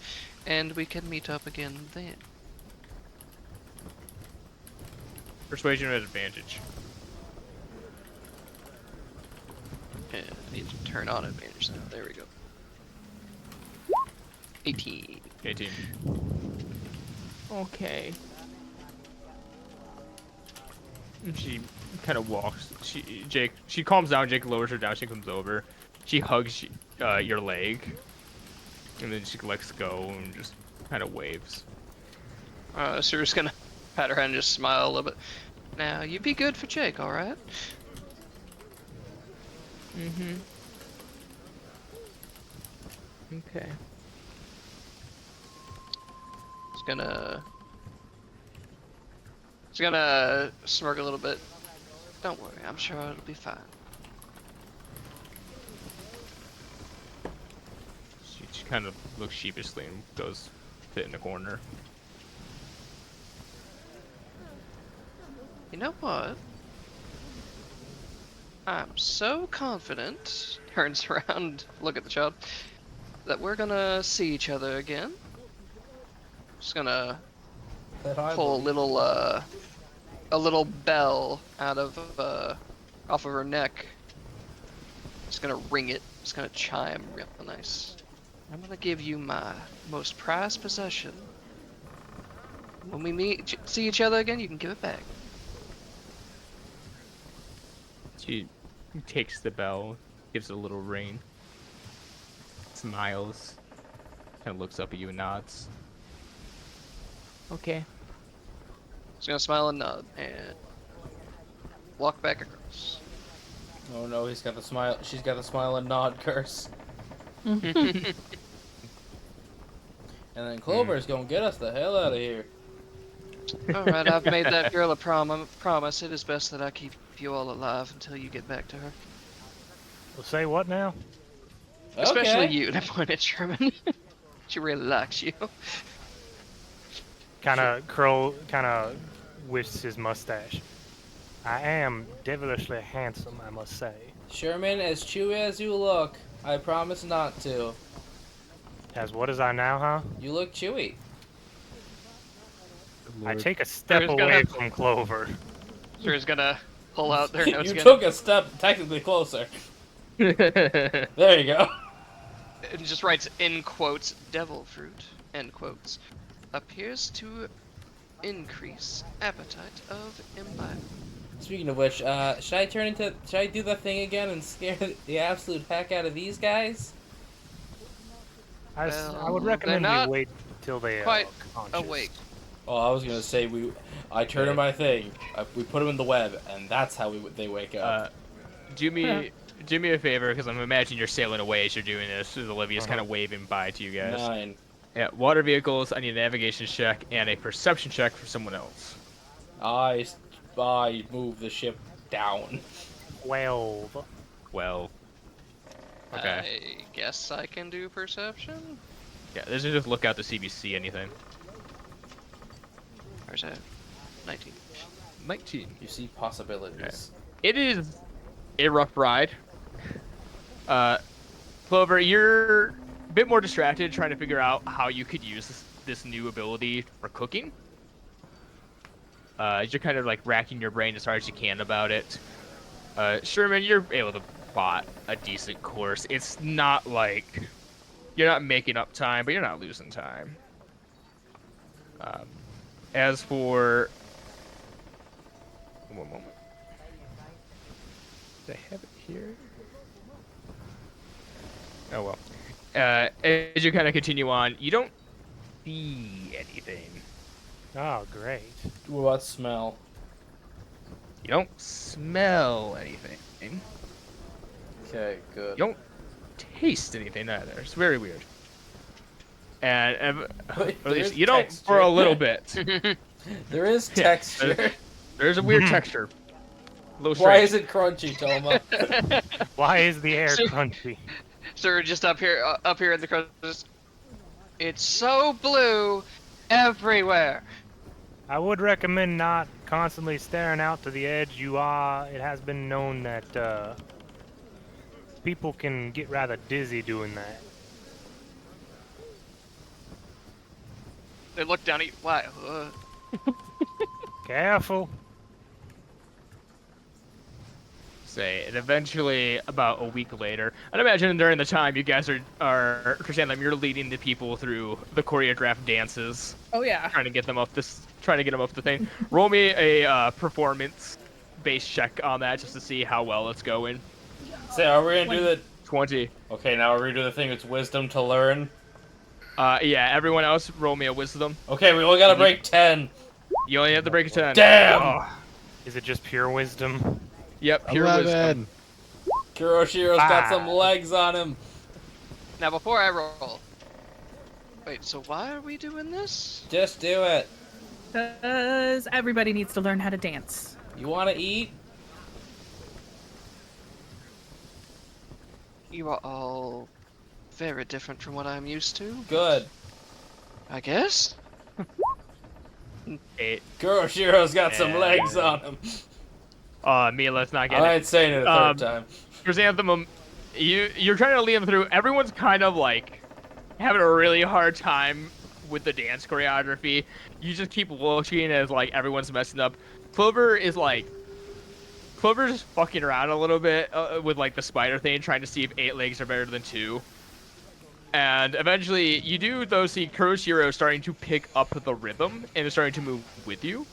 and we can meet up again then. Persuasion at advantage. Yeah, I need to turn on advantage now. There we go. 18. 18. Okay. And she kind of walks. She calms down. Jake lowers her down. She comes over. She hugs your leg, and then she lets go and just kind of waves. So we're just gonna pat her hand and just smile a little bit. Now, you be good for Jake, alright? Mm-hmm. Okay. It's gonna smirk a little bit. Don't worry, I'm sure it'll be fine. She kind of looks sheepishly and goes sit in the corner. You know what? I'm so confident, turns around, look at the child, that we're gonna see each other again. Just gonna pull a little bell out of, off of her neck. Just gonna ring it, just gonna chime real nice. I'm gonna give you my most prized possession. When we see each other again, you can give it back. She takes the bell, gives it a little ring, smiles, kind of looks up at you and nods. Okay. Just gonna smile and nod and walk back across. Oh no, he's got the smile. She's got the smile and nod curse. And then Clover's gonna get us the hell out of here. Alright, I've made that girl a promise. It is best that I keep you all alive until you get back to her. Well, say what now? Especially Okay. you, and I point at Sherman. She really likes you. Kind of whisks his mustache. I am devilishly handsome, I must say. Sherman, as chewy as you look, I promise not to. As what is I now, huh? You look chewy. I take a step There's away gonna- from Clover. Sher's gonna pull out their notes You again. took a step technically closer. There you go. It just writes in quotes, devil fruit, end quotes. Appears to increase appetite of imbibe. Speaking of which, should I do the thing again and scare the absolute heck out of these guys? I Well, would they're recommend not we wait till they quite are conscious. awake. Oh, I was gonna say I turn on my thing, we put them in the web, and that's how they wake up. Do me a favor, because I'm imagining you're sailing away as you're doing this. As Olivia's kind of waving by to you guys. 9. Yeah, water vehicles. I need a navigation check and a perception check for someone else. I move the ship down. 12. Well. Okay. I guess I can do perception? Yeah, this is just look out to see if you see anything. Where's that? 19. 19. You see possibilities. It is a rough ride. Clover, you're a bit more distracted trying to figure out how you could use this new ability for cooking. You're kind of like racking your brain as hard as you can about it. Sherman, you're able to plot a decent course. It's not like you're not making up time, but you're not losing time. As for... One moment. Did I have it here? Oh well. As you kind of continue on, you don't see anything. Oh, great. What about smell? You don't smell anything. Okay, good. You don't taste anything either. It's very weird. And or at least you don't for a little bit. There is texture. There's a weird texture. A little Why strange. is it crunchy, Toma? Why is the air crunchy? So we're just up here in the crowd. Just, It's so blue everywhere. I would recommend not constantly staring out to the edge. It has been known that people can get rather dizzy doing that. They look down at you. Why? Careful. Say, and eventually, about a week later, I'd imagine during the time you guys are Chrysanthemum, you're leading the people through the choreographed dances, Oh yeah. trying to get them up the thing. Roll me a performance-based check on that just to see how well it's going. Say, are we gonna do the... 20. Okay, now we're gonna do the thing. It's wisdom to learn. Yeah, everyone else, roll me a wisdom. Okay, we only gotta break 10. You only have to break a 10. Damn! Oh. Is it just pure wisdom? Yep, pure 11. wisdom. Kuroshiro's got some legs on him. Now, before I roll. Wait, so why are we doing this? Just do it. Because everybody needs to learn how to dance. You wanna eat? You are all very different from what I'm used to. Good. I guess? 8. Kuroshiro's got some Yeah. legs on him. Mila's not getting I it. ain't saying it a third time. Chrysanthemum, you're trying to lead them through. Everyone's kind of like having a really hard time with the dance choreography. You just keep looking as like everyone's messing up. Clover's fucking around a little bit with like the spider thing, trying to see if 8 legs are better than 2. And eventually, you do though see Kuroshiro starting to pick up the rhythm and is starting to move with you.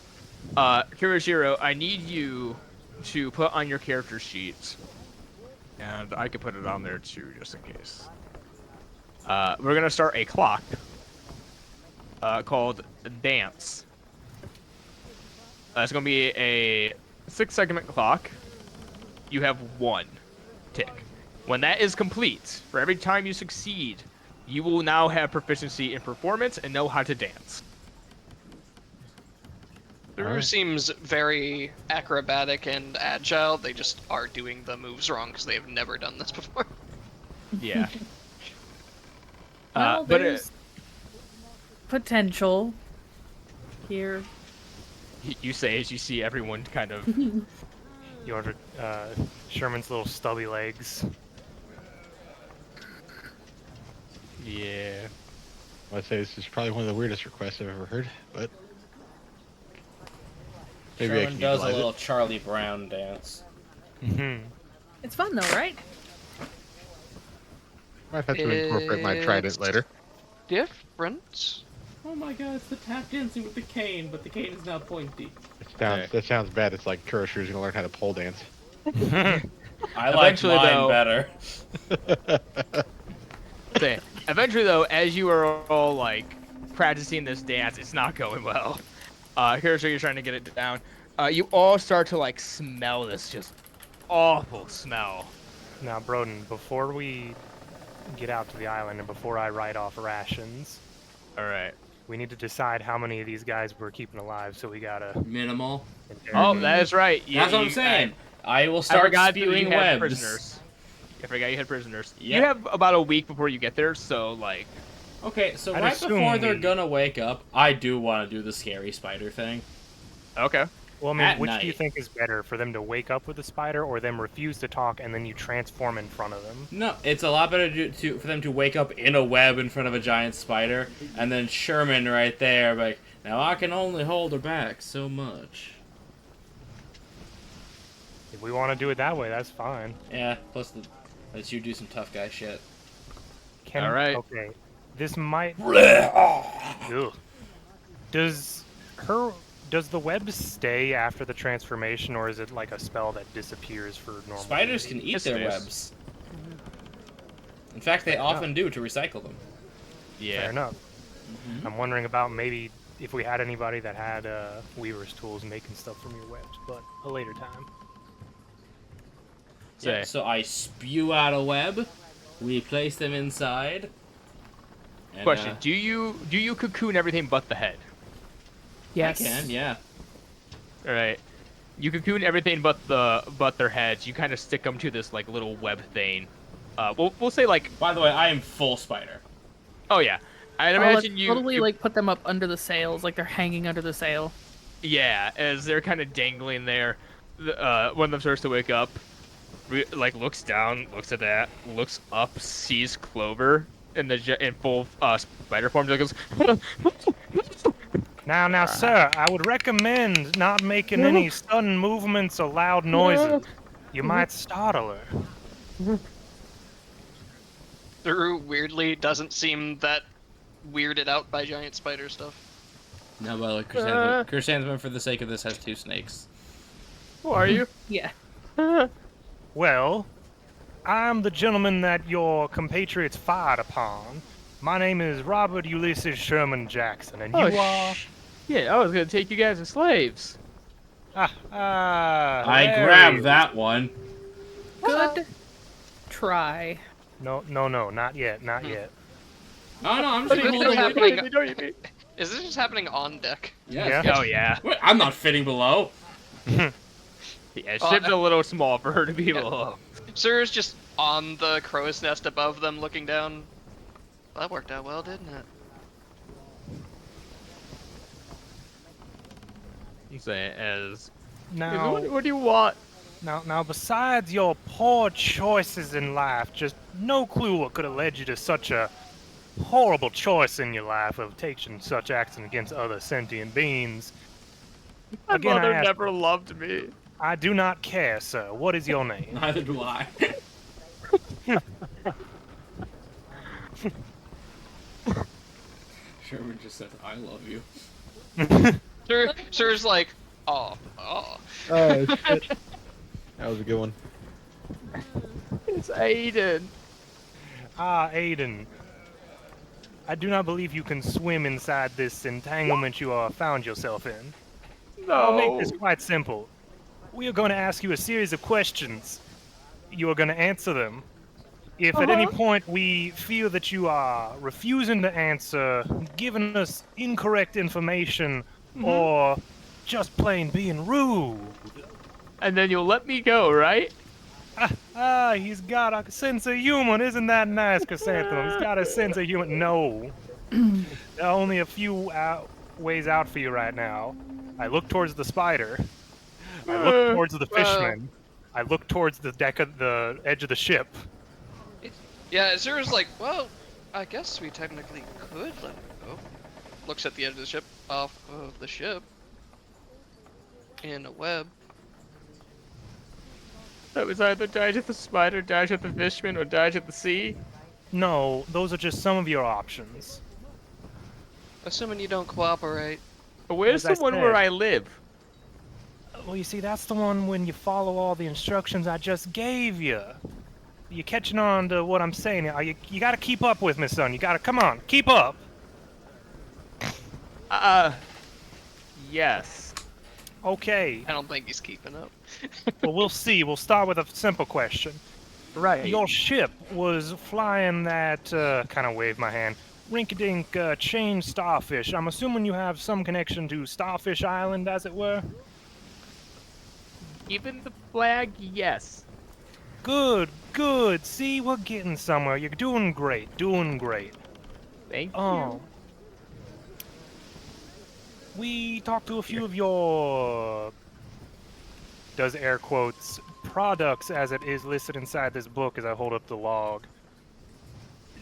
Kuroshiro, I need you to put on your character sheets, and I can put it on there too, just in case. We're gonna start a clock called Dance. It's gonna be a 6-segment clock. You have 1 tick. When that is complete, for every time you succeed, you will now have proficiency in performance and know how to dance. The crew Alright. seems very acrobatic and agile. They just are doing the moves wrong because they have never done this before. Yeah. Well, but there's potential here. you say as you see everyone kind of. You ordered Sherman's little stubby legs. Yeah. I'd say this is probably one of the weirdest requests I've ever heard, but maybe I Sherman can does a utilize little it. Charlie Brown dance. Mm-hmm. It's fun though, right? Might have to incorporate my trident later. Different. Oh my god, it's the tap dancing with the cane, but the cane is now pointy. That sounds bad. It's like Kuroshiro's gonna learn how to pole dance. I like Eventually, mine though- better. Say, eventually though, as you are all like practicing this dance, it's not going well. Here's where you're trying to get it down. You all start to like smell this just awful smell. Now, Broden, before we get out to the island and before I write off rations, All right. we need to decide how many of these guys we're keeping alive, so we gotta Minimal. Oh, interrogate. that is right. That's what I'm saying. I will I start forgot that spewing you had webs. prisoners. I forgot you had prisoners. Yep. You have about a week before you get there, so like. Okay, so I'd right assume before they're we- gonna wake up, I do want to do the scary spider thing. Okay. Well, I mean, at which do you night. think is better, for them to wake up with a spider or them refuse to talk and then you transform in front of them? No, it's a lot better for them to wake up in a web in front of a giant spider, and then Sherman right there, like, now I can only hold her back so much. If we want to do it that way, that's fine. Yeah, plus lets you do some tough guy shit. Can, All right. Okay. This might. Spiders Ugh. Does the web stay after the transformation, or is it like a spell that disappears for normal? can eat Yes, their it is. webs. In fact, they often do to recycle them. Yeah. Fair enough. I'm wondering about maybe if we had anybody that had Weaver's tools making stuff from your webs, but a later time. Yeah, Say. so I spew out a web, we place them inside. And, Question: Do you cocoon everything but the head? Yes. I can, yeah. All right. You cocoon everything but their heads. You kind of stick them to this like little web thing. We'll say like, By the way, I am full spider. oh yeah. I'd Let's imagine you totally like put them up under the sails, like they're hanging under the sail. Yeah, as they're kind of dangling there, one of them starts to wake up, like looks down, looks at that, looks up, sees Clover in full spider form, just goes. Now, sir, I would recommend not making any sudden movements or loud noises. You might startle her. Thuru weirdly doesn't seem that weirded out by giant spider stuff. No, well, Chrysanthemum, for the sake of this, has 2 snakes. Who are you? Yeah. Well, I'm the gentleman that your compatriots fired upon. My name is Robert Ulysses Sherman Jackson, and you are... Yeah, I was gonna take you guys as slaves. I Larry. grabbed that one. Good try. No, not yet, not yet. Oh no, I'm Is just this holding just it. happening? Is this just happening on deck? Yes. Yeah. Oh yeah. Wait, I'm not fitting below. Yeah, ship's a little small for her to be below. Sir's just on the crow's nest above them, looking down. Well, that worked out well, didn't it? You say as. Now, What do you want? now, besides your poor choices in life, just no clue what could have led you to such a horrible choice in your life of taking such action against other sentient beings. My Again, mother I ask- never loved me. I do not care, sir. What is your name? Neither do I. Sherman just says, "I love you." Sir's like, oh. Oh shit. That was a good one. It's Aiden. Ah, Aiden. I do not believe you can swim inside this entanglement you found yourself in. No. I'll make this quite simple. We are going to ask you a series of questions. You are going to answer them. If at any point we feel that you are refusing to answer, giving us incorrect information, or just plain being rude. And then you'll let me go, right? He's got a sense of humor. Isn't that nice, Chrysanthemum? He's got a sense of humor. No. There are only a few ways out for you right now. I look towards the spider. I look towards the fishman. I look towards the deck of the edge of the ship. Yeah, Sir's like, well, I guess we technically could let him go. Looks at the edge of the ship, off of the ship. In a web. That was either dive at the spider, dive at the fishman, or dive at the sea. No, those are just some of your options. Assuming you don't cooperate. But where's As the I one where said. I live? Well, you see, that's the one when you follow all the instructions I just gave you. You catching on to what I'm saying? You gotta keep up with me, son. You gotta, come on, keep up. Yes. Okay, I don't think he's keeping up. well, we'll see. We'll start with a simple question. Right. Your ship was flying that, kind of wave my hand, rink-a-dink chain starfish. I'm assuming you have some connection to Starfish Island, as it were? Even the flag, yes. Good, good. See, we're getting somewhere. You're doing great, doing great. Thank Oh. We talked to a few of your, does air quotes, products as it is listed inside this book as I hold up the log.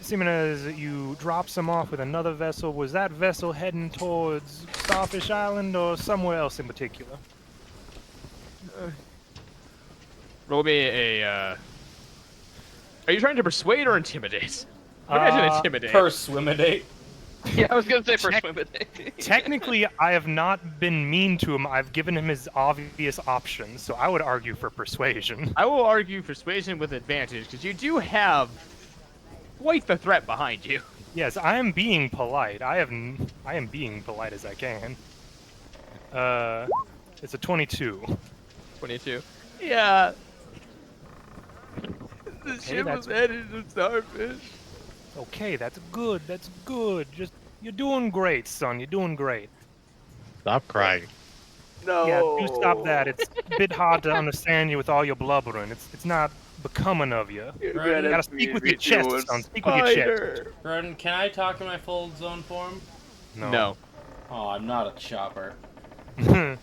Seeming as you dropped some off with another vessel, was that vessel heading towards Starfish Island or somewhere else in particular? Roll me a, Are you trying to persuade or intimidate? I imagine intimidate. Perswimidate. Yeah, I was gonna say first swim, but Technically, I have not been mean to him. I've given him his obvious options, so I would argue for persuasion. I will argue persuasion with advantage, because you do have quite the threat behind you. Yes, I am being polite. I am being polite as I can. It's a 22. 22. Yeah. The ship that's- was headed to Starfish. Okay, that's good. That's good. Just you're doing great, son. You're doing great. Stop crying. No. Yeah, do stop that. It's a bit hard to understand you with all your blubbering. It's not becoming of you? Rodden, You gotta speak with your chest, son. Speak with your chest. Rodden, can I talk in my full zone form? No. Oh, I'm not a chopper. No.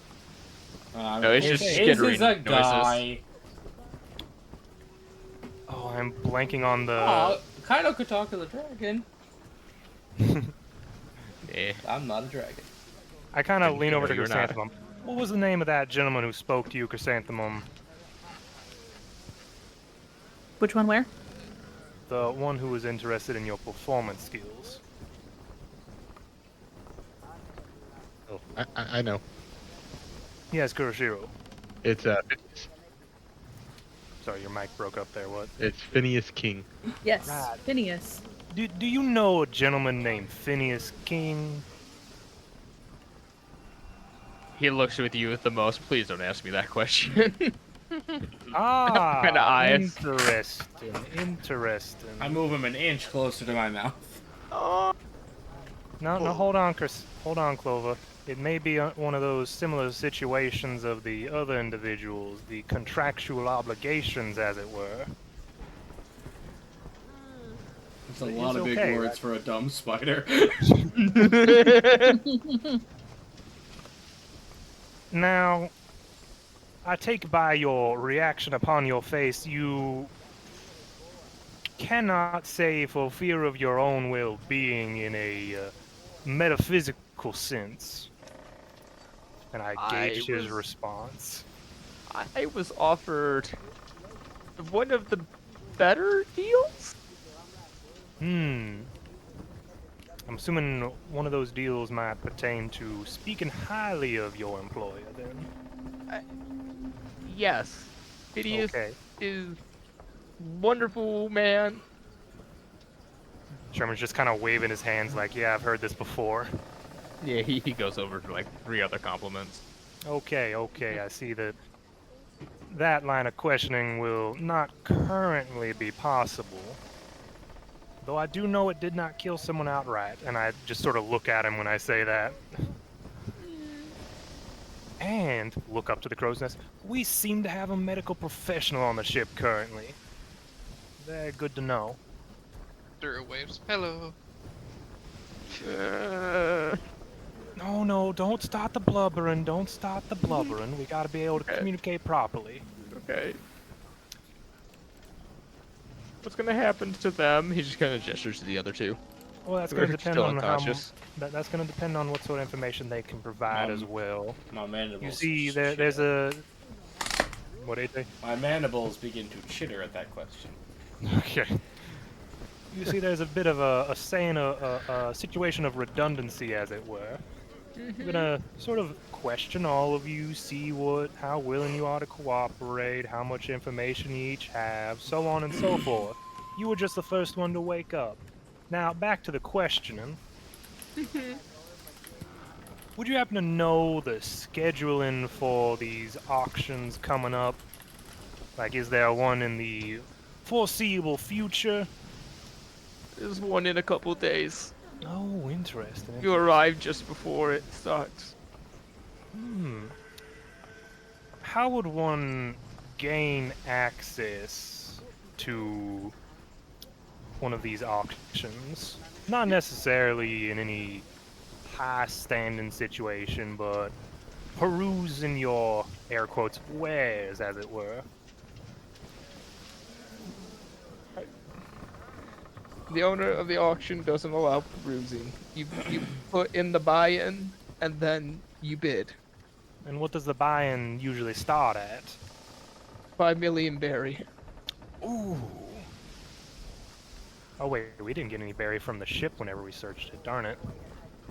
No, it's just This skittering is a noises. guy. Oh, I'm blanking on the. Oh, Kaido could talk to the dragon. Eh. I'm not a dragon. I kind of lean over to you're not. Chrysanthemum. What was the name of that gentleman who spoke to you, Chrysanthemum? Which one? Where? The one who was interested in your performance skills. Oh, I know. Yes, Kuroshiro. It's Sorry, your mic broke up there. What? it's Phineas King. Yes, Right. Phineas. Do you know a gentleman named Phineas King? He looks with you with the most. Please don't ask me that question. Ah, Kinda eyes. Interesting. I move him an inch closer to my mouth. No, hold on, Chris. Hold on, Clover. It may be one of those similar situations of the other individuals, the contractual obligations, as it were. It's a It's lot of big okay, words right? for a dumb spider. Now, I take by your reaction upon your face, you cannot say for fear of your own well-being in a metaphysical sense. And I gauged his was- response. I was offered one of the better deals. I'm assuming one of those deals might pertain to speaking highly of your employer, then. Yes, Phineas Okay. is wonderful man. Sherman's just kind of waving his hands like, yeah, I've heard this before. Yeah, he goes over to like 3 other compliments. Okay, I see that line of questioning will not currently be possible. Though I do know it did not kill someone outright, and I just sort of look at him when I say that. And look up to the crow's nest. We seem to have a medical professional on the ship currently. Very good to know. Through waves. Hello. No, don't start the blubbering. Don't start the blubbering. We gotta be able to Okay. communicate properly. Okay. What's gonna happen to them? He just kind of gestures to the other 2. Well, that's They're gonna depend still on unconscious. that's gonna depend on what sort of information they can provide as well. My mandibles. You see, there's a. What did they? My mandibles begin to chitter at that question. Okay. You see, there's a bit of a situation of redundancy, as it were. I'm gonna sort of question all of you, see how willing you are to cooperate, how much information you each have, so on and so forth. You were just the first one to wake up. Now, back to the questioning. Would you happen to know the scheduling for these auctions coming up? Like, is there one in the foreseeable future? There's one in a couple days. Oh, interesting. You arrive just before it starts. How would one gain access to one of these auctions? Not necessarily in any high-standing situation, but perusing your, air quotes, wares, as it were. The owner of the auction doesn't allow perusing. You put in the buy-in, and then you bid. And what does the buy-in usually start at? 5 million berry. Ooh. Oh wait, we didn't get any berry from the ship whenever we searched it, darn it.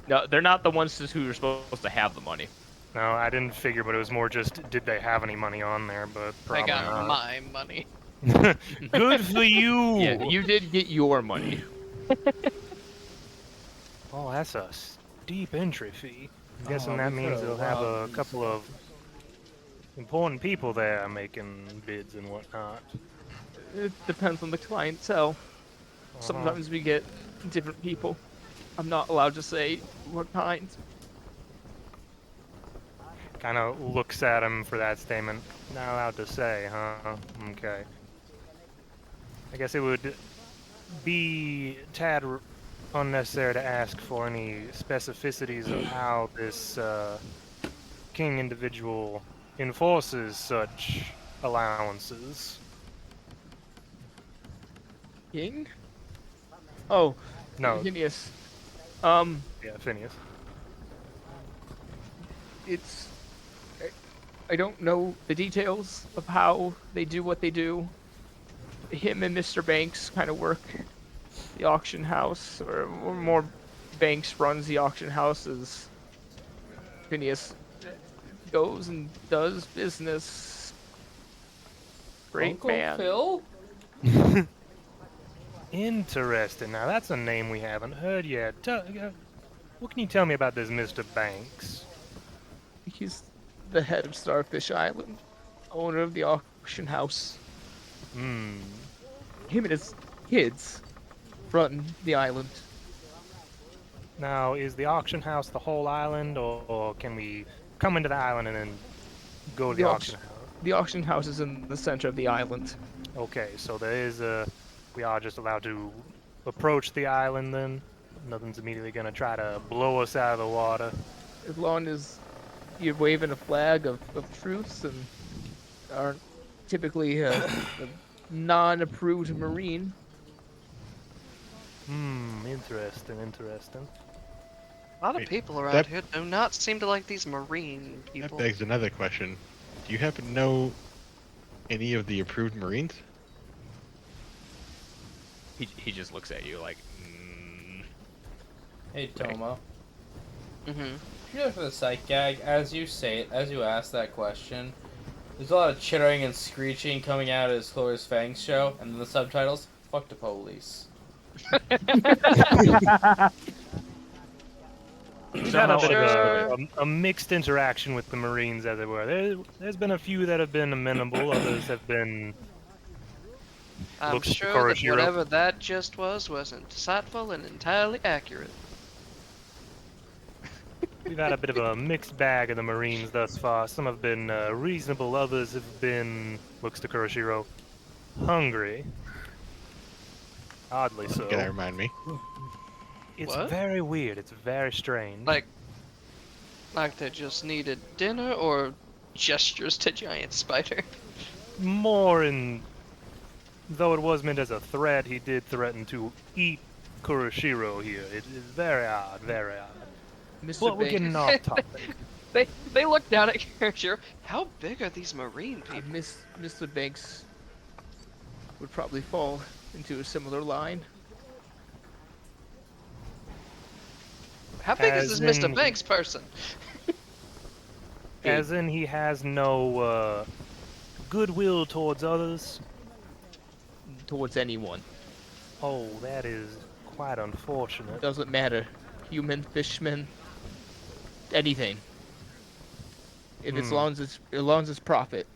No, they're not the ones who are supposed to have the money. No, I didn't figure, but it was more just, did they have any money on there, but I probably got not. my money. Good for you! Yeah, you did get your money. Oh, that's a steep entry fee. I'm guessing Oh, that we means could've it'll have a robbed couple of important people there making bids and whatnot. It depends on the clientele. Uh-huh. Sometimes we get different people. I'm not allowed to say what kind. Kind of looks at him for that statement. Not allowed to say, huh? Okay. I guess it would be tad unnecessary to ask for any specificities of how this king individual enforces such allowances. King? Oh, No, Phineas. yeah, Phineas. It's. I don't know the details of how they do what they do. Him and Mr. Banks kind of work the auction house, or more Banks runs the auction house as Phineas goes and does business. Great Uncle man. Phil? Interesting. Now that's a name we haven't heard yet. What can you tell me about this Mr. Banks? He's the head of Starfish Island, owner of the auction house. Hmm. Him and his kids run the island. Now, is the auction house the whole island, or can we come into the island and then go to the auction house? The auction house is in the center of the island. Okay, so there is we are just allowed to approach the island then? Nothing's immediately gonna try to blow us out of the water. As long as you're waving a flag of truce and aren't typically a non-approved Marine. Interesting. A lot of Wait, people around that- here do not seem to like these marine That people. begs another question. Do you happen to know any of the approved Marines? He just looks at you like, Hey, Tomo. Mm-hmm. Just for the sight gag, as you say it, as you ask that question, there's a lot of chittering and screeching coming out of his Cloris Fangs show, and then the subtitles, fuck the police. We've had a bit Sure. of a mixed interaction with the Marines, as it were. There's been a few that have been amenable, others have been... I'm Looks sure that Kuroshiro. whatever that just was insightful and entirely accurate. We've had a bit of a mixed bag of the Marines thus far. Some have been reasonable, others have been, looks to Kuroshiro, hungry. Oddly so. Can I remind me? It's What? very weird, it's very strange. Like they just needed dinner or gestures to giant spider. More in... Though it was meant as a threat, he did threaten to eat Kuroshiro here. It is very odd, very odd. Mr. But we're getting off topic. They look down at Kirishiro. How big are these marine people? Mr. Banks would probably fall into a similar line. How big As is this Mr. in- Banks person? As in he has no goodwill towards others. Towards anyone. Oh, that is quite unfortunate. Doesn't matter. Human, fishman, anything. If as long as it's profit.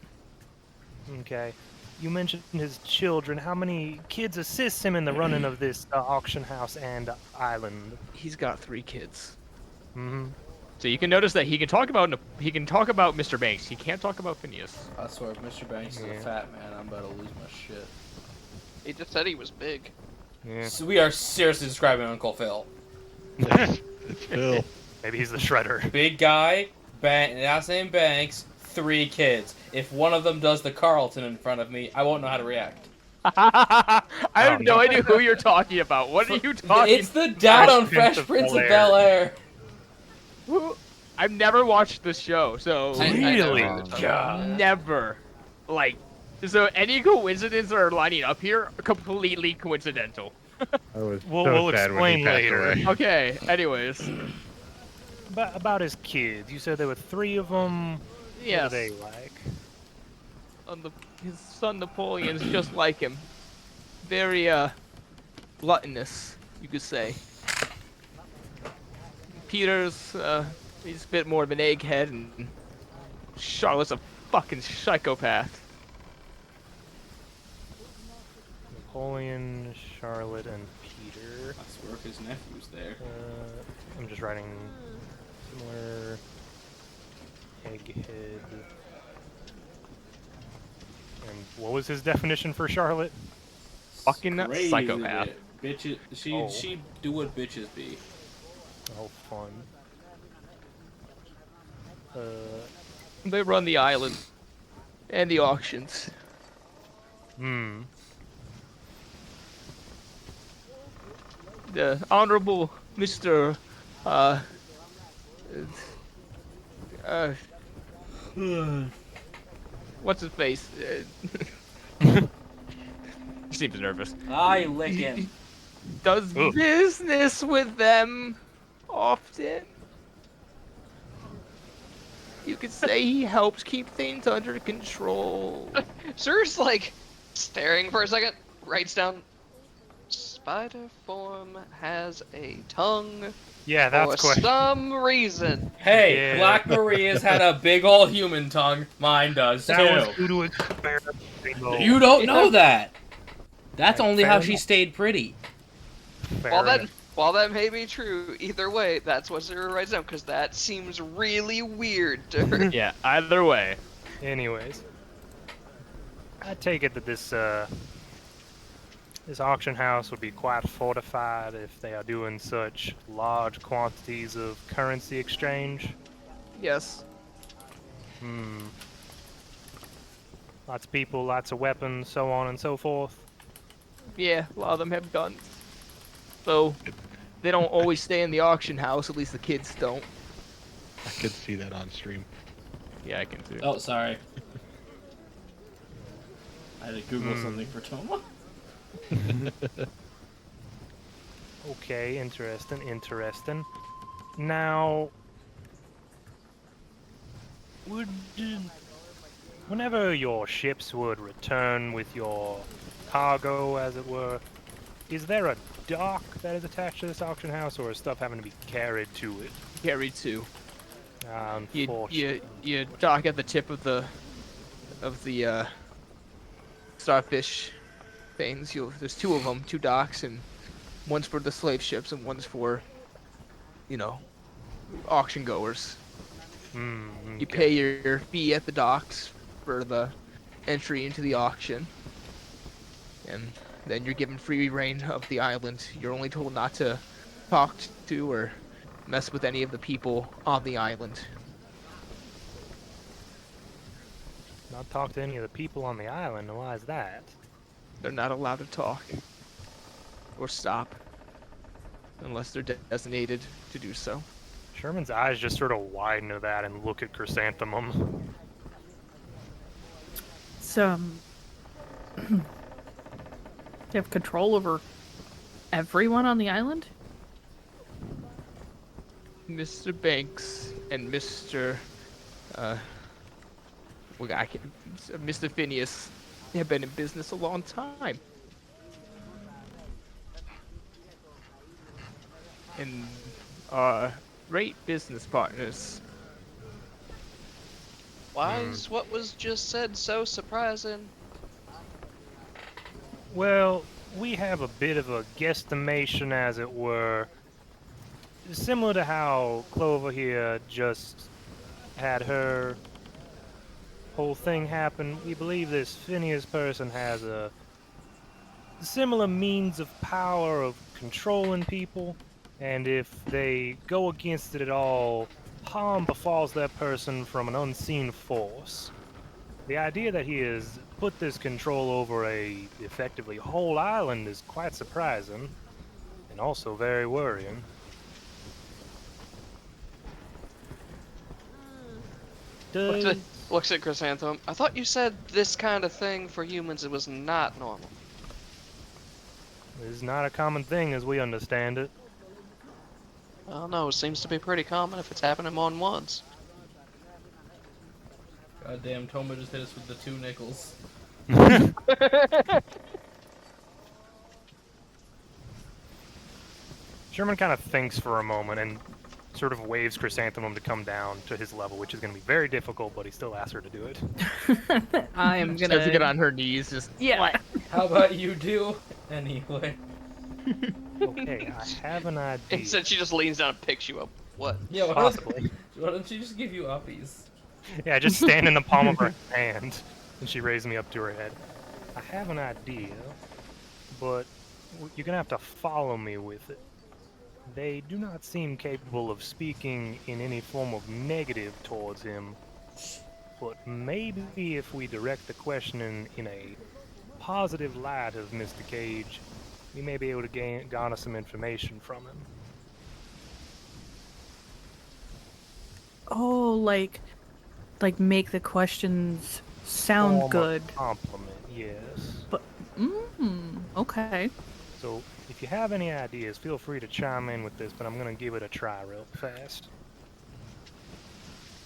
Okay. You mentioned his children. How many kids assist him in the running of this auction house and island? He's got 3 kids. Mm-hmm. So you can notice that he can talk about Mr. Banks. He can't talk about Phineas. I swear, if Mr. Banks is Yeah. a fat man, I'm about to lose my shit. He just said he was big. Yeah. So we are seriously describing Uncle Phil. It's Phil. Maybe he's the shredder. Big guy, last name Banks, 3 kids. If one of them does the Carlton in front of me, I won't know how to react. I have Oh, no no. idea who you're talking about. What are you talking It's the dad on Fresh Fresh Prince Prince of of Bel-Air. Who? I've never watched this show, so I know Really? who you're talking about. God. never. Like, so any coincidences that are lining up here are completely coincidental. I was We'll so sad when he explain passed later. away. Okay, anyways. About his kids. You said there were 3 of them. Yes. What are they like? His son Napoleon's just like him. Very, gluttonous, you could say. Peter's, he's a bit more of an egghead, and Charlotte's a fucking psychopath. Napoleon, Charlotte, and Peter. I swear if his nephew's there. I'm just writing similar egghead. And what was his definition for Charlotte? fucking Crazy psychopath. Bitches, Oh. she do what bitches be. Oh, fun. They run the island and the auctions. The Honorable Mr. What's his face? He seems nervous. I lick him. Does Ugh. business with them often. You could say he helps keep things under control. Sir's like staring for a second, writes down spider form has a tongue Yeah, for that's quick. some reason. Hey, Yeah. Black Maria's had a big ol' human tongue. Mine does That too. was due to experiment. You don't know that. That's Fair only how enough. she stayed pretty. While that may be true, either way, that's what Sir writes down because that seems really weird to her. Yeah, either way. Anyways, I take it that this auction house would be quite fortified if they are doing such large quantities of currency exchange. Yes. Lots of people, lots of weapons, so on and so forth. Yeah, a lot of them have guns. So, they don't always stay in the auction house, at least the kids don't. I could see that on stream. Yeah, I can too. Oh, sorry. I had to Google something for Toma. Okay, interesting. Now, whenever your ships would return with your cargo, as it were, is there a dock that is attached to this auction house, or is stuff having to be carried to it? Carry two. You Unfortunately. dock at the tip of the starfish things. There's two of them, two docks, and one's for the slave ships and one's for, auction goers. You pay your fee at the docks for the entry into the auction, and then you're given free reign of the island. You're only told not to talk to or mess with any of the people on the island. Not talk to any of the people on the island. Why is that? They're not allowed to talk or stop unless they're designated to do so. Sherman's eyes just sort of widen to that and look at Chrysanthemum. They have control over everyone on the island? Mr. Banks and Mr. Mr. Phineas have been in business a long time. And great business partners. Why is what was just said so surprising? Well, we have a bit of a guesstimation, as it were. Similar to how Clover here just had her whole thing happen, we believe this Phineas person has a similar means of power of controlling people, and if they go against it at all, harm befalls that person from an unseen force. The idea that he has put this control over a effectively whole island is quite surprising, and also very worrying. Looks at Chrysanthemum. I thought you said this kind of thing for humans it was not normal. This is not a common thing as we understand it. I don't know, it seems to be pretty common if it's happening more than once. Goddamn, Toma just hit us with the 2 nickels. Sherman kind of thinks for a moment and sort of waves Chrysanthemum to come down to his level, which is going to be very difficult, but he still asks her to do it. I am She has to gonna get on her knees, just Yeah. How about you do? Anyway. Okay, I have an idea. Instead, she just leans down and picks you up. What? Yeah, Possibly. why don't she just give you uppies? Yeah, just stand in the palm of her hand, and she raised me up to her head. I have an idea. but you're gonna have to follow me with it. They do not seem capable of speaking in any form of negative towards him, but maybe if we direct the questioning in a positive light of Mr. Cage, we may be able to garner some information from him. Oh, like make the questions sound Form of good. compliment, yes. But okay. So, if you have any ideas, feel free to chime in with this, but I'm gonna give it a try real fast.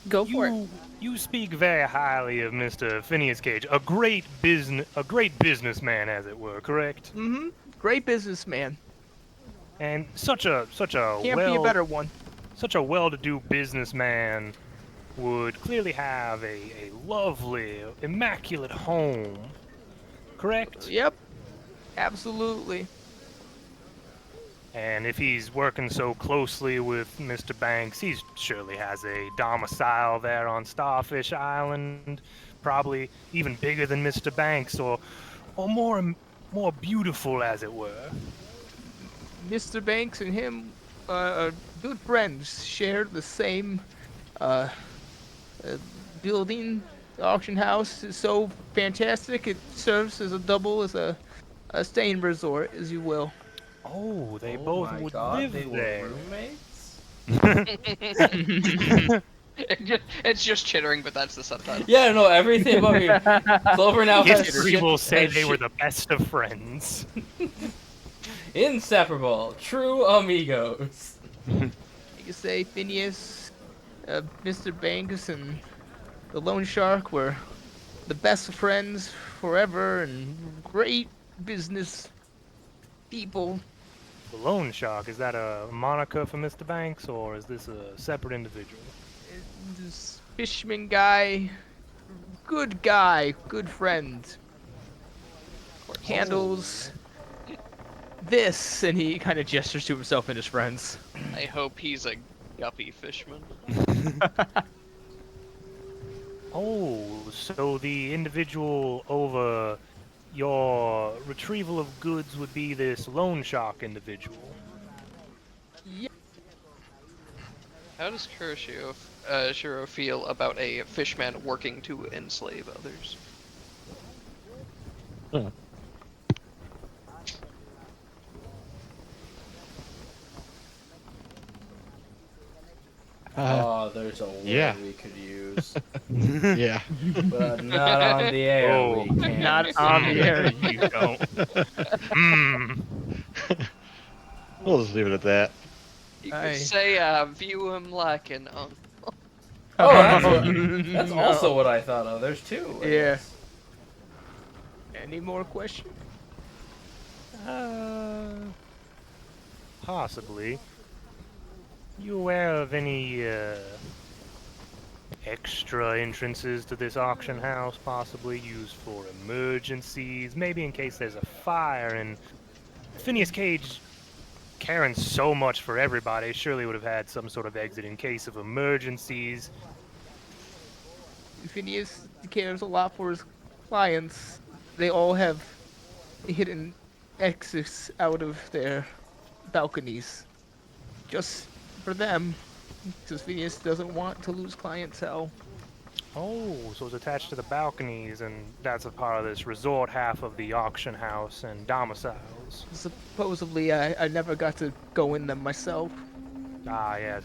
Go for it. You speak very highly of Mr. Phineas Cage, a great businessman, as it were, correct? Mm-hmm. Great businessman. And such a Can't be a better one. such a well-to-do businessman would clearly have a lovely, immaculate home, correct? Yep. Absolutely. And if he's working so closely with Mr. Banks, he surely has a domicile there on Starfish Island, probably even bigger than Mr. Banks, or more beautiful, as it were. Mr. Banks and him are good friends, share the same uh, building. The auction house is so fantastic, it serves as a double as a staying resort, as you will. Oh, they Oh both my would God, live they were there. roommates? It's just chittering, but that's the subtitle. Yeah, no, everything about me. Clover now has History shit- will say has they were shit- the best of friends. inseparable, true amigos. You could say Phineas, Mr. Banks, and the Loan Shark were the best of friends forever and great business people. The loan shark, is that a moniker for Mr. Banks, or is this a separate individual? This fisherman guy, good friend. Handles this, and he kind of gestures to himself and his friends. I hope he's a guppy fishman. Oh, so the individual over your retrieval of goods would be this loan shark individual. How does Shiro feel about a fishman working to enslave others? Oh, there's a word yeah. we could use. Yeah. But not on the air. Oh, we can't. Not on the air, you don't. Hmm. We'll just leave it at that. You Aye. could say, view him like an uncle. Oh, that's No. also what I thought of. There's two. I Yeah. guess. Any more questions? Possibly. You aware of any extra entrances to this auction house, possibly used for emergencies, maybe in case there's a fire? And Phineas Cage, caring so much for everybody, surely would have had some sort of exit in case of emergencies. Phineas cares a lot for his clients. They all have hidden exits out of their balconies. Just for them. Because Phineas doesn't want to lose clientele. Oh, so it's attached to the balconies, and that's a part of this resort half of the auction house and domiciles. Supposedly, I never got to go in them myself. Ah, yes.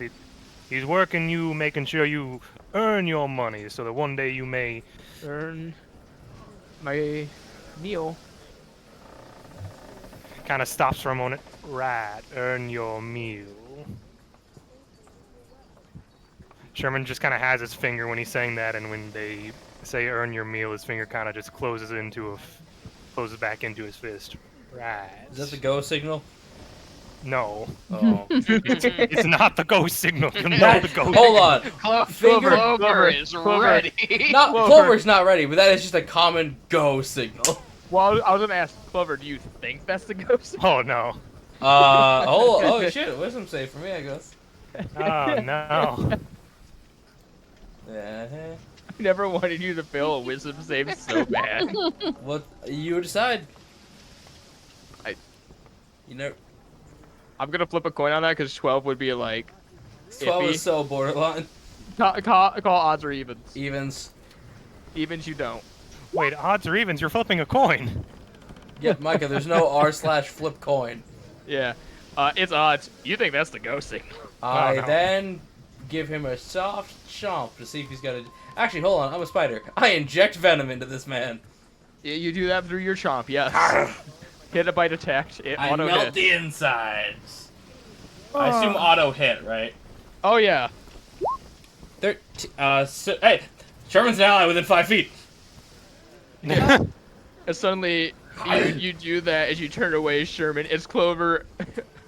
He's working you, making sure you earn your money, so that one day you may. Earn my meal. Kind of stops for a moment. Right, earn your meal. Sherman just kind of has his finger when he's saying that, and when they say "earn your meal," his finger kind of just closes back into his fist. Right. Is that the go signal? No, Oh. it's not the go signal. You know the go. Hold on. Clover Clover, is Clover. ready. Not Clover. Clover's not ready, but that is just a common go signal. Well, I was gonna ask Clover, do you think that's the ghost? Oh no. Oh shit, wisdom save for me, I guess. Oh no. Yeah. I never wanted you to fail a wisdom save so bad. What you decide? You know, I'm gonna flip a coin on that because 12 would be like 12 iffy. is so borderline. Call odds or evens. Evens. Evens you don't. Wait, odds or evens? You're flipping a coin. Yeah, Micah, there's no r/flip coin. Yeah. It's odds. You think that's the ghost signal? I no. then give him a soft chomp to see if he's got a... Actually, hold on, I'm a spider. I inject venom into this man. Yeah, you do that through your chomp, yes. Hit a bite detect. It I auto melt hit. the insides. I assume auto hit, right? Oh yeah. Hey, Sherman's an ally within 5 feet. And suddenly you do that as you turn away, Sherman. As Clover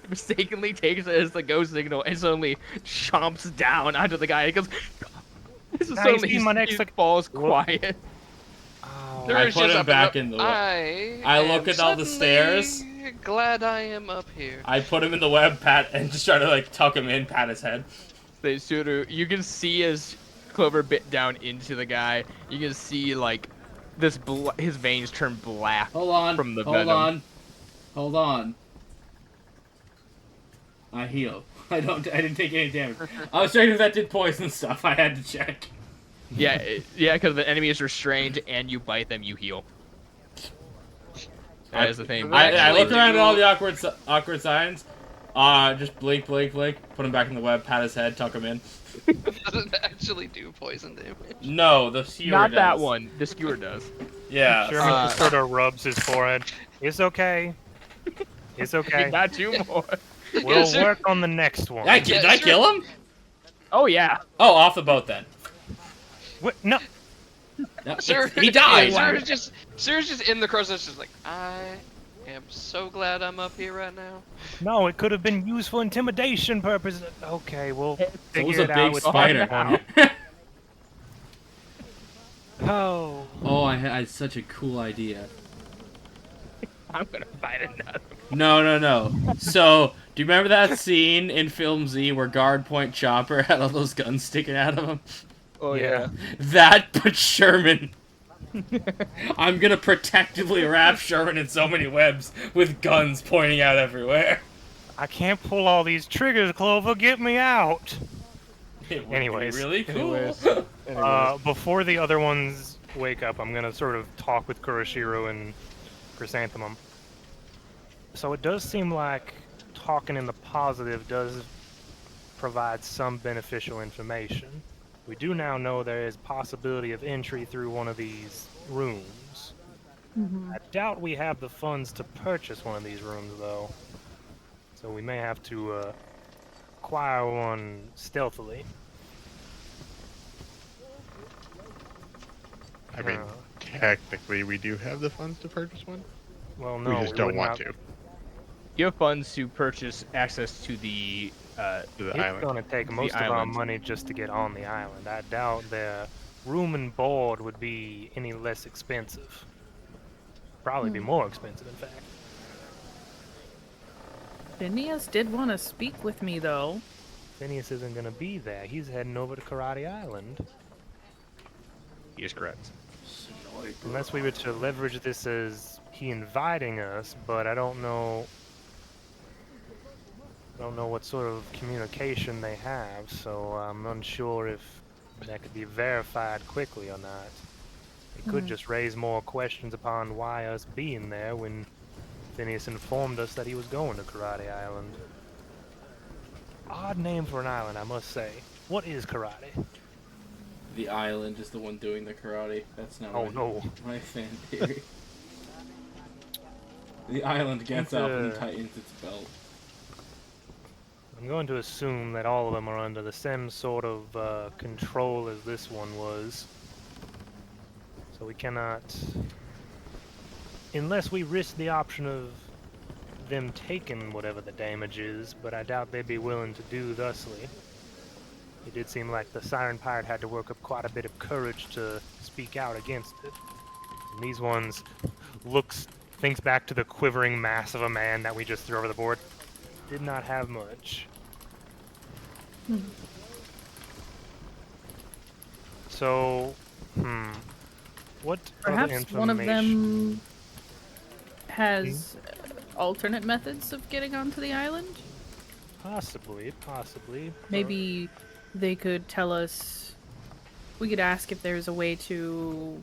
mistakenly takes it as the ghost signal and suddenly chomps down onto the guy. He goes. Suddenly see my next he sec- falls quiet. There I is put just him a- back in the web. I look am at all the stairs. suddenly Glad I am up here. I put him in the web, pat, and just try to like tuck him in, pat his head. You can see as Clover bit down into the guy. You can see like this his veins turn black. Hold on. From the hold venom. on. Hold on. I heal. I didn't take any damage. I was checking if that did poison stuff. I had to check. Yeah, because the enemy is restrained and you bite them, you heal. That is the thing. I look Actually, around at all do- the awkward signs. Just blink, blink, blink. Put him back in the web. Pat his head. Tuck him in. Doesn't actually do poison damage. No, the skewer Not does. that one. The skewer does. Yeah. Sherman just sort of rubs his forehead. It's okay. It's We okay. got two more. We'll Yes, sir. work on the next one. Did I kill him? Oh yeah. Oh, off the boat then. What? No. No, Sir, he died. Sarah's just in the process, just like, I am so glad I'm up here right now. No, it could have been used for intimidation purposes. Okay, we'll It figure was a it out big with spider. one. Oh. Oh, I had such a cool idea. I'm gonna fight another. No. So, do you remember that scene in Film Z where Guard Point Chopper had all those guns sticking out of him? Oh Yeah. That, but Sherman. I'm gonna protectively wrap Sherman in so many webs with guns pointing out everywhere. I can't pull all these triggers, Clover. Get me out. It would Anyways. be really cool. Anyways. Before the other ones wake up, I'm gonna sort of talk with Kuroshiro and Chrysanthemum. So it does seem like talking in the positive does provide some beneficial information. We do now know there is possibility of entry through one of these rooms. I doubt we have the funds to purchase one of these rooms, though. So we may have to acquire one stealthily. I mean, technically, we do have the funds to purchase one. Well, no, We just don't would want not- to. You have funds to purchase access to the To the It's island. gonna take The most of our island. money just to get on the island. I doubt their room and board would be any less expensive. Probably be more expensive, in fact. Phineas did want to speak with me, though. Phineas isn't gonna be there. He's heading over to Karate Island. He is correct. Unless we were to leverage this as he inviting us, but I don't know what sort of communication they have, so I'm unsure if that could be verified quickly or not. It could just raise more questions upon why us being there when Phineas informed us that he was going to Karate Island. Odd name for an island, I must say. What is Karate? The island is the one doing the karate. That's not Oh, no. my fan theory. The island gets up and It's, tightens its belt. I'm going to assume that all of them are under the same sort of control as this one was. So we cannot... Unless we risk the option of them taking whatever the damage is, but I doubt they'd be willing to do thusly. It did seem like the Siren Pirate had to work up quite a bit of courage to speak out against it. And these ones thinks back to the quivering mass of a man that we just threw over the board. Did not have much. So, what other Perhaps one of information- them has alternate methods of getting onto the island? Possibly. Maybe they could tell us. We could ask if there's a way to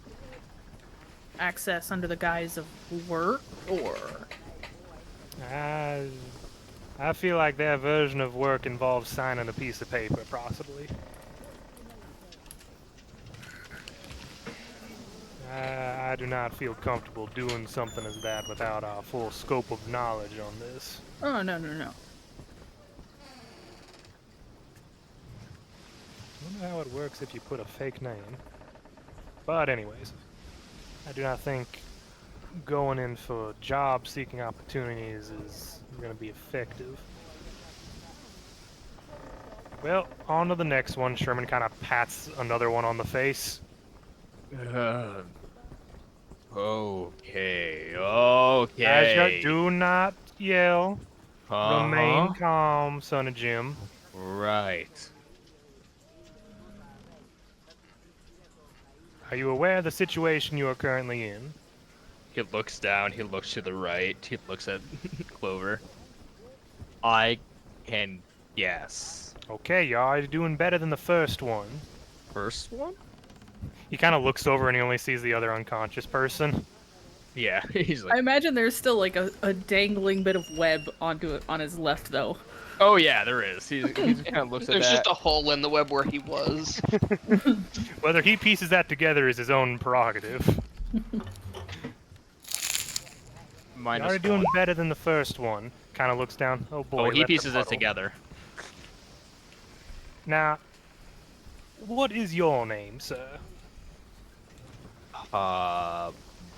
access under the guise of work, or I feel like their version of work involves signing a piece of paper, possibly. I do not feel comfortable doing something as that without a full scope of knowledge on this. oh no. I wonder how it works if you put a fake name. But anyways, I do not think going in for job-seeking opportunities is going to be effective. Well, on to the next one. Sherman kind of pats another one on the face. Okay. Asha, do not yell. Remain Uh-huh. calm, son of Jim. Right. Are you aware of the situation you are currently in? He looks down, he looks to the right, he looks at Clover. I can guess. Okay, you are doing better than the first one. First one? He kind of looks over and he only sees the other unconscious person. Yeah, he's I like, imagine there's still like a dangling bit of web on his left, though. oh yeah, there is. He just kind of looks at There's that. just a hole in the web where he was. Whether he pieces that together is his own prerogative. Minus You are doing one. better than the first one. Kind of looks down. Oh boy. Oh, he left a pieces it puddle. together. Now, what is your name, sir?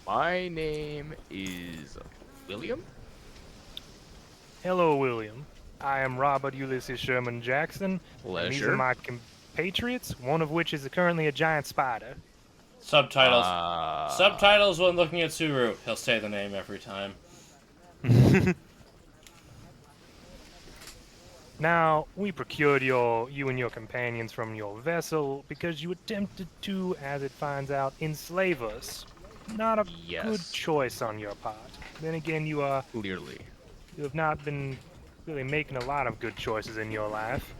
My name is William? Hello, William. I am Robert Ulysses Sherman Jackson. And these are Pleasure. my compatriots, one of which is currently a giant spider. Subtitles. Uh, Subtitles when looking at Suru. He'll say the name every time. Now, we procured you and your companions from your vessel because you attempted to, as it finds out, enslave us. Not a Yes. good choice on your part. Then again, you Clearly. have not been really making a lot of good choices in your life.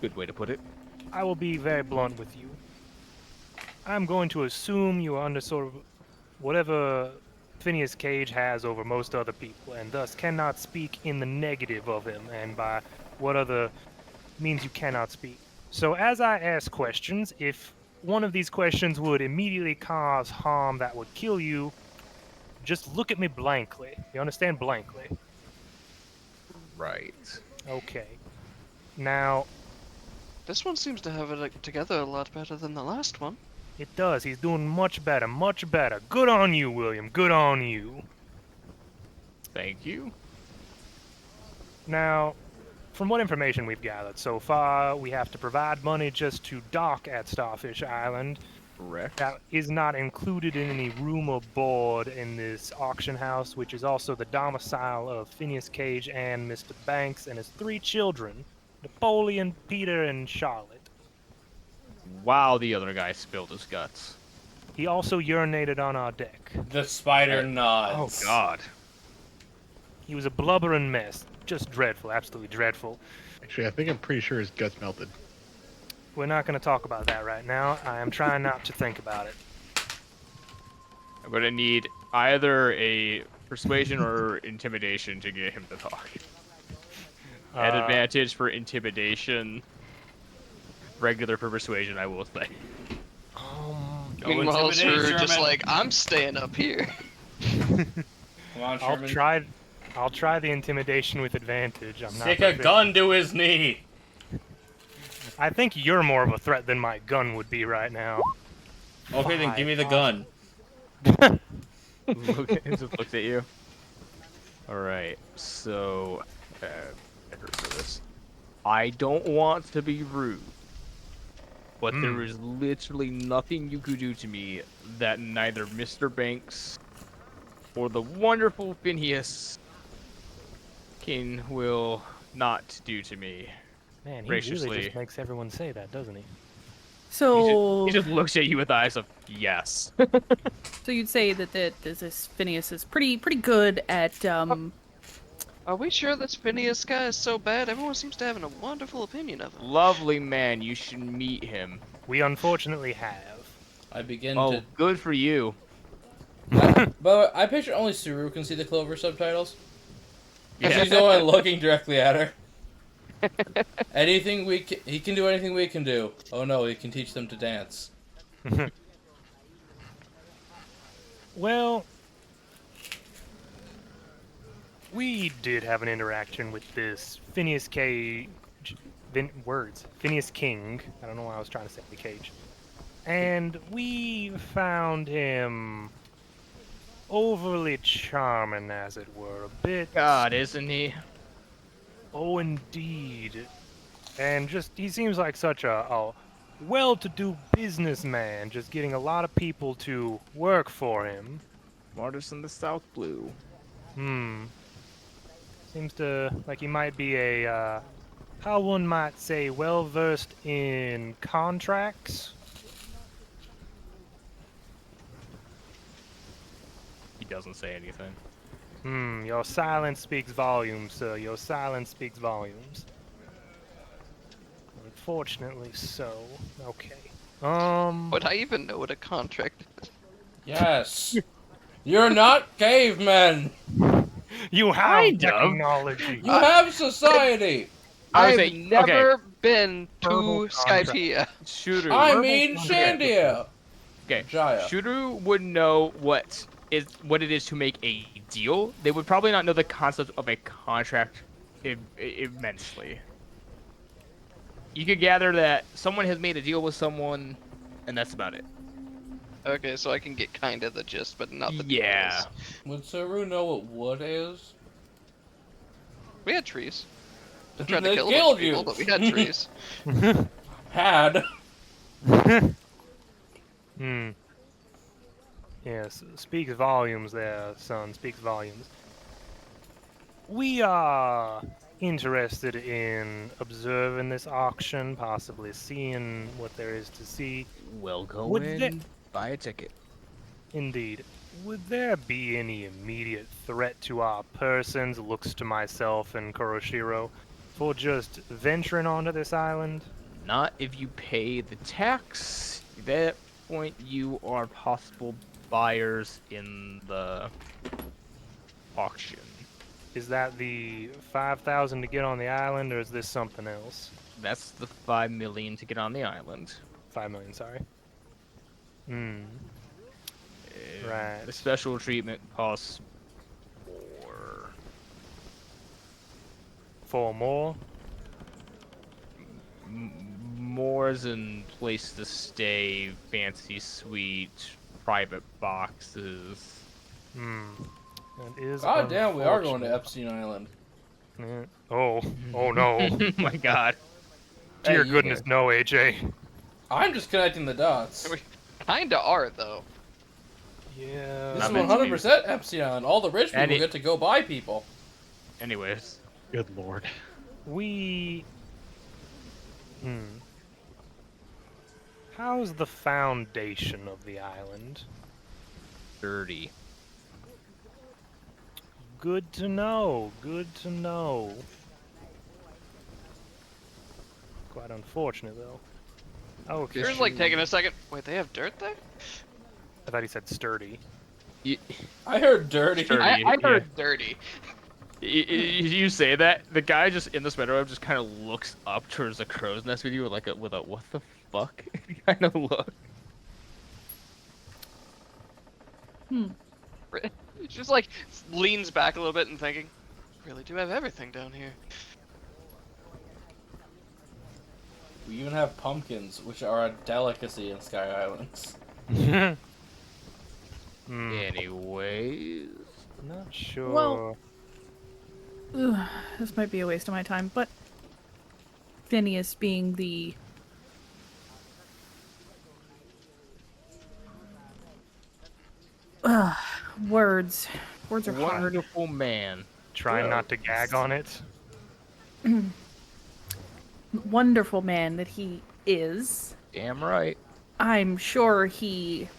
Good way to put it. I will be very blunt with you. I'm going to assume you are under sort of whatever Phineas Cage has over most other people, and thus cannot speak in the negative of him, and by what other means you cannot speak. So as I ask questions, if one of these questions would immediately cause harm that would kill you, just look at me blankly. You understand? Blankly. Right. Okay. Now, This one seems to have it together a lot better than the last one. it does. He's doing much better, much better. Good on you, William. Good on you. Thank you. Now, from what information we've gathered so far, we have to provide money just to dock at Starfish Island. Correct. That is not included in any room or board in this auction house, which is also the domicile of Phineas Cage and Mr. Banks and his 3 children, Napoleon, Peter, and Charlotte. Wow, the other guy spilled his guts. He also urinated on our deck. The spider Oh nods. God. He was a blubbering mess. Just dreadful, absolutely dreadful. Actually, I think I'm pretty sure his guts melted. We're not going to talk about that right now. I am trying not to think about it. I'm gonna need either a persuasion or intimidation to get him to talk. At advantage for intimidation. Regular for persuasion, I will say. Go Meanwhile, intimidate, Sir just Sherman. like, I'm staying up here. Come on, I'll Sherman. try the intimidation with advantage. I'm not Stick that a big. gun to his knee. I think you're more of a threat than my gun would be right now. Okay, then give me the gun. It just looks at you. Alright, so... I heard for this. I don't want to be rude, but there is literally nothing you could do to me that neither Mr. Banks or the wonderful Phineas will not do to me. Man, he Graciously. really just makes everyone say that, doesn't he? So, He just looks at you with eyes of yes. so you'd say that this Phineas is pretty good at Are we sure this Phineas guy is so bad? Everyone seems to have a wonderful opinion of him. Lovely man. You should meet him. We unfortunately have. I begin Oh, to. good for you. But I picture only Suru can see the Clover subtitles. Yeah. She's the one looking directly at her. He can do anything we can do. Oh no, he can teach them to dance. Well, we did have an interaction with this Phineas King. I don't know why I was trying to say the cage. And we found him overly charming, as it were. A bit. God, isn't he? Oh, indeed. And he seems like such a well-to-do businessman, just getting a lot of people to work for him. Smartest in the South Blue. Seems like he might be how one might say, well-versed in contracts. He doesn't say anything. Your silence speaks volumes, sir. Your silence speaks volumes. Unfortunately so. Okay. Would I even know what a contract is? Yes. You're not cavemen. You have Kind of. technology. You have society. I would I've say, never been to Verbal contract. Skypea. Shooter. I mean Shandia. Okay. Jaya. Shooter would know what it is to make a deal. They would probably not know the concept of a contract immensely. You could gather that someone has made a deal with someone, and that's about it. Okay, so I can get kind of the gist, but not the Yeah. details. Would Saru know what wood is? We had trees. They tried to They kill a bunch killed of people, you. but we had trees. Had. Yes, speaks volumes there, son. Speaks volumes. We are interested in observing this auction, possibly seeing what there is to see. We'll go Would in, they- buy a ticket. Indeed. Would there be any immediate threat to our persons, looks to myself and Kuroshiro, for just venturing onto this island? Not if you pay the tax. At that point, you are possible buyers in the auction. Is that the 5,000 to get on the island, or is this something else? That's the 5 million to get on the island. 5 million, sorry. And Right. The special treatment costs more. 4 more? More as in place to stay, fancy suite, private boxes. That is God damn, we are going to unfortunate. Epstein Island. Yeah. Oh no. Oh my god. Dear Hey, you goodness, there. no, AJ. I'm just connecting the dots. We kinda are, though. Yeah. This Not is meant to be. 100% Epstein Island. All the rich people Any- get to go buy people. Anyways. Good lord. We... How's the foundation of the island? Dirty. Good to know. Good to know. Quite unfortunate, though. Okay. Yours like taking a second. Wait, they have dirt there? I thought he said sturdy. I heard dirty. Sure. I Yeah. heard dirty. You say that, the guy just in the spiderweb just kind of looks up towards the crow's nest with you with a what the fuck kind of look. Just like leans back a little bit and thinking, really do have everything down here. We even have pumpkins, which are a delicacy in Sky Islands. Anyways. Not sure. Well- Ugh, this might be a waste of my time, but Phineas being the words are hard. Wonderful man. Try not to gag on it. Wonderful man that he is. Damn right. I'm sure he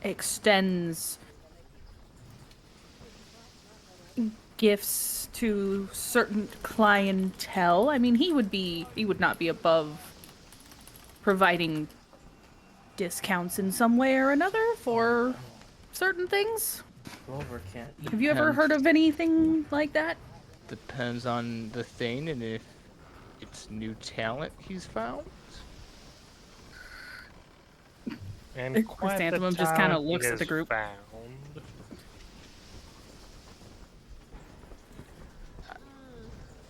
extends gifts to certain clientele. I mean, he would not be above providing discounts in some way or another for certain things. Clover can't eat. Have you ever heard of anything like that? Depends on the thing and if it's new talent he's found. And quite the Chrysanthemum just kinda talent he looks at has the group. Found.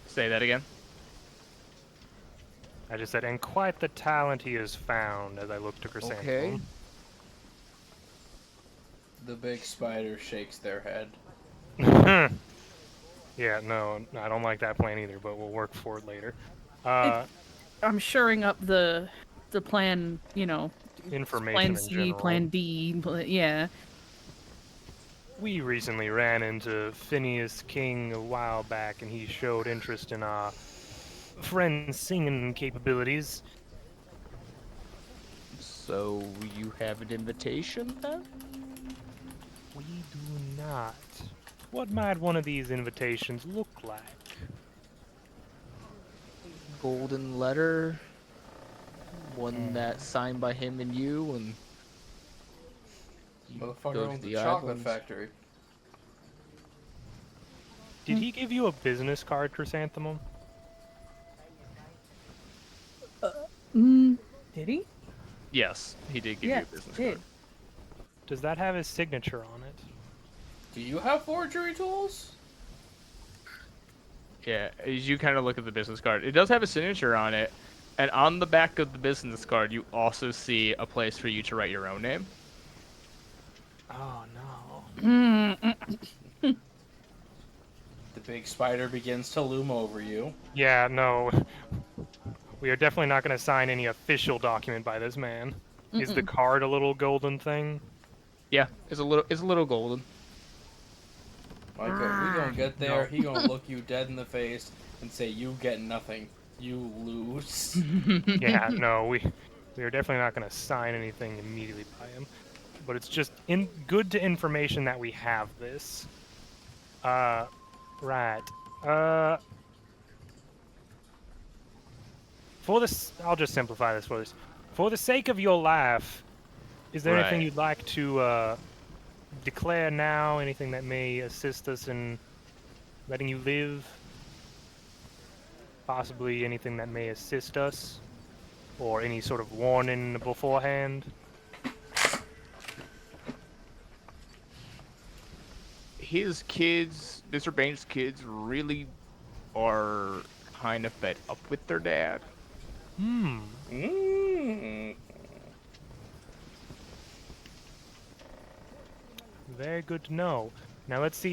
Say that again. I just said, and quite the talent he has found as I look to Chrysanthemum. Okay. The big spider shakes their head. Yeah, no, I don't like that plan either, but we'll work for it later. I'm shoring up the plan, you know, Information plan in C, general. plan D, yeah. We recently ran into Phineas King a while back, and he showed interest in our friend's singing capabilities. So you have an invitation then? We do not. What might one of these invitations look like? Golden letter. One that's signed by him and you, and you Motherfucker go to owns the the chocolate islands. factory. Did he give you a business card, Chrysanthemum? Did he? Yes, he did give Yeah, you a business he did. card. Does that have his signature on it? Do you have forgery tools? Yeah, as you kind of look at the business card, it does have a signature on it, and on the back of the business card, you also see a place for you to write your own name. Oh no. The big spider begins to loom over you. Yeah, no. We are definitely not going to sign any official document by this man. Is the card a little golden thing? Yeah, it's a little golden. Micah, we gonna get there, he gonna look you dead in the face and say, you get nothing. You lose. Yeah, no, we are definitely not going to sign anything immediately by him. But it's just good to information that we have this. Right. I'll just simplify this for this. For the sake of your life, is there anything Right. you'd like to declare now? Anything that may assist us in letting you live? Possibly anything that may assist us? Or any sort of warning beforehand? His kids, Mr. Bain's kids, really are kind of fed up with their dad. Very good to know. Now let's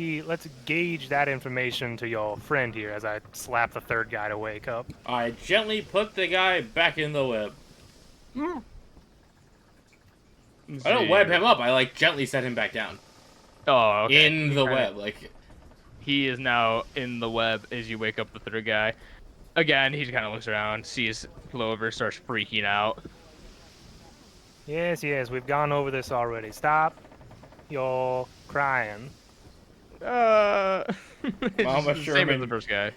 gauge that information to your friend here as I slap the third guy to wake up. I gently put the guy back in the web. I don't web him up, I gently set him back down. Oh, okay. In the web, He is now in the web as you wake up the third guy. Again, he kind of looks around, sees Clover, starts freaking out. Yes, we've gone over this already. Stop. You're crying. Mama Same as Sherman. the first guy.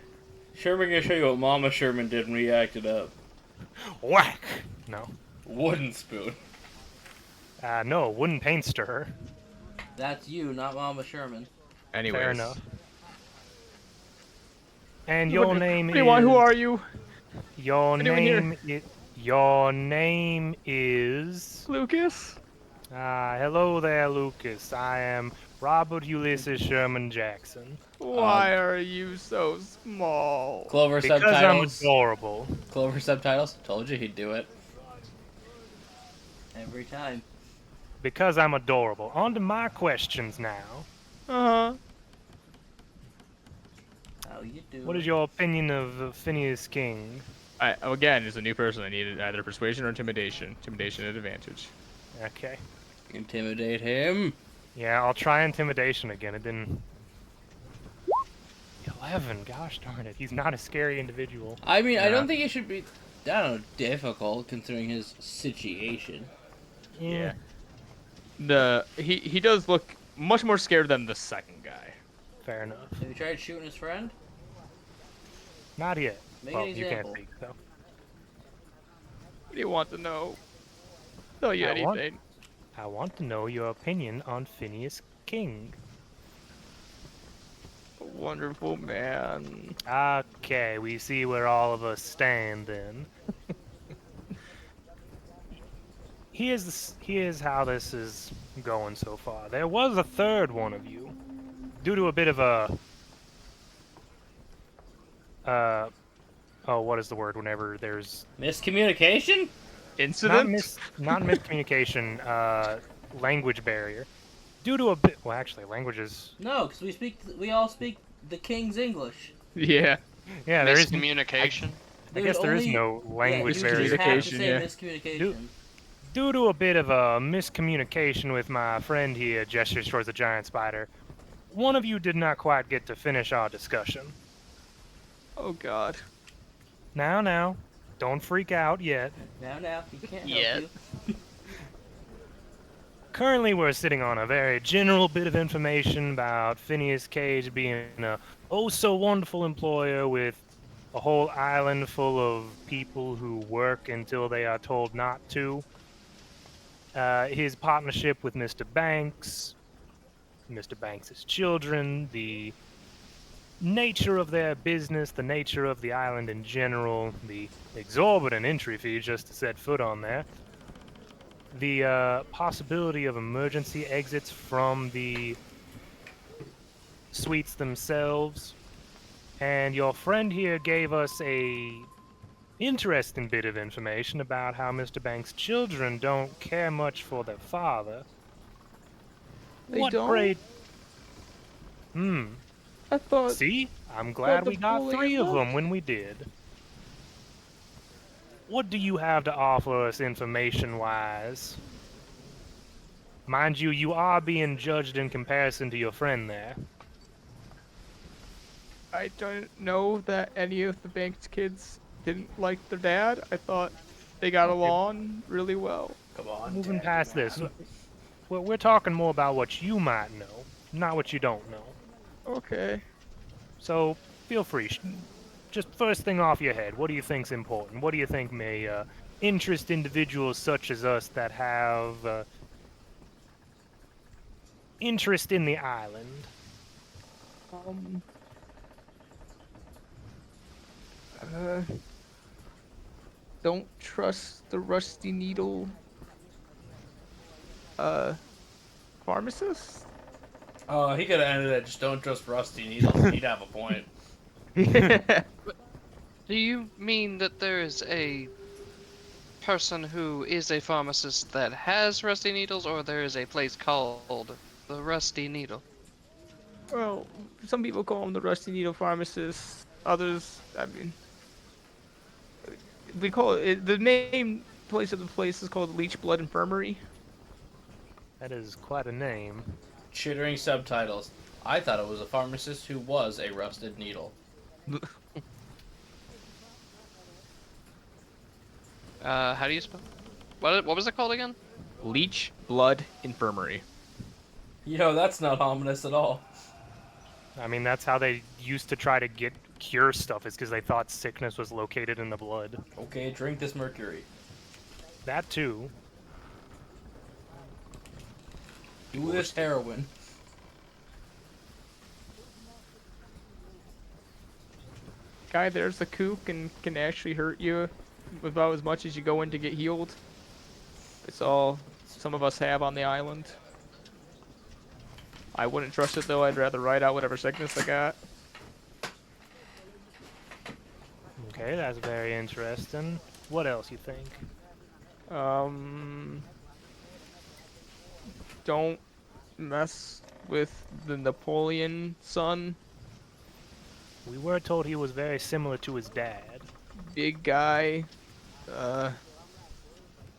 Sherman gonna show you what Mama Sherman did when he acted up. Whack! No. Wooden spoon. No, wooden paint stirrer. That's you, not Mama Sherman. Anyways. Fair enough. And your name What do you want? is... Who are you? Your doing here? name is... Lucas? Hello there, Lucas. I am Robert Ulysses Sherman Jackson. Why are you so small? Clover Because subtitles. I'm adorable. Clover subtitles. Told you he'd do it. Every time. Because I'm adorable. On to my questions now. Uh-huh. How you do? What is your opinion of Phineas King? Again, as a new person, I needed either persuasion or intimidation. Intimidation at advantage. Okay. Intimidate him. Yeah, I'll try intimidation again. It didn't... 11, gosh darn it. He's not a scary individual. I mean, I Yeah. don't think it should be. don't know, difficult considering his situation. Yeah. He does look much more scared than the second guy. Fair enough. Have you tried shooting his friend? Not yet. Make Well, an you can't example. speak, so. What do you want to know? Tell you I want- anything. I want to know your opinion on Phineas King. Wonderful man. Okay, we see where all of us stand then. Here's how this is going so far. There was a third one of you. Due to a bit of a what is the word whenever there's Miscommunication? Incident? not miscommunication, language barrier. Due to a bit, well, actually, languages. No, because we all speak the King's English. Yeah. Yeah, there is. Miscommunication. I guess there is no language yeah, barrier. You just have to Communication, say yeah. miscommunication. Due to a bit of a miscommunication with my friend here, gestures towards the giant spider, one of you did not quite get to finish our discussion. Oh God. Now, don't freak out yet. Now, he can't Yet. help you. Currently, we're sitting on a very general bit of information about Phineas Cage being a oh-so-wonderful employer with a whole island full of people who work until they are told not to. His partnership with Mr. Banks, Mr. Banks' children, the nature of their business, the nature of the island in general, the exorbitant entry fee just to set foot on there, the possibility of emergency exits from the suites themselves, and your friend here gave us a interesting bit of information about how Mr. Banks' children don't care much for their father. They What don't? pray? I thought. See? I'm glad the we got bully 3 of left. them when we did. What do you have to offer us information-wise? Mind you, you are being judged in comparison to your friend there. I don't know that any of the bank's kids didn't like their dad. I thought they got along really well. Come on. Moving past this, we're talking more about what you might know, not what you don't know. Okay. So, feel free. Just first thing off your head, what do you think's important? What do you think may interest individuals such as us that have interest in the island? Don't trust the Rusty Needle. Pharmacist? Oh, he could have ended it. Just don't trust Rusty Needles. He'd have a point. Do you mean that there is a person who is a pharmacist that has rusty needles, or there is a place called the Rusty Needle? Well, some people call him the Rusty Needle Pharmacist. Others, I mean, we call it the main place of the place is called Leech Blood Infirmary. That is quite a name. Chittering subtitles. I thought it was a pharmacist who was a rusted needle. How do you spell? What was it called again? Leech Blood Infirmary. You know, that's not ominous at all. I mean, that's how they used to try to cure stuff, is because they thought sickness was located in the blood. Okay, drink this mercury. That too. Do this heroin. Guy there's the kook and can actually hurt you about as much as you go in to get healed. It's all some of us have on the island. I wouldn't trust it though. I'd rather ride out whatever sickness I got. Okay, that's very interesting. What else you think? Don't mess with the Napoleon son. We were told he was very similar to his dad. Big guy.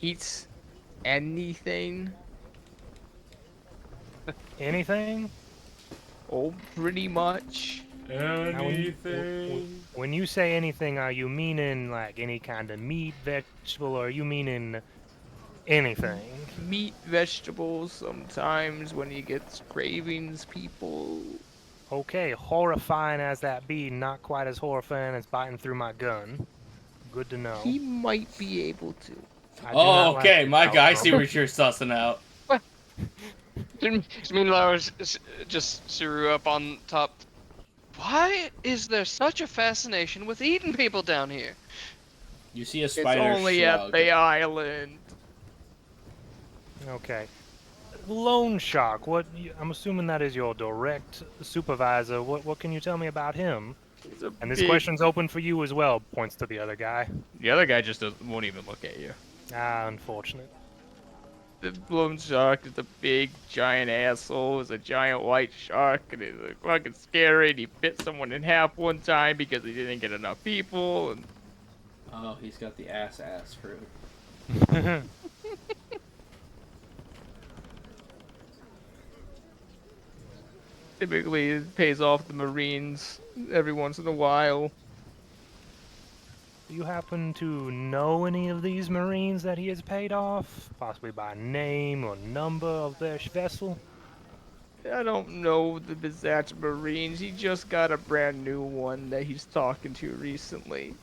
Eats anything. Anything? Oh, pretty much. Now, Anything. when you say anything, are you meaning like any kind of meat, vegetable, or are you meaning anything? Meat, vegetables, sometimes when he gets cravings, people. Okay, horrifying as that be, not quite as horrifying as biting through my gun. Good to know. He might be able to. I do not Oh, like okay, the Micah, I outcome. see what you're sussing out. Meanwhile, I was just Suru up on top. Why is there such a fascination with eating people down here? You see a It's spider only shrug. at the island. Okay. Loan Shark, I'm assuming that is your direct supervisor. What can you tell me about him? He's a And this big- question's open for you as well, points to the other guy. The other guy just won't even look at you. Ah, unfortunate. The loan shark is a big, giant asshole. He's a giant white shark, and he's fucking scary. And he bit someone in half one time because he didn't get enough people. And Oh, he's got the ass fruit. typically, it pays off the Marines every once in a while. Do you happen to know any of these Marines that he has paid off? Possibly by name or number of their vessel? I don't know the Bizatch Marines. He just got a brand new one that he's talking to recently.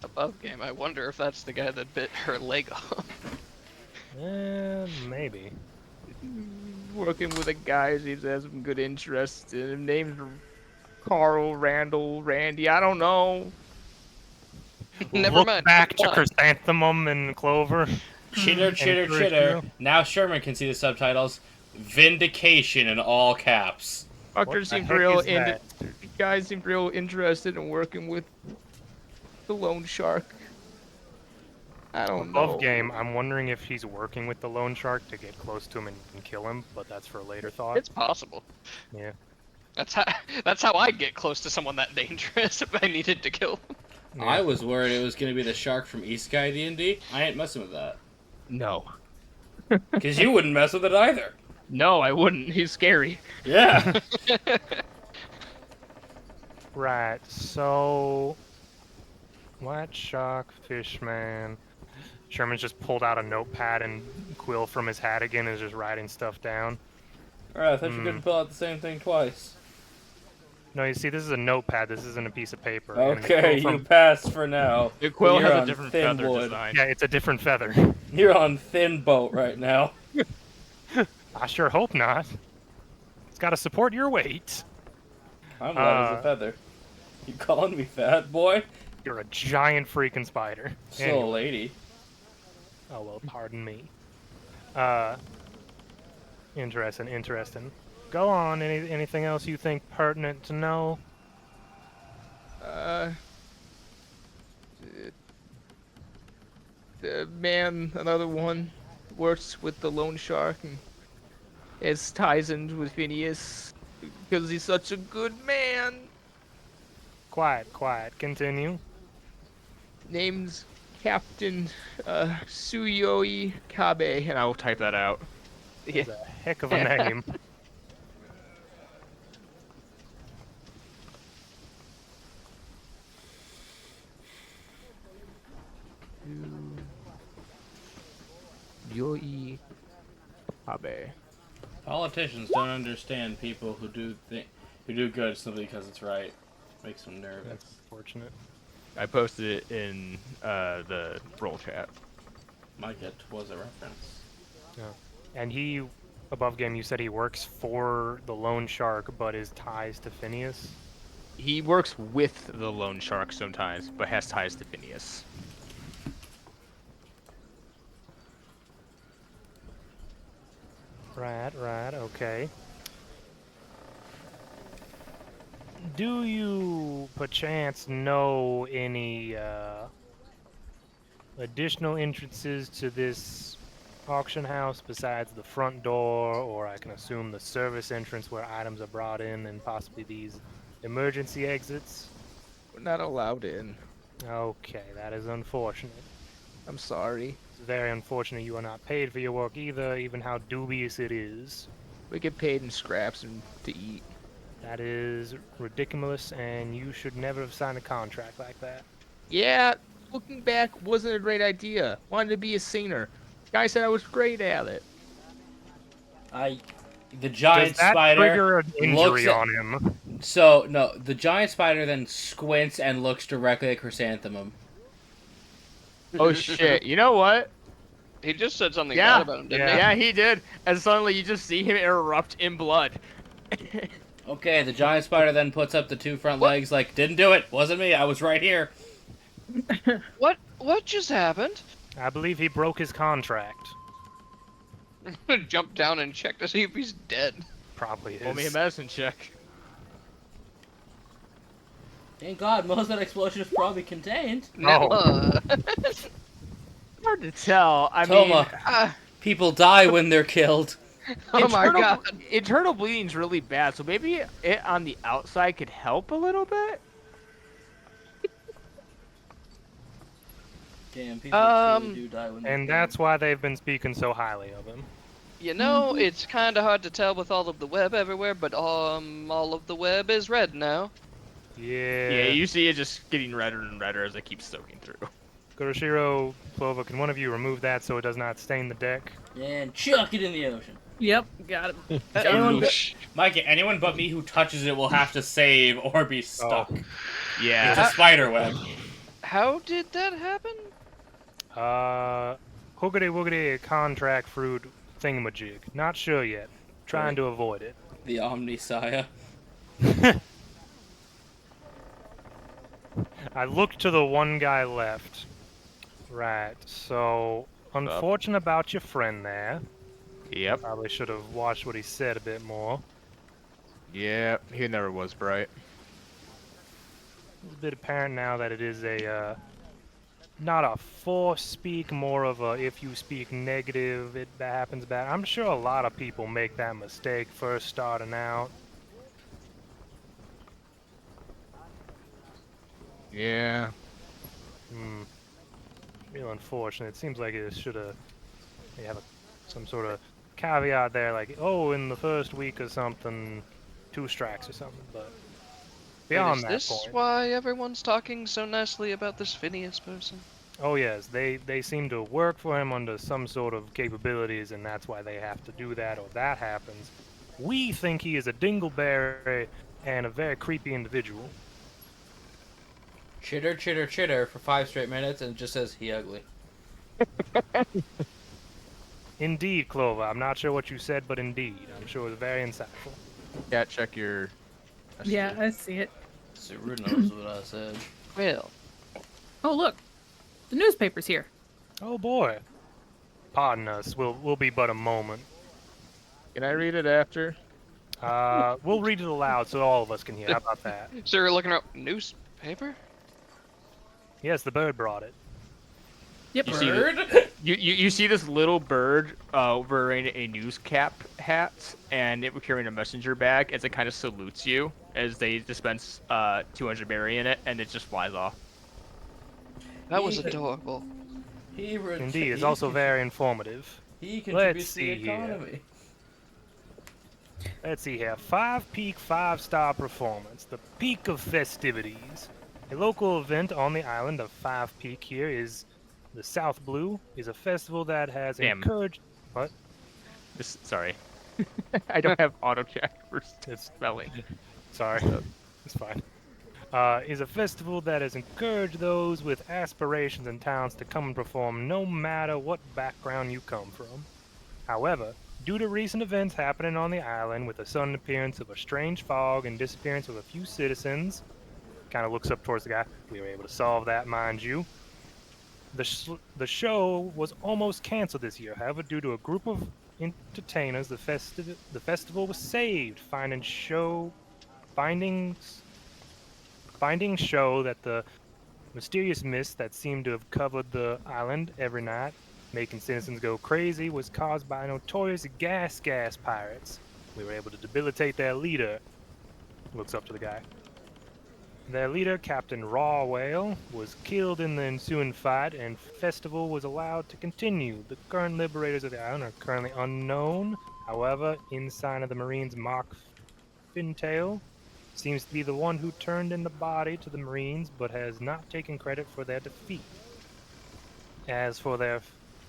Above game, I wonder if that's the guy that bit her leg off. Maybe. Working with a guy who seems to have some good interest in him. Name's Carl, Randall, Randy. I don't know. Never Look mind. back to Come on. Chrysanthemum and Clover. Chitter, chitter, Encourage chitter. you. Now Sherman can see the subtitles. Vindication in all caps. What Fucker the seemed heck real is that? guys seemed real interested in working with the loan shark. I don't know. Above game, I'm wondering if he's working with the loan shark to get close to him and kill him, but that's for a later thought. It's possible. Yeah. That's how I'd get close to someone that dangerous if I needed to kill them. Yeah. I was worried it was going to be the shark from East Sky D&D. I ain't messing with that. No. Because you wouldn't mess with it either. No, I wouldn't. He's scary. Yeah. Right, so... White shark, fishman... Sherman's just pulled out a notepad and quill from his hat again and is just writing stuff down. Alright, I thought you couldn't pull out the same thing twice. No, you see, this is a notepad. This isn't a piece of paper. and the Okay, quill you from- passed for now. The quill You're has a on different thin feather wood. design. Yeah, it's a different feather. You're on thin boat right now. I sure hope not. It's got to support your weight. I'm light as a feather. You calling me fat, boy? You're a giant freaking spider. Still a Anyway. lady. Oh, well, pardon me. Interesting. Go on, anything else you think pertinent to know? The man, another one, works with the loan shark and has ties in with Phineas because he's such a good man. Quiet. Continue. Name's Captain Tsuyoi Kabe, and I will type that out. That's a heck of a name. Yoi Kabe. Politicians don't understand people who do good simply because it's right. Makes them nervous. That's fortunate. I posted it in the roll chat. Might get was a reference. And he, above game, you said he works for the loan shark, but his ties to Phineas? He works with the loan shark sometimes, but has ties to Phineas. Right, okay. Do you, perchance, know any additional entrances to this auction house besides the front door, or I can assume the service entrance where items are brought in, and possibly these emergency exits? We're not allowed in. Okay, that is unfortunate. I'm sorry. It's very unfortunate you are not paid for your work either, even how dubious it is. We get paid in scraps and to eat. That is ridiculous, and you should never have signed a contract like that. Yeah, looking back, wasn't a great idea. Wanted to be a singer. Guy said I was great at it. The giant Does that spider trigger an looks injury at, on him? So no, the giant spider then squints and looks directly at Chrysanthemum. Oh shit! You know what? He just said something Yeah. bad about him, didn't Yeah. Yeah, he did. And suddenly you just see him erupt in blood. Okay, the giant spider then puts up the two front legs like, didn't do it, wasn't me, I was right here. he? What just happened? I believe he broke his contract. Jump down and check to see if he's dead. Probably Roll me a is. medicine check. Thank God, most of that explosion is probably contained. No. Hard to tell. I Toma, mean, people die when they're killed. Oh my internal- god. Internal bleeding's really bad, so maybe it on the outside could help a little bit. Damn, people truly do die when And that's why they've been speaking so highly of him. You know, it's kind of hard to tell with all of the web everywhere, but all of the web is red now. Yeah. Yeah, you see it just getting redder and redder as it keeps soaking through. Kuroshiro, Clover, can one of you remove that so it does not stain the deck? And chuck it in the ocean. Yep, got it. Anyone Mike, anyone but me who touches it will have to save or be stuck. It's Yeah. a spider web. How did that happen? Hoogity woogity contract fruit thingamajig. Not sure yet. Trying to avoid it. The Omnisaya. I looked to the one guy left. Right, so unfortunate about your friend there. Yep. Probably should have watched what he said a bit more. Yeah, he never was bright. It's a bit apparent now that it is a not a force speak, more of a if you speak negative, it happens bad. I'm sure a lot of people make that mistake first starting out. Yeah. Real unfortunate. It seems like it should have. They have some sort of caveat there, like, oh, in the first week or something, 2 strikes or something. But beyond Is that this point, why everyone's talking so nicely about this Phineas person? oh yes, they seem to work for him under some sort of capabilities, and that's why they have to do that, or that happens. We think he is a dingleberry and a very creepy individual. Chitter, chitter, chitter for 5 straight minutes, and it just says, he ugly. Indeed, Clover. I'm not sure what you said, but indeed, I'm sure it was very insightful. Yeah, check your. Yeah, I see it. Subaru knows what I said. Well, Oh, look. The newspaper's here. Oh boy. Pardon us. We'll be but a moment. Can I read it after? We'll read it aloud so all of us can hear. How about that? so you're looking up newspaper? Yes, the bird brought it. Yep. You see Bird? You see this little bird wearing a newscap hat, and it carrying a messenger bag as it kind of salutes you as they dispense 200 berry in it, and it just flies off. That was Yeah. adorable. Indeed, it's also very informative. He Let's contributes to the see here. economy. Let's see here. 5-peak 5-star performance. The peak of festivities. A local event on the island of 5 Peak here is the South Blue, is a festival that has Damn. encouraged. What? Sorry. I don't have auto check for It's spelling. sorry. It's fine. Is a festival that has encouraged those with aspirations and talents to come and perform no matter what background you come from. However, due to recent events happening on the island with the sudden appearance of a strange fog and disappearance of a few citizens, kind of looks up towards the guy, we were able to solve that, mind you. The show was almost canceled this year. However, due to a group of entertainers, the festival was saved. Findings show that the mysterious mist that seemed to have covered the island every night, making citizens go crazy, was caused by notorious gas pirates. We were able to debilitate their leader. Looks up to the guy. Their leader, Captain Raw Whale, was killed in the ensuing fight, and festival was allowed to continue. The current liberators of the island are currently unknown. However, inside of the Marines' Mark Fintail seems to be the one who turned in the body to the Marines, but has not taken credit for their defeat. As for the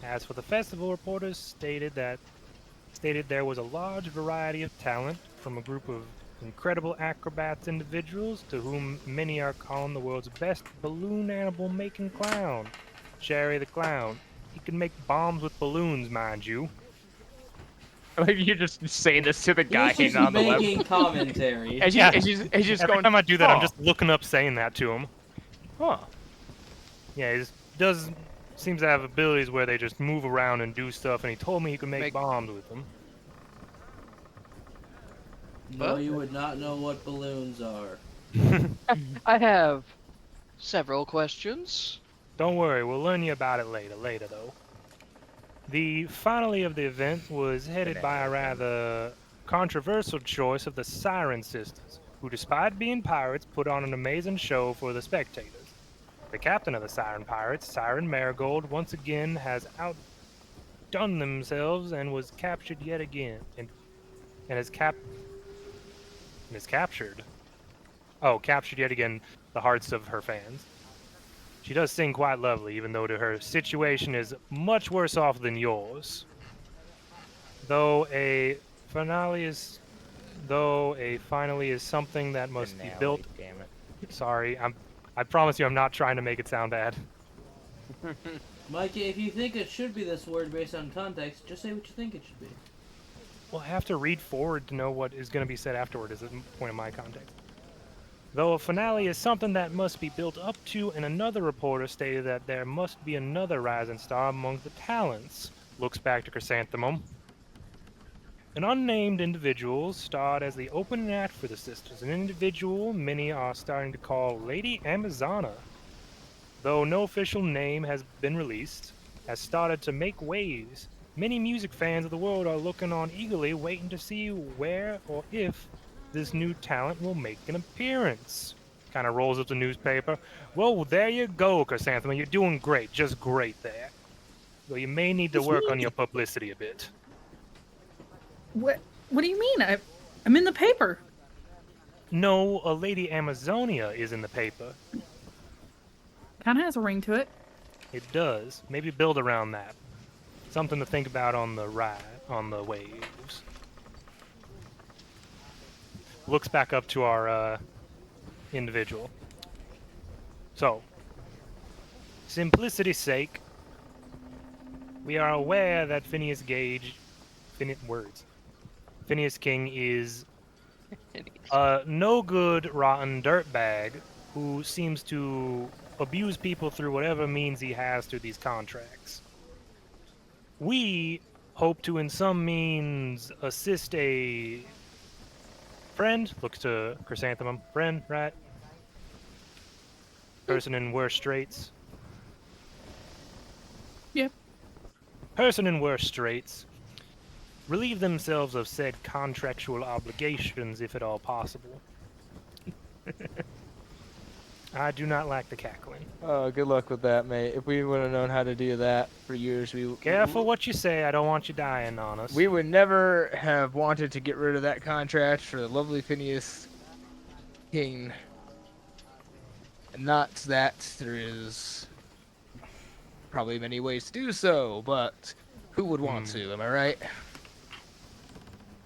festival, reporters stated there was a large variety of talent from a group of incredible acrobats individuals to whom many are calling the world's best balloon animal making clown, Sherry the Clown. He can make bombs with balloons, mind you. Like you're just saying this to the guy He's hanging on the web. making commentary. As you, Yeah. as you, as you just Every going, time I do that, I'm "Huh, just looking up saying that to him. huh." Yeah, he seems to have abilities where they just move around and do stuff, and he told me he could make bombs with them. No, you would not know what balloons are. I have several questions. Don't worry, we'll learn you about it later though. The finale of the event was headed by a rather controversial choice of the Siren Sisters, who despite being pirates put on an amazing show for the spectators. The captain of the Siren Pirates, Siren Marigold, once again has outdone themselves and was captured yet again, and is captured yet again the hearts of her fans. She does sing quite lovely, even though her situation is much worse off than yours. Though a finale is something that must be built. Damn it. Sorry, I promise you I'm not trying to make it sound bad. Mikey, if you think it should be this word based on context, just say what you think it should be. Well, I have to read forward to know what is going to be said afterward as a point of my context. Though a finale is something that must be built up to, and another reporter stated that there must be another rising star among the talents. Looks back to Chrysanthemum. An unnamed individual starred as the opening act for the sisters, an individual many are starting to call Lady Amazona. Though no official name has been released, has started to make waves. Many music fans of the world are looking on eagerly, waiting to see where or if this new talent will make an appearance. Kind of rolls up the newspaper. Well, there you go, Chrysanthemum. You're doing great. Just great there. Though you may need to work on your publicity a bit. What do you mean? I'm in the paper. No, a Lady Amazonia is in the paper. Kind of has a ring to it. It does. Maybe build around that. Something to think about on the waves. Looks back up to our individual. So, simplicity's sake, we are aware that Phineas King is a no-good, rotten dirtbag who seems to abuse people through whatever means he has through these contracts. We hope to, in some means, assist a friend. Looks to Chrysanthemum. Friend, right? Person in worse straits. Yep. Person in worse straits. Relieve themselves of said contractual obligations, if at all possible. I do not like the cackling. Oh, good luck with that, mate. If we would have known how to do that for years, Careful what you say. I don't want you dying on us. we would never have wanted to get rid of that contract for the lovely Phineas King. Not that there is probably many ways to do so, but who would want to? Am I right?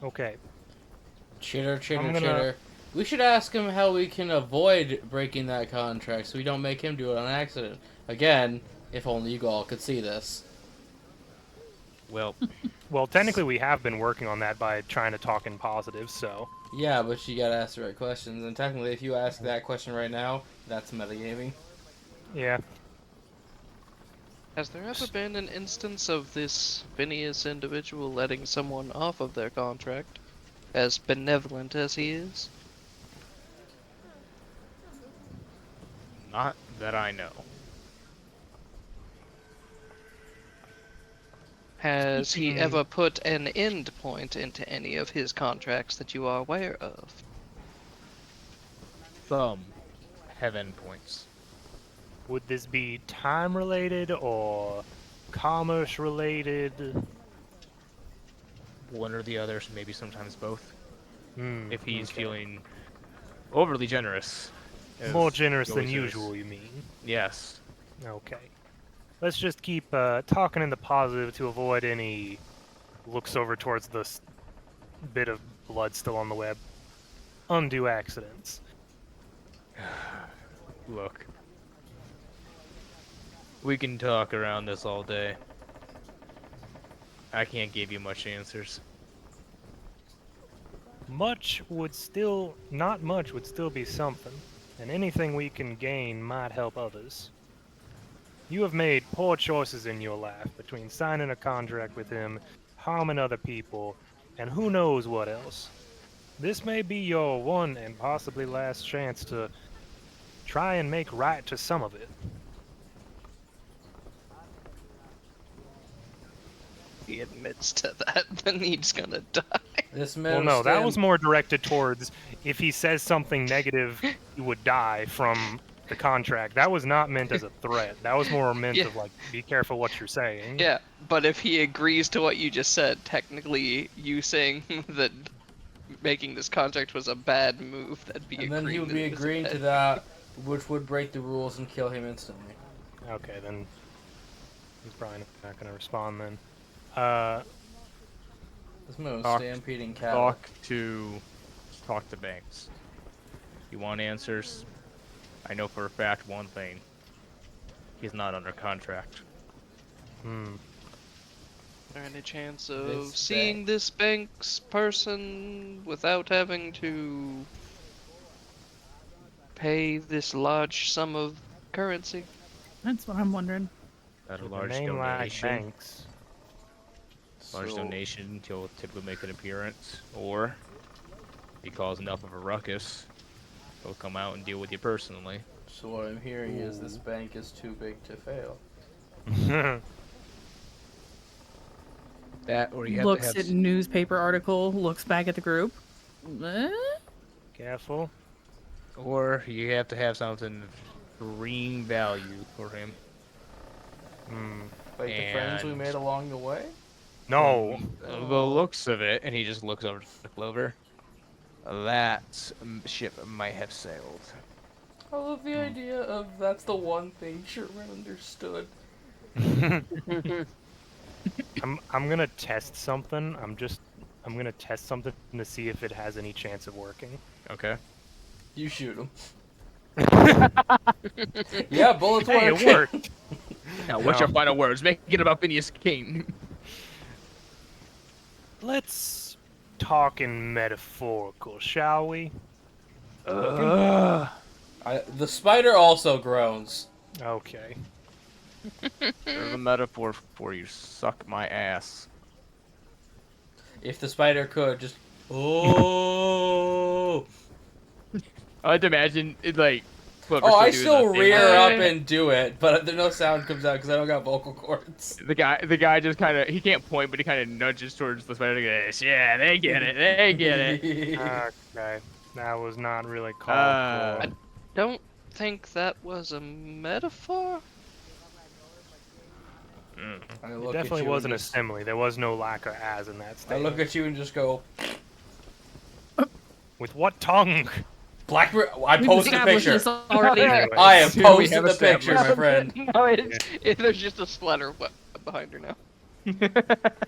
Okay. Chitter. I'm gonna- We should ask him how we can avoid breaking that contract so we don't make him do it on accident. Again, if only you all could see this. Well, Well, technically we have been working on that by trying to talk in positive, so... Yeah, but you gotta ask the right questions, and technically if you ask that question right now, that's metagaming. Yeah. Has there ever been an instance of this Phineas individual letting someone off of their contract, as benevolent as he is? not that I know. Has he ever put an end point into any of his contracts that you are aware of? Some heaven points. Would this be time-related or commerce-related? One or the other, so maybe sometimes both. If he's okay. feeling Overly generous. as More generous he than always is. usual, you mean? Yes. Okay. Let's just keep talking in the positive to avoid any looks over towards the bit of blood still on the web. Undue accidents. Look. We can talk around this all day. I can't give you much answers. Not much would still be something, and anything we can gain might help others. You have made poor choices in your life between signing a contract with him, harming other people, and who knows what else. This may be your one and possibly last chance to try and make right to some of it. He admits to that, then he's gonna die. This man Well, no, that stand- was more directed towards if he says something negative, he would die from the contract. That was not meant as a threat. That was more meant Yeah. of like, be careful what you're saying. Yeah, but if he agrees to what you just said, technically you saying that making this contract was a bad move, that'd be And then he agreeing would that be it was a agreeing to bad- that, which would break the rules and kill him instantly. Okay, then he's probably not going to respond then. This man was Talk- stampeding cattle. Talk to Banks. You want answers? I know for a fact one thing. He's not under contract. Hmm. Is there any chance of This seeing bank. this Banks person without having to pay this large sum of currency? That's what I'm wondering. At a With a large name like donation. Banks. Large So- donation, he'll typically make an appearance, or if he calls enough of a ruckus, he'll come out and deal with you personally. So what I'm hearing is this bank is too big to fail. That, or you Looks at newspaper article, looks back at the group. Careful. or you have to have something of extreme value for him. Hmm. Like the friends we And- made along the way? No. The looks of it, and he just looks over to the Clover. That ship might have sailed. I love the idea of that's the one thing Sherman understood. I'm gonna test something. I'm gonna test something to see if it has any chance of working. Okay. You shoot him. Yeah, bullets Hey, work. it worked. Now, what's No. your final words? Make it about Phineas King. Let's talk in metaphorical, shall we? Ugh. The spider also groans. Okay. There's a metaphor for you. Suck my ass. If the spider could just. Oh. I like to imagine it like. Clover Oh, I doing still that thing rear where up and do it, but no sound comes out because I don't got vocal cords. The guy just kind of, he can't point, but he kind of nudges towards the spider. Goes, yeah, they get it. They get it. Okay. That was not really called for. Don't think that was a metaphor? I It look definitely at you wasn't a and just- simile. There was no lack of as in that I statement. look at you and just go, With what tongue? Blackbird. I We've posted the established picture. this already. Anyway. I have We posted have the picture, my established. friend. No, there's just a splatter behind her now.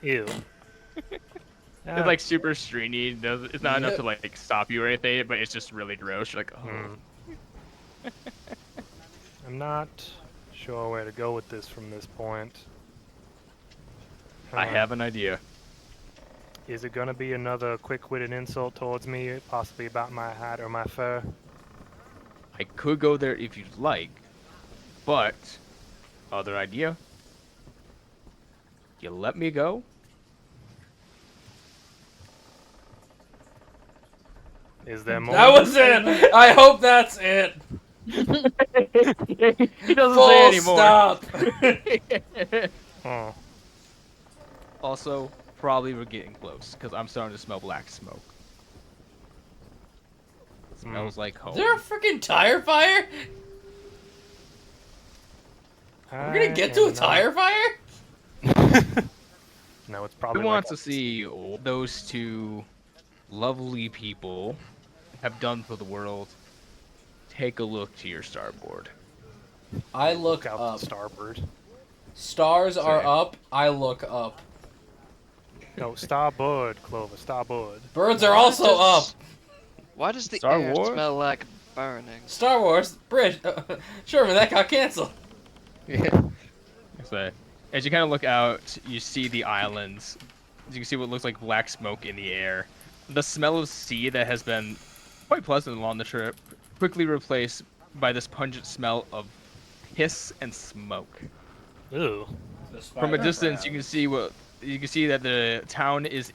Ew. It's like super stringy. It's not enough Yep. to like stop you or anything, but it's just really gross. You're like, oh. Hmm. I'm not sure where to go with this from this point. I have an idea. Is it gonna be another quick-witted insult towards me, possibly about my hat or my fur? I could go there if you'd like, but other idea. You let me go. Is there more? That was it. I hope that's it. He doesn't Full say anymore. stop. Oh. Also, probably we're getting close because I'm starting to smell black smoke. Smells like home. Is there a freaking tire fire? We're gonna get to a tire fire? No, it's Who probably. wants like to see those two lovely people have done for the world, take a look to your starboard. I look Out up. the starboard. Stars are Say. up. I look up. No, starboard, Clover, starboard. Birds are also up. Why does the Star air Wars? smell like burning? Star Wars bridge. Sherman, that got canceled. Yeah. So, as you kind of look out, you see the islands. You can see what looks like black smoke in the air. The smell of sea that has been quite pleasant along the trip quickly replaced by this pungent smell of piss and smoke. Ew. From a distance, you can see that the town is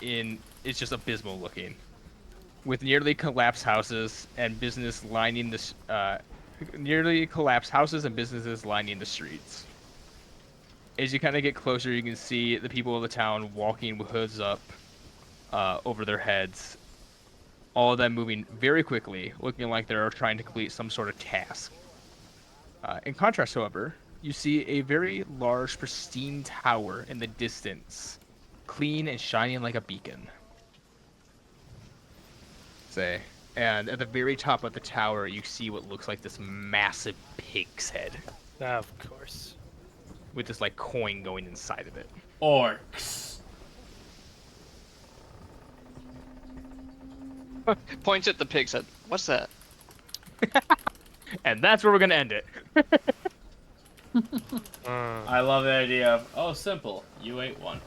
just abysmal looking, with nearly collapsed houses and business lining nearly collapsed houses and businesses lining the streets. As you kind of get closer, you can see the people of the town walking with hoods up over their heads. All of them moving very quickly, looking like they're trying to complete some sort of task. In contrast, however, you see a very large, pristine tower in the distance, clean and shining like a beacon. And at the very top of the tower, you see what looks like this massive pig's head, Of course. with this like coin going inside of it. Orcs. Points at the pig, said, "What's that?" And that's where we're gonna end it. I love the idea of, oh, simple. You ate one.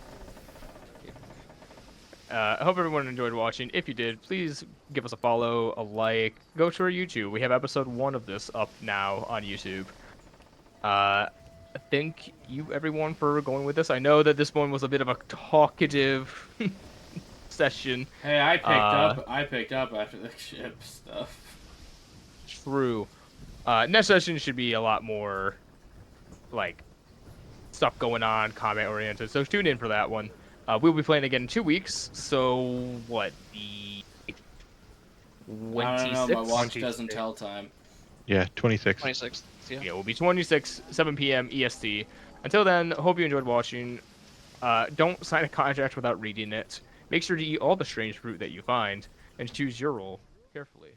I hope everyone enjoyed watching. If you did, please give us a follow, a like. Go to our YouTube. We have episode 1 of this up now on YouTube. Thank you, everyone, for going with us. I know that this one was a bit of a talkative session. Hey, I picked up after the ship stuff. True. Next session should be a lot more, like, stuff going on, combat-oriented. So tune in for that one. We'll be playing again in 2 weeks. So, what, the 26th? I don't know, my watch doesn't tell time. Yeah, 26. 26th. Yeah. Yeah, we'll be 26, 7 p.m. EST. Until then, hope you enjoyed watching. Don't sign a contract without reading it. Make sure to eat all the strange fruit that you find, and choose your role carefully.